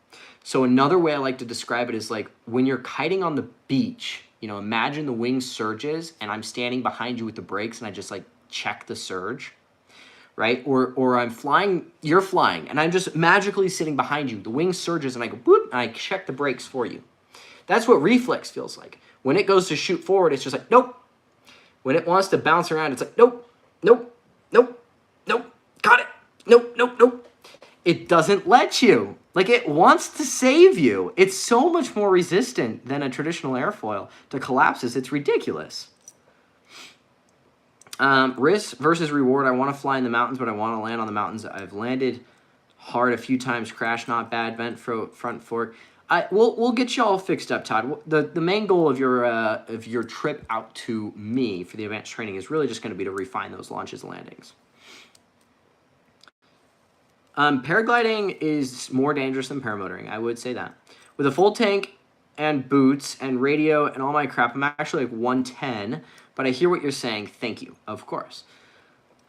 So another way I like to describe it is like when you're kiting on the beach. You know, imagine the wing surges, and I'm standing behind you with the brakes, and I just like check the surge, right? Or I'm flying, you're flying, and I'm just magically sitting behind you. The wing surges, and I go, boop, and I check the brakes for you. That's what Reflex feels like. When it goes to shoot forward, it's just like, nope. When it wants to bounce around, it's like, nope, nope, nope, nope, got it, nope, nope, nope. It doesn't let you. Like, it wants to save you. It's so much more resistant than a traditional airfoil to collapses. It's ridiculous. Risk versus reward. I want to fly in the mountains, but I want to land on the mountains. I've landed hard a few times. Crash not bad. Bent front fork. We'll get you all fixed up, Todd. The main goal of your trip out to me for the advanced training is really just going to be to refine those launches and landings. Paragliding is more dangerous than paramotoring. I would say that. With a full tank and boots and radio and all my crap, I'm actually like 110. But I hear what you're saying. Thank you, of course.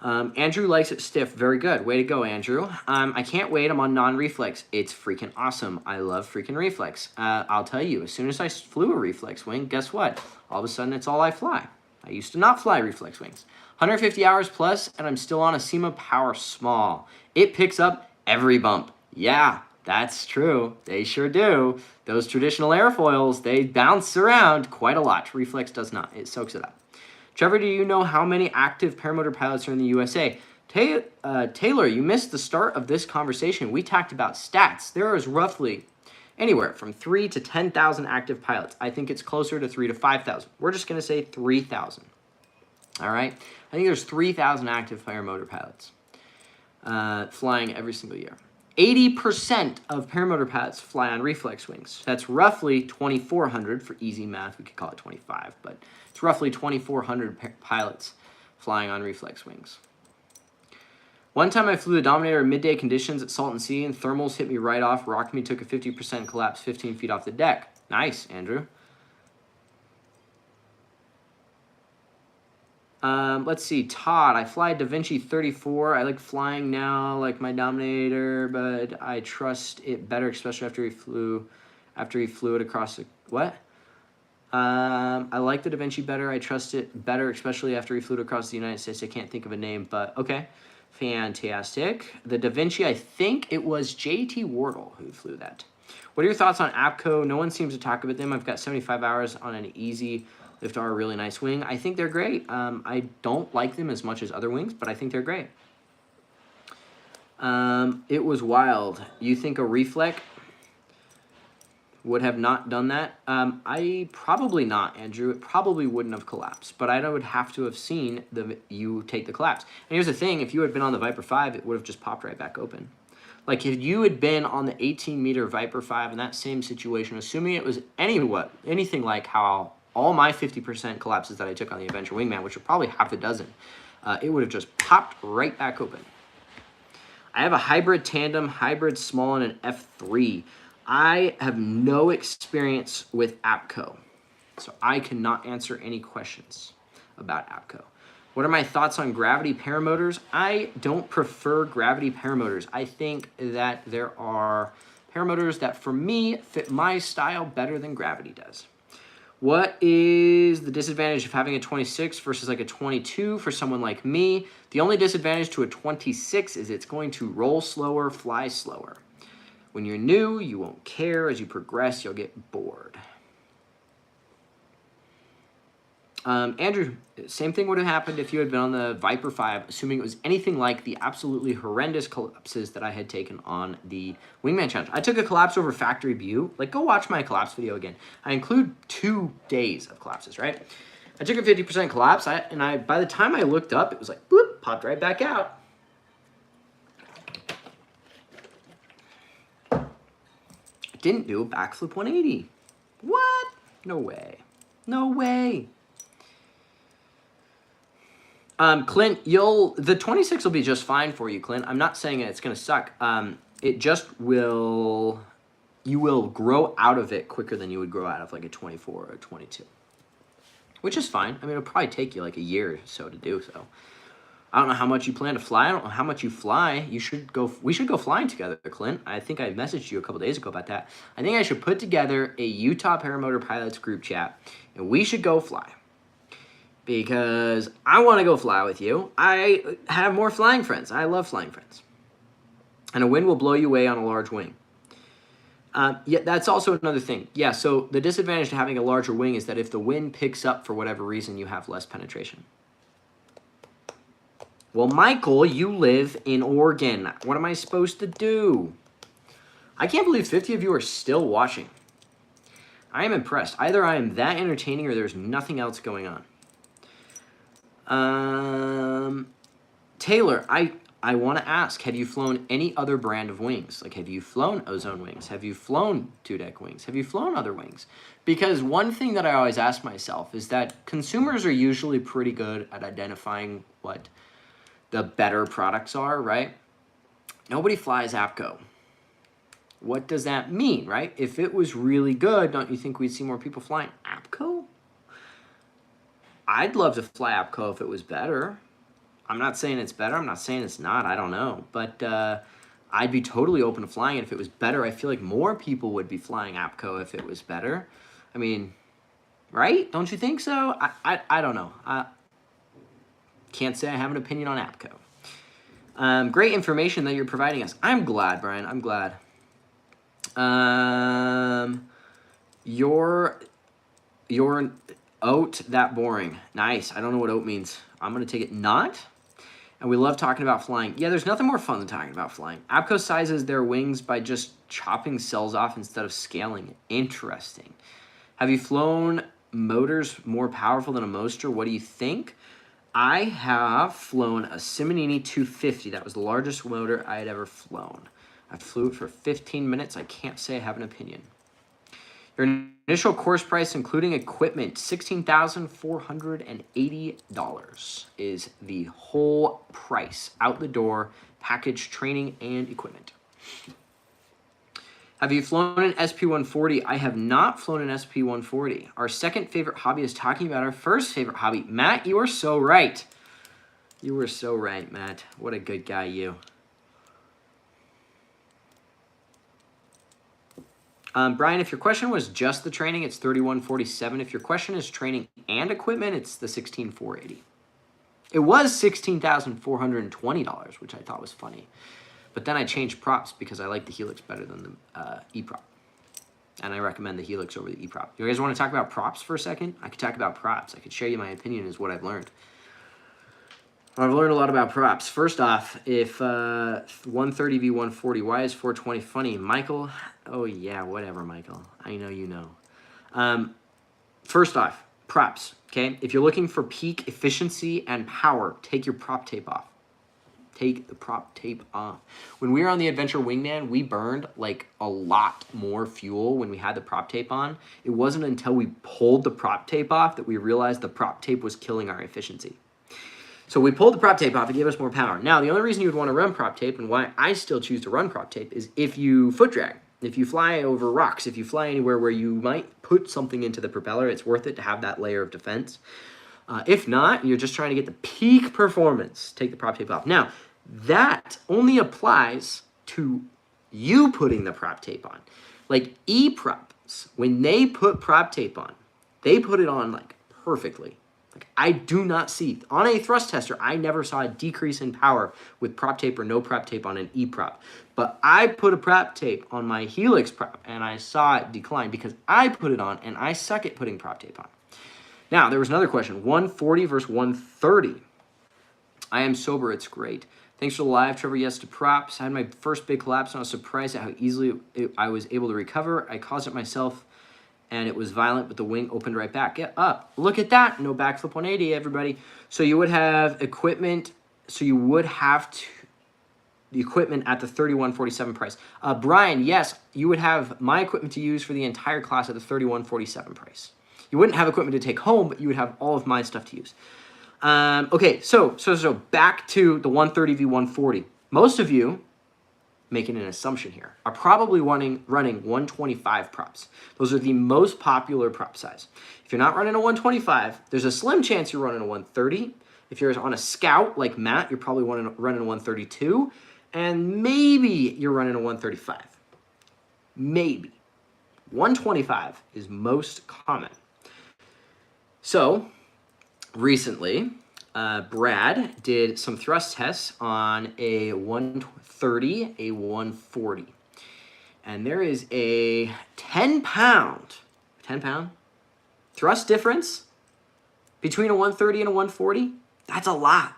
Andrew likes it stiff. Very good. Way to go, Andrew. I can't wait. I'm on non-reflex. It's freaking awesome. I love freaking Reflex. I'll tell you, as soon as I flew a Reflex wing, guess what? All of a sudden, it's all I fly. I used to not fly Reflex wings. 150 hours plus, and I'm still on a SEMA Power Small. It picks up every bump. Yeah, that's true. They sure do. Those traditional airfoils, they bounce around quite a lot. Reflex does not. It soaks it up. Trevor, do you know how many active paramotor pilots are in the USA? Taylor, you missed the start of this conversation. We talked about stats. There is roughly anywhere from 3,000 to 10,000 active pilots. I think it's closer to 3,000 to 5,000. We're just going to say 3,000. All right? I think there's 3,000 active paramotor pilots flying every single year. 80% of paramotor pilots fly on Reflex wings. That's roughly 2,400 for easy math. We could call it 25, but it's roughly 2,400 pilots flying on Reflex wings. One time I flew the Dominator in midday conditions at Salton Sea, and thermals hit me right off, rocked me, took a 50% collapse 15 feet off the deck. Nice, Andrew. Let's see, Todd, I fly Da Vinci 34. I like flying now like my Dominator, but I trust it better, especially after he flew it across the, what? I like the Da Vinci better. I trust it better, especially after he flew it across the United States. I can't think of a name, but okay. Fantastic. The Da Vinci, I think it was J.T. Wardle who flew that. What are your thoughts on APCO? No one seems to talk about them. I've got 75 hours on an easy Lift are a really nice wing. I think they're great. I don't like them as much as other wings, but I think they're great. It was wild. You think a Reflex would have not done that? I probably not, Andrew. It probably wouldn't have collapsed, but I would have to have seen you take the collapse. And here's the thing: if you had been on the Viper 5, it would have just popped right back open. Like if you had been on the 18-meter Viper 5 in that same situation, assuming it was anything like how all my 50% collapses that I took on the Adventure Wingman, which are probably half a dozen, it would have just popped right back open. I have a hybrid tandem, hybrid small, and an F3. I have no experience with APCO, so I cannot answer any questions about APCO. What are my thoughts on gravity paramotors? I don't prefer gravity paramotors. I think that there are paramotors that for me fit my style better than Gravity does. What is the disadvantage of having a 26 versus like a 22 for someone like me? The only disadvantage to a 26 is it's going to roll slower, fly slower. When you're new, you won't care. As you progress, you'll get bored. Andrew, same thing would have happened if you had been on the Viper 5, assuming it was anything like the absolutely horrendous collapses that I had taken on the Wingman Challenge. I took a collapse over Factory View. Like, go watch my collapse video again. I include 2 days of collapses, right? I took a 50% collapse, and by the time I looked up, it was like, boop, popped right back out. I didn't do a backflip 180. What? No way. No way. Clint, the 26 will be just fine for you, Clint. I'm not saying it's going to suck. It just you will grow out of it quicker than you would grow out of like a 24 or a 22, which is fine. I mean, it'll probably take you like a year or so to do so. I don't know how much you plan to fly. I don't know how much you fly. We should go flying together, Clint. I think I messaged you a couple days ago about that. I think I should put together a Utah Paramotor Pilots group chat, and we should go fly. Because I want to go fly with you. I have more flying friends. I love flying friends. And a wind will blow you away on a large wing. Yeah, that's also another thing. Yeah, so the disadvantage to having a larger wing is that if the wind picks up for whatever reason, you have less penetration. Well, Michael, you live in Oregon. What am I supposed to do? I can't believe 50 of you are still watching. I am impressed. Either I am that entertaining or there's nothing else going on. Taylor, I want to ask, have you flown any other brand of wings? Like, have you flown Ozone wings? Have you flown 2-deck wings? Have you flown other wings? Because one thing that I always ask myself is that consumers are usually pretty good at identifying what the better products are, right? Nobody flies APCO. What does that mean, right? If it was really good, don't you think we'd see more people flying APCO? I'd love to fly APCO if it was better. I'm not saying it's better. I'm not saying it's not. I don't know. But I'd be totally open to flying it if it was better. I feel like more people would be flying APCO if it was better. I mean, right? Don't you think so? I don't know. Can't say I have an opinion on APCO. Great information that you're providing us. I'm glad, Brian. I'm glad. Your oat that boring. Nice. I don't know what oat means. I'm going to take it not. And we love talking about flying. Yeah, there's nothing more fun than talking about flying. APCO sizes their wings by just chopping cells off instead of scaling it. Interesting. Have you flown motors more powerful than a Moster? What do you think? I have flown a Simonini 250. That was the largest motor I had ever flown. I flew it for 15 minutes. I can't say I have an opinion. Your initial course price, including equipment, $16,480 is the whole price. Out the door, package, training, and equipment. Have you flown an SP-140? I have not flown an SP-140. Our second favorite hobby is talking about our first favorite hobby. Matt, you are so right. You were so right, Matt. What a good guy, you. Brian, if your question was just the training, it's $31.47. If your question is training and equipment, it's the $16,480. It was $16,420, which I thought was funny. But then I changed props because I like the Helix better than the E-prop. And I recommend the Helix over the E-prop. You guys want to talk about props for a second? I could talk about props. I could share you my opinion is what I've learned. I've learned a lot about props. First off, if 130 v 140, why is 420 funny? Michael, oh yeah, whatever, Michael. I know you know. First off, props, okay? If you're looking for peak efficiency and power, take your prop tape off. Take the prop tape off. When we were on the Adventure Wingman, we burned like a lot more fuel when we had the prop tape on. It wasn't until we pulled the prop tape off that we realized the prop tape was killing our efficiency. So we pulled the prop tape off, it gave us more power. Now, the only reason you would want to run prop tape, and why I still choose to run prop tape, is if you foot drag, if you fly over rocks, if you fly anywhere where you might put something into the propeller, it's worth it to have that layer of defense. If not, you're just trying to get the peak performance, take the prop tape off. Now, that only applies to you putting the prop tape on. Like E-props, when they put prop tape on, they put it on like perfectly. Like I do not see, on a thrust tester, I never saw a decrease in power with prop tape or no prop tape on an E-prop. But I put a prop tape on my Helix prop and I saw it decline because I put it on and I suck at putting prop tape on. Now, there was another question, 140 versus 130. I am sober, it's great. Thanks for the live, Trevor. Yes to props. I had my first big collapse and I was surprised at how easily I was able to recover. I caused it myself and it was violent, but the wing opened right back up. Look at that. No backflip 180, everybody. So you would have equipment. So you would have the equipment at the 3147 price. Brian, yes, you would have my equipment to use for the entire class at the 3147 price. You wouldn't have equipment to take home, but you would have all of my stuff to use. Okay, so back to the 130 v 140. Most of you, making an assumption here, are probably running 125 props. Those are the most popular prop size. If you're not running a 125, there's a slim chance you're running a 130. If you're on a Scout like Matt, you're probably running a 132, and maybe you're running a 135. Maybe. 125 is most common. So, recently, Brad did some thrust tests on a 130, a 140. And there is a 10 pound thrust difference between a 130 and a 140. That's a lot.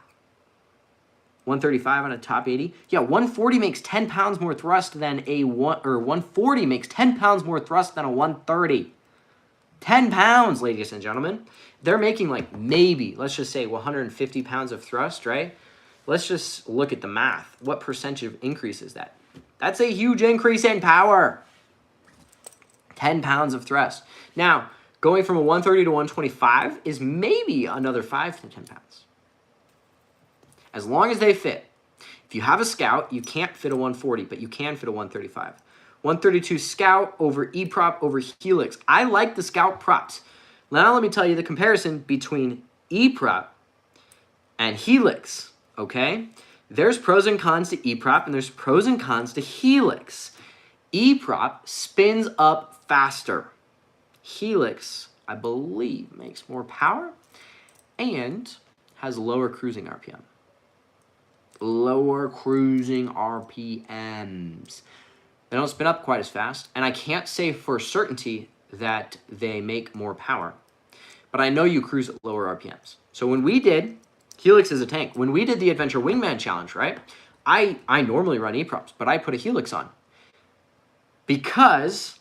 135 on a top 80. Yeah, 140 makes 10 pounds more thrust than a 140 makes 10 pounds more thrust than a 130. 10 pounds, ladies and gentlemen. They're making like maybe, let's just say 150 pounds of thrust, right? Let's just look at the math. What percentage of increase is that? That's a huge increase in power. 10 pounds of thrust. Now, going from a 130 to 125 is maybe another 5 to 10 pounds. As long as they fit. If you have a Scout, you can't fit a 140, but you can fit a 135. 132 Scout over E-prop over Helix. I like the Scout props. Now let me tell you the comparison between E-prop and Helix, okay? There's pros and cons to E-prop and there's pros and cons to Helix. E-prop spins up faster. Helix, I believe, makes more power and has lower cruising RPM. Lower cruising RPMs. They don't spin up quite as fast, and I can't say for certainty that they make more power, but I know you cruise at lower RPMs. So when we did, Helix is a tank. When we did the Adventure Wingman Challenge, right, I normally run E-props, but I put a Helix on because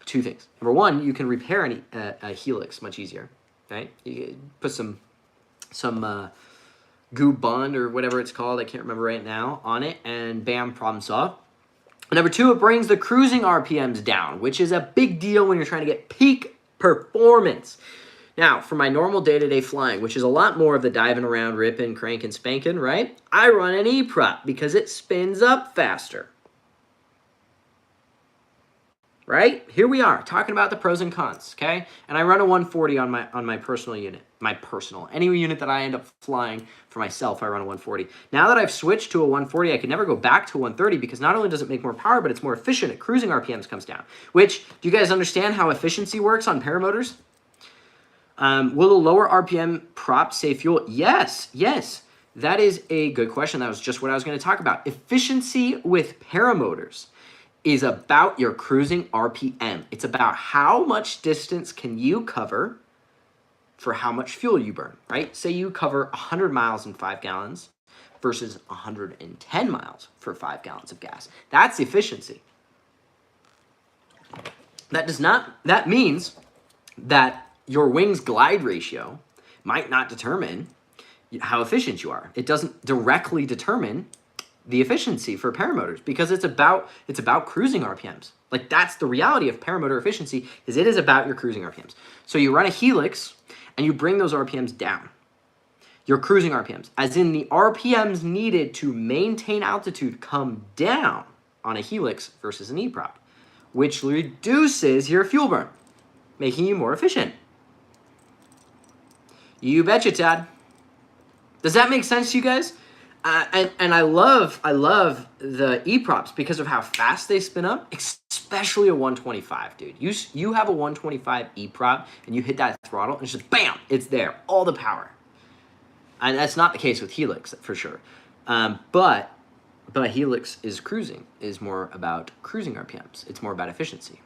two things. Number one, you can repair a Helix much easier, right? You put some goo bond or whatever it's called, I can't remember right now, on it, and bam, problem solved. Number two, it brings the cruising RPMs down, which is a big deal when you're trying to get peak performance. Now, for my normal day-to-day flying, which is a lot more of the diving around, ripping, cranking, spanking, right? I run an E-prop because it spins up faster. Right? Here we are, talking about the pros and cons, okay? And I run a 140 on my personal unit. Any unit that I end up flying for myself, I run a 140. Now that I've switched to a 140, I can never go back to a 130 because not only does it make more power, but it's more efficient. At cruising RPMs comes down. Which, do you guys understand how efficiency works on paramotors? Will the lower RPM prop save fuel? Yes. That is a good question. That was just what I was going to talk about. Efficiency with paramotors is about your cruising RPM. It's about how much distance can you cover for how much fuel you burn, right? Say you cover 100 miles in 5 gallons versus 110 miles for 5 gallons of gas. That's efficiency. That means that your wings glide ratio might not determine how efficient you are. It doesn't directly determine the efficiency for paramotors because it's about cruising RPMs. Like that's the reality of paramotor efficiency is it is about your cruising RPMs. So you run a Helix and you bring those RPMs down. Your cruising RPMs, as in the RPMs needed to maintain altitude come down on a Helix versus an E-prop, which reduces your fuel burn, making you more efficient. You betcha, Tad. Does that make sense to you guys? And I love the E-props because of how fast they spin up, especially a 125, dude. You have a 125 E-prop and you hit that throttle and it's just bam, it's there, all the power. And that's not the case with Helix for sure. But Helix is more about cruising RPMs. It's more about efficiency.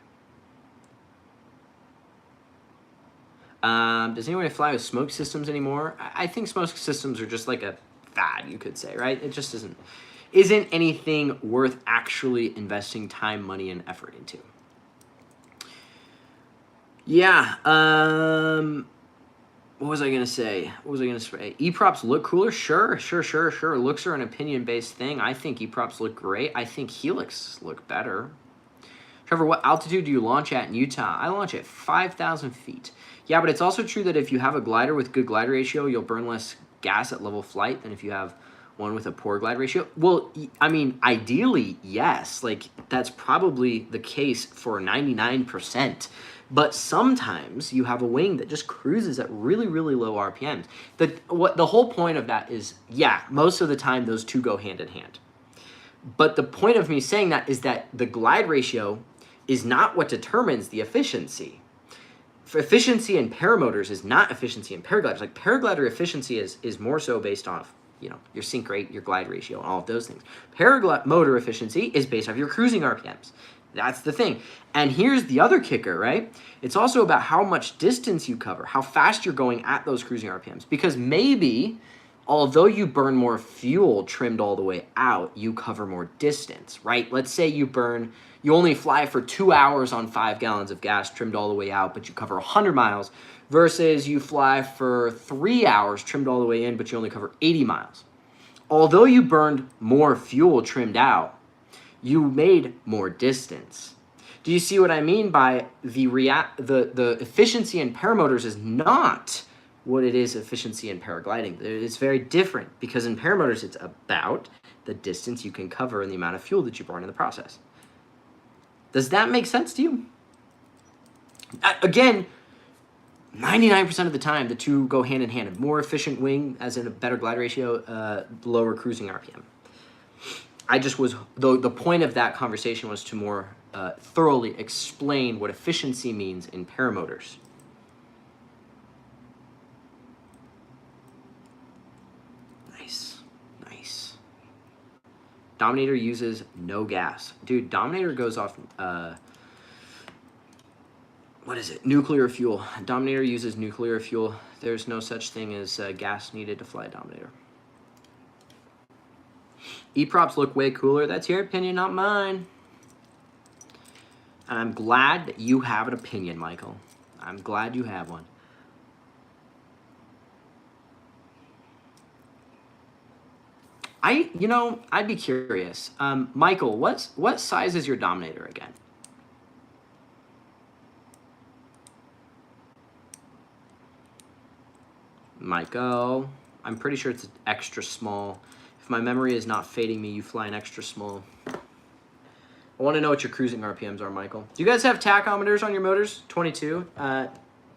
Does anyone fly with smoke systems anymore? I think smoke systems are just like a fad, you could say, right? It just isn't anything worth actually investing time, money, and effort into. Yeah. What was I gonna say? E-props look cooler? Sure. Looks are an opinion-based thing. I think E-props look great. I think Helix look better. Trevor, what altitude do you launch at in Utah? I launch at 5,000 feet. Yeah, but it's also true that if you have a glider with good glider ratio, you'll burn less gas at level flight than if you have one with a poor glide ratio. Well, I mean, ideally, yes. Like, that's probably the case for 99%. But sometimes you have a wing that just cruises at really, really low RPMs. The whole point of that is, yeah, most of the time those two go hand in hand. But the point of me saying that is that the glide ratio is not what determines the efficiency. Efficiency in paramotors is not efficiency in paragliders. Like, paraglider efficiency is more so based off, you know, your sink rate, your glide ratio, and all of those things. Paramotor efficiency is based off your cruising RPMs. That's the thing. And here's the other kicker, right? It's also about how much distance you cover, how fast you're going at those cruising RPMs. Because maybe, although you burn more fuel trimmed all the way out, you cover more distance, right? Let's say you only fly for 2 hours on 5 gallons of gas trimmed all the way out, but you cover 100 miles, versus you fly for 3 hours trimmed all the way in, but you only cover 80 miles. Although you burned more fuel trimmed out, you made more distance. Do you see what I mean by the efficiency in paramotors is not what it is efficiency in paragliding? It's very different, because in paramotors it's about the distance you can cover and the amount of fuel that you burn in the process. Does that make sense to you? Again, 99% of the time the two go hand in hand. A more efficient wing, as in a better glide ratio, lower cruising RPM. The point of that conversation was to more thoroughly explain what efficiency means in paramotors. Nice. Dominator uses no gas. Dude, Dominator goes off, what is it? Nuclear fuel. Dominator uses nuclear fuel. There's no such thing as gas needed to fly a Dominator. E-props look way cooler. That's your opinion, not mine. And I'm glad that you have an opinion, Michael. I'm glad you have one. I'd be curious. Michael, what size is your Dominator again? Michael, I'm pretty sure it's extra small. If my memory is not fading me, you fly an extra small. I want to know what your cruising RPMs are, Michael. Do you guys have tachometers on your motors? 22?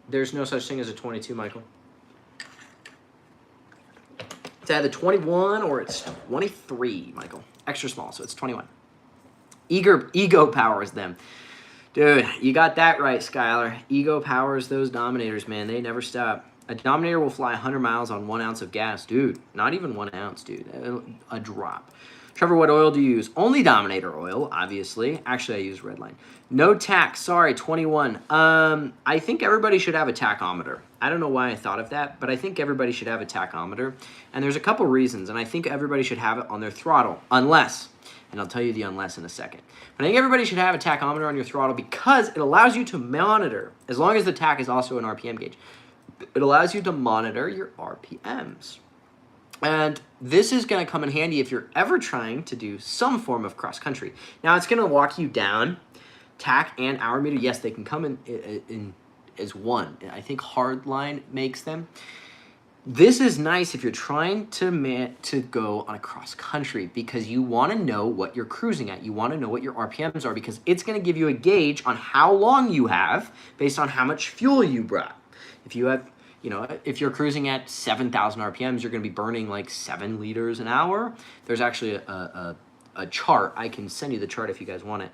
There's no such thing as a 22, Michael. It's either 21 or it's 23, Michael. Extra small, so it's 21. Ego powers them. Dude, you got that right, Skylar. Ego powers those Dominators, man. They never stop. A Dominator will fly 100 miles on 1 ounce of gas. Dude, not even 1 ounce, dude. A drop. Trevor, what oil do you use? Only Dominator oil, obviously. Actually, I use Redline. No tach. Sorry, 21. I think everybody should have a tachometer. I don't know why I thought of that, but I think everybody should have a tachometer. And there's a couple reasons, and I think everybody should have it on their throttle, unless, and I'll tell you the unless in a second. But I think everybody should have a tachometer on your throttle because it allows you to monitor, as long as the tach is also an RPM gauge, it allows you to monitor your RPMs. And this is going to come in handy if you're ever trying to do some form of cross-country. Now, it's going to walk you down tach and hour meter. Yes, they can come in as one. I think Hardline makes them. This is nice if you're trying to go on a cross-country because you want to know what you're cruising at. You want to know what your RPMs are because it's going to give you a gauge on how long you have based on how much fuel you brought. You know, if you're cruising at 7,000 RPMs, you're going to be burning like 7 liters an hour. There's actually a chart. I can send you the chart if you guys want it,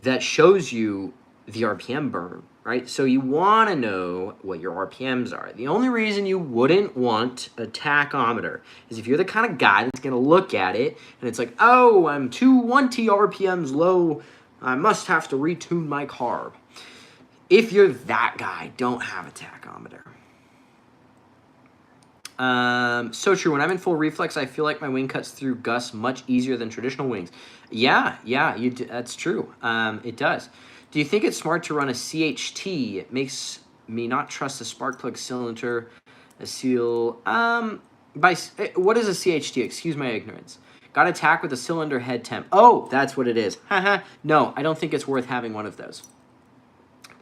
that shows you the RPM burn, right? So you want to know what your RPMs are. The only reason you wouldn't want a tachometer is if you're the kind of guy that's going to look at it and it's like, oh, I'm 220 RPMs low, I must have to retune my carb. If you're that guy, don't have a tachometer. So true. When I'm in full reflex, I feel like my wing cuts through gusts much easier than traditional wings. Yeah, that's true. It does. Do you think it's smart to run a CHT? It makes me not trust a spark plug cylinder, a seal. What is a CHT? Excuse my ignorance. Got attacked with a cylinder head temp. Oh, that's what it is. Haha. No, I don't think it's worth having one of those.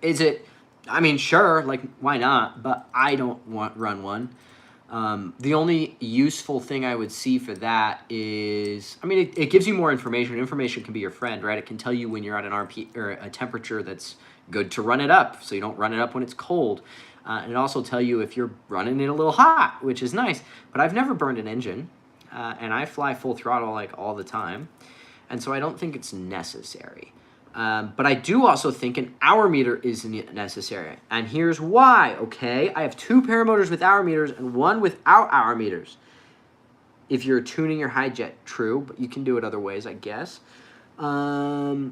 Is it? I mean, sure, like, why not? But I don't run one. The only useful thing I would see for that is, I mean, it gives you more information. Information can be your friend, right? It can tell you when you're at an RP or a temperature that's good to run it up, so you don't run it up when it's cold. And it also tell you if you're running it a little hot, which is nice. But I've never burned an engine, and I fly full throttle like all the time, and so I don't think it's necessary. But I do also think an hour meter is necessary. And here's why, okay? I have 2 paramotors with hour meters and 1 without hour meters. If you're tuning your high jet, true, but you can do it other ways, I guess. Here's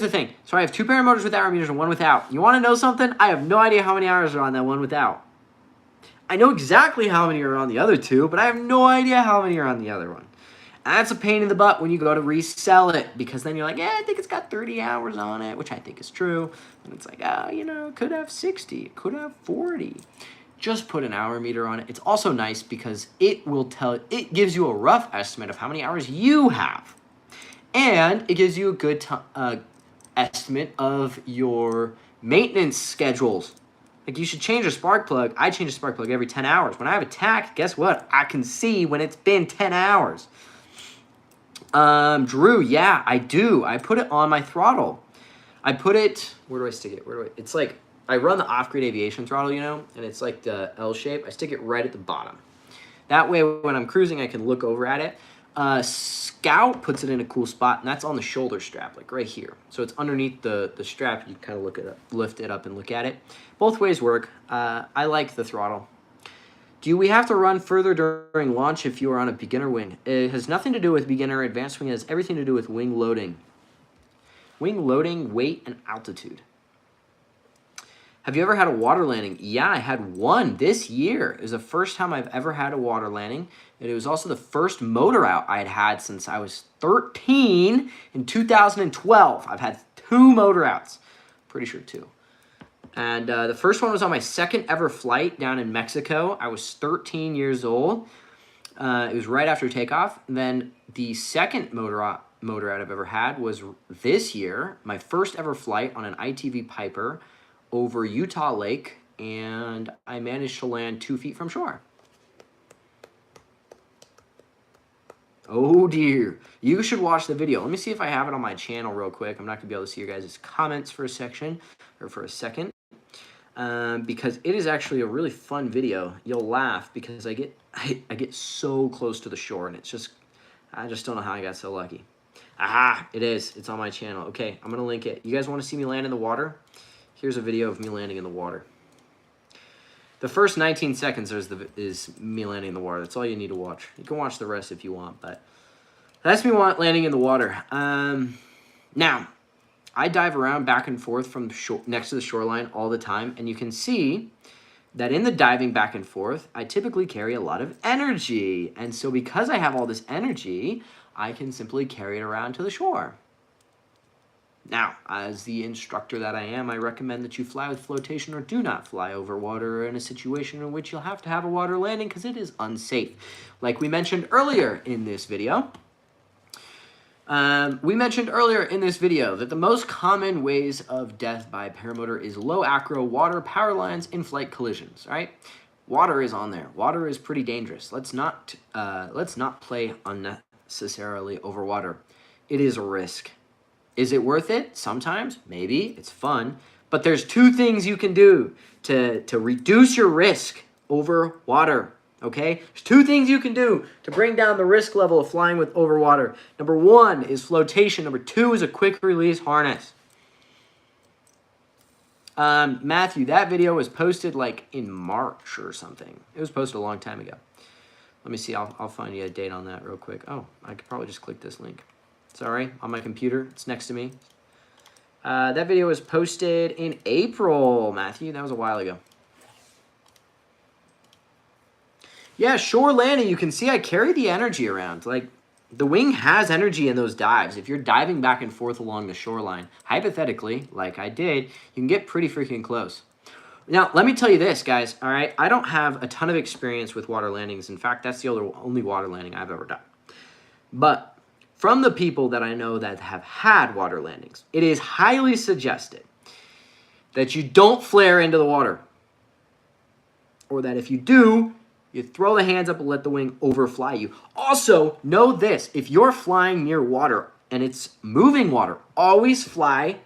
the thing. So I have 2 paramotors with hour meters and 1 without. You want to know something? I have no idea how many hours are on that one without. I know exactly how many are on the other 2, but I have no idea how many are on the other one. That's a pain in the butt when you go to resell it, because then you're like, yeah, I think it's got 30 hours on it, which I think is true. And it's like, oh, you know, it could have 60, it could have 40. Just put an hour meter on it. It's also nice because it gives you a rough estimate of how many hours you have. And it gives you a good estimate of your maintenance schedules. Like, you should change a spark plug. I change a spark plug every 10 hours. When I have a tack, guess what? I can see when it's been 10 hours. Drew, yeah, I do. I put it on my throttle. I put it, where do I stick it? It's like, I run the off-grid aviation throttle, you know, and it's like the L shape. I stick it right at the bottom. That way, when I'm cruising, I can look over at it. Scout puts it in a cool spot, and that's on the shoulder strap, like right here. So it's underneath the strap. You kind of lift it up and look at it. Both ways work. I like the throttle. Do we have to run further during launch if you are on a beginner wing? It has nothing to do with beginner or advanced wing. It has everything to do with wing loading. Wing loading, weight, and altitude. Have you ever had a water landing? Yeah, I had one this year. It was the first time I've ever had a water landing. And it was also the first motor out I had had since I was 13 in 2012. I've had 2 motor outs. Pretty sure 2. And the first one was on my second ever flight down in Mexico. I was 13 years old. It was right after takeoff. And then the second motor out I've ever had was this year, my first ever flight on an ITV Piper over Utah Lake, and I managed to land 2 feet from shore. Oh dear. You should watch the video. Let me see if I have it on my channel real quick. I'm not going to be able to see your guys' comments for a second. Because it is actually a really fun video. You'll laugh because I get so close to the shore, and it's just, I just don't know how I got so lucky. Aha, it is. It's on my channel. Okay, I'm going to link it. You guys want to see me land in the water? Here's a video of me landing in the water. The first 19 seconds is me landing in the water. That's all you need to watch. You can watch the rest if you want, but that's me landing in the water. Now, I dive around back and forth from next to the shoreline all the time, and you can see that in the diving back and forth, I typically carry a lot of energy. And so because I have all this energy, I can simply carry it around to the shore. Now, as the instructor that I am, I recommend that you fly with flotation or do not fly over water in a situation in which you'll have to have a water landing because it is unsafe. Like we mentioned earlier in this video, that the most common ways of death by paramotor is low acro, water, power lines, in-flight collisions, right? Water is on there. Water is pretty dangerous. Let's not play unnecessarily over water. It is a risk. Is it worth it? Sometimes, maybe. It's fun. But there's two things you can do to reduce your risk over water. Okay? There's two things you can do to bring down the risk level of flying with over water. Number one is flotation. Number two is a quick release harness. Matthew, that video was posted like in March or something. It was posted a long time ago. Let me see. I'll find you a date on that real quick. Oh, I could probably just click this link. Sorry, on my computer. It's next to me. That video was posted in April, Matthew. That was a while ago. Yeah, shore landing. You can see I carry the energy around. Like, the wing has energy in those dives. If you're diving back and forth along the shoreline, hypothetically, like I did, you can get pretty freaking close. Now, let me tell you this, guys, all right? I don't have a ton of experience with water landings. In fact, that's the only water landing I've ever done. But from the people that I know that have had water landings, it is highly suggested that you don't flare into the water. Or that if you do, you throw the hands up and let the wing overfly you. Also, know this. If you're flying near water and it's moving water, always fly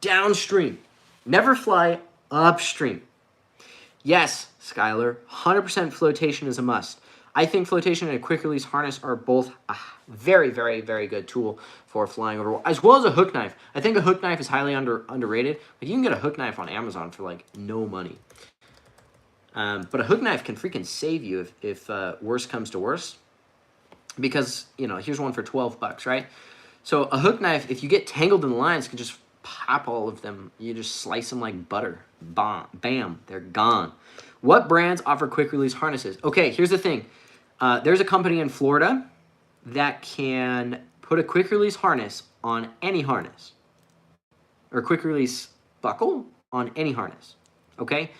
downstream. Never fly upstream. Yes, Skylar, 100% flotation is a must. I think flotation and a quick release harness are both a very, very, very good tool for flying over water, as well as a hook knife. I think a hook knife is highly underrated. Like, you can get a hook knife on Amazon for like no money. But a hook knife can freaking save you if worse comes to worse. Because, you know, here's one for 12 bucks, right? So a hook knife, if you get tangled in the lines, can just pop all of them. You just slice them like butter. Bam, they're gone. What brands offer quick release harnesses? Okay, here's the thing. There's a company in Florida that can put a quick release harness on any harness. Or quick release buckle on any harness. Okay?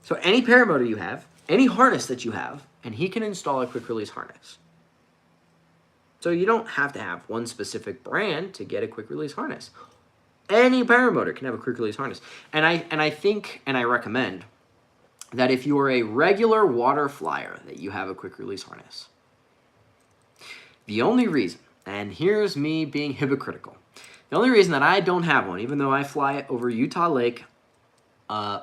So any paramotor you have, any harness that you have, and he can install a quick release harness. So you don't have to have one specific brand to get a quick release harness. Any paramotor can have a quick release harness. And I think, and I recommend, that if you are a regular water flyer, that you have a quick release harness. The only reason, and here's me being hypocritical, the only reason that I don't have one, even though I fly over Utah Lake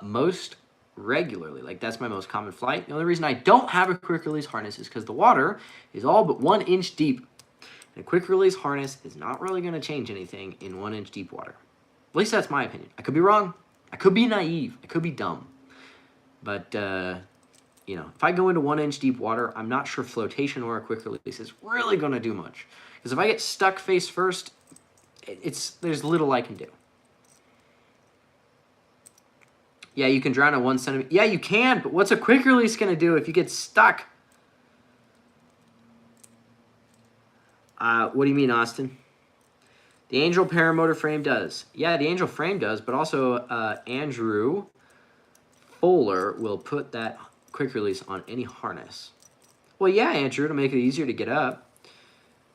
most regularly, like that's my most common flight, the only reason I don't have a quick release harness is because the water is all but 1 inch deep. And a quick release harness is not really going to change anything in 1 inch deep water. At least that's my opinion. I could be wrong. I could be naive. I could be dumb. But, you know, if I go into 1 inch deep water, I'm not sure flotation or a quick release is really going to do much. Because if I get stuck face first, there's little I can do. Yeah, you can drown at 1 centimeter. Yeah, you can, but what's a quick release going to do if you get stuck? What do you mean, Austin? The Angel paramotor frame does. Yeah, the Angel frame does, but also Andrew Fuller will put that quick release on any harness. Well, yeah, Andrew, to make it easier to get up.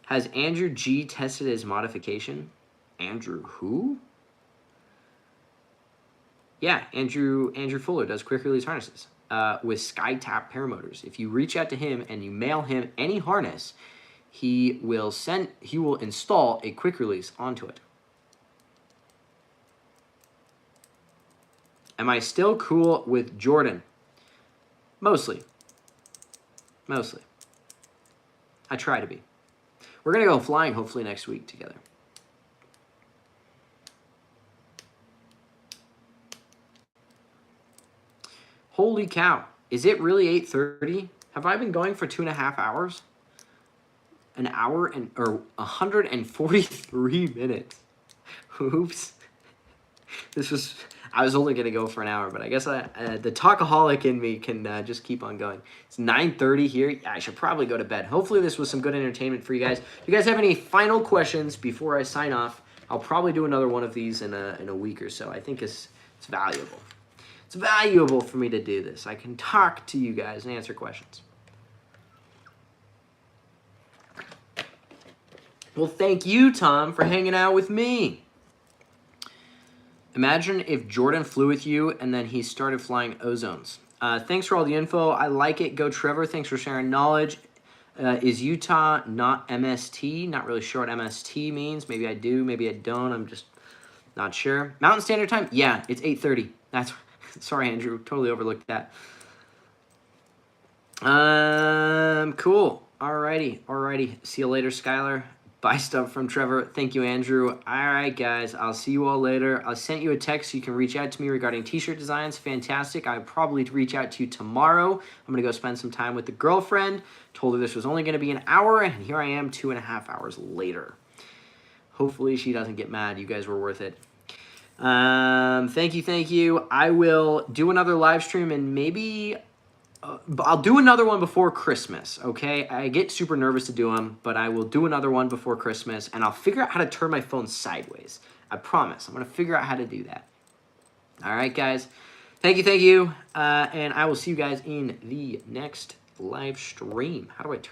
Has Andrew G tested his modification? Andrew who? Yeah, Andrew Fuller does quick release harnesses with SkyTap paramotors. If you reach out to him and you mail him any harness, he will install a quick release onto it. Am I still cool with Jordan? Mostly. I try to be. We're going to go flying hopefully next week together. Holy cow. Is it really 8:30? Have I been going for 2.5 hours? An hour or 143 minutes. Oops. I was only going to go for an hour, but I guess the talkaholic in me can just keep on going. It's 9:30 here. Yeah, I should probably go to bed. Hopefully this was some good entertainment for you guys. If you guys have any final questions before I sign off, I'll probably do another one of these in a week or so. I think it's valuable. It's valuable for me to do this. I can talk to you guys and answer questions. Well, thank you, Tom, for hanging out with me. Imagine if Jordan flew with you and then he started flying Ozones. Thanks for all the info. I like it. Go Trevor. Thanks for sharing knowledge. Is Utah not MST? Not really sure what MST means. Maybe I do. Maybe I don't. I'm just Not sure. Mountain Standard Time? Yeah, it's 8:30. That's sorry, Andrew. Totally overlooked that. Cool. Alrighty. See you later, Skylar. Buy stuff from Trevor. Thank you, Andrew. Alright, guys. I'll see you all later. I sent you a text so you can reach out to me regarding t-shirt designs. Fantastic. I'll probably reach out to you tomorrow. I'm going to go spend some time with the girlfriend. Told her this was only going to be an hour, and here I am 2.5 hours later. Hopefully she doesn't get mad. You guys were worth it. Thank you. I will do another live stream, and maybe I'll do another one before Christmas, okay? I get super nervous to do them, but I will do another one before Christmas, and I'll figure out how to turn my phone sideways. I promise. I'm going to figure out how to do that. All right, guys. Thank you. And I will see you guys in the next live stream. How do I turn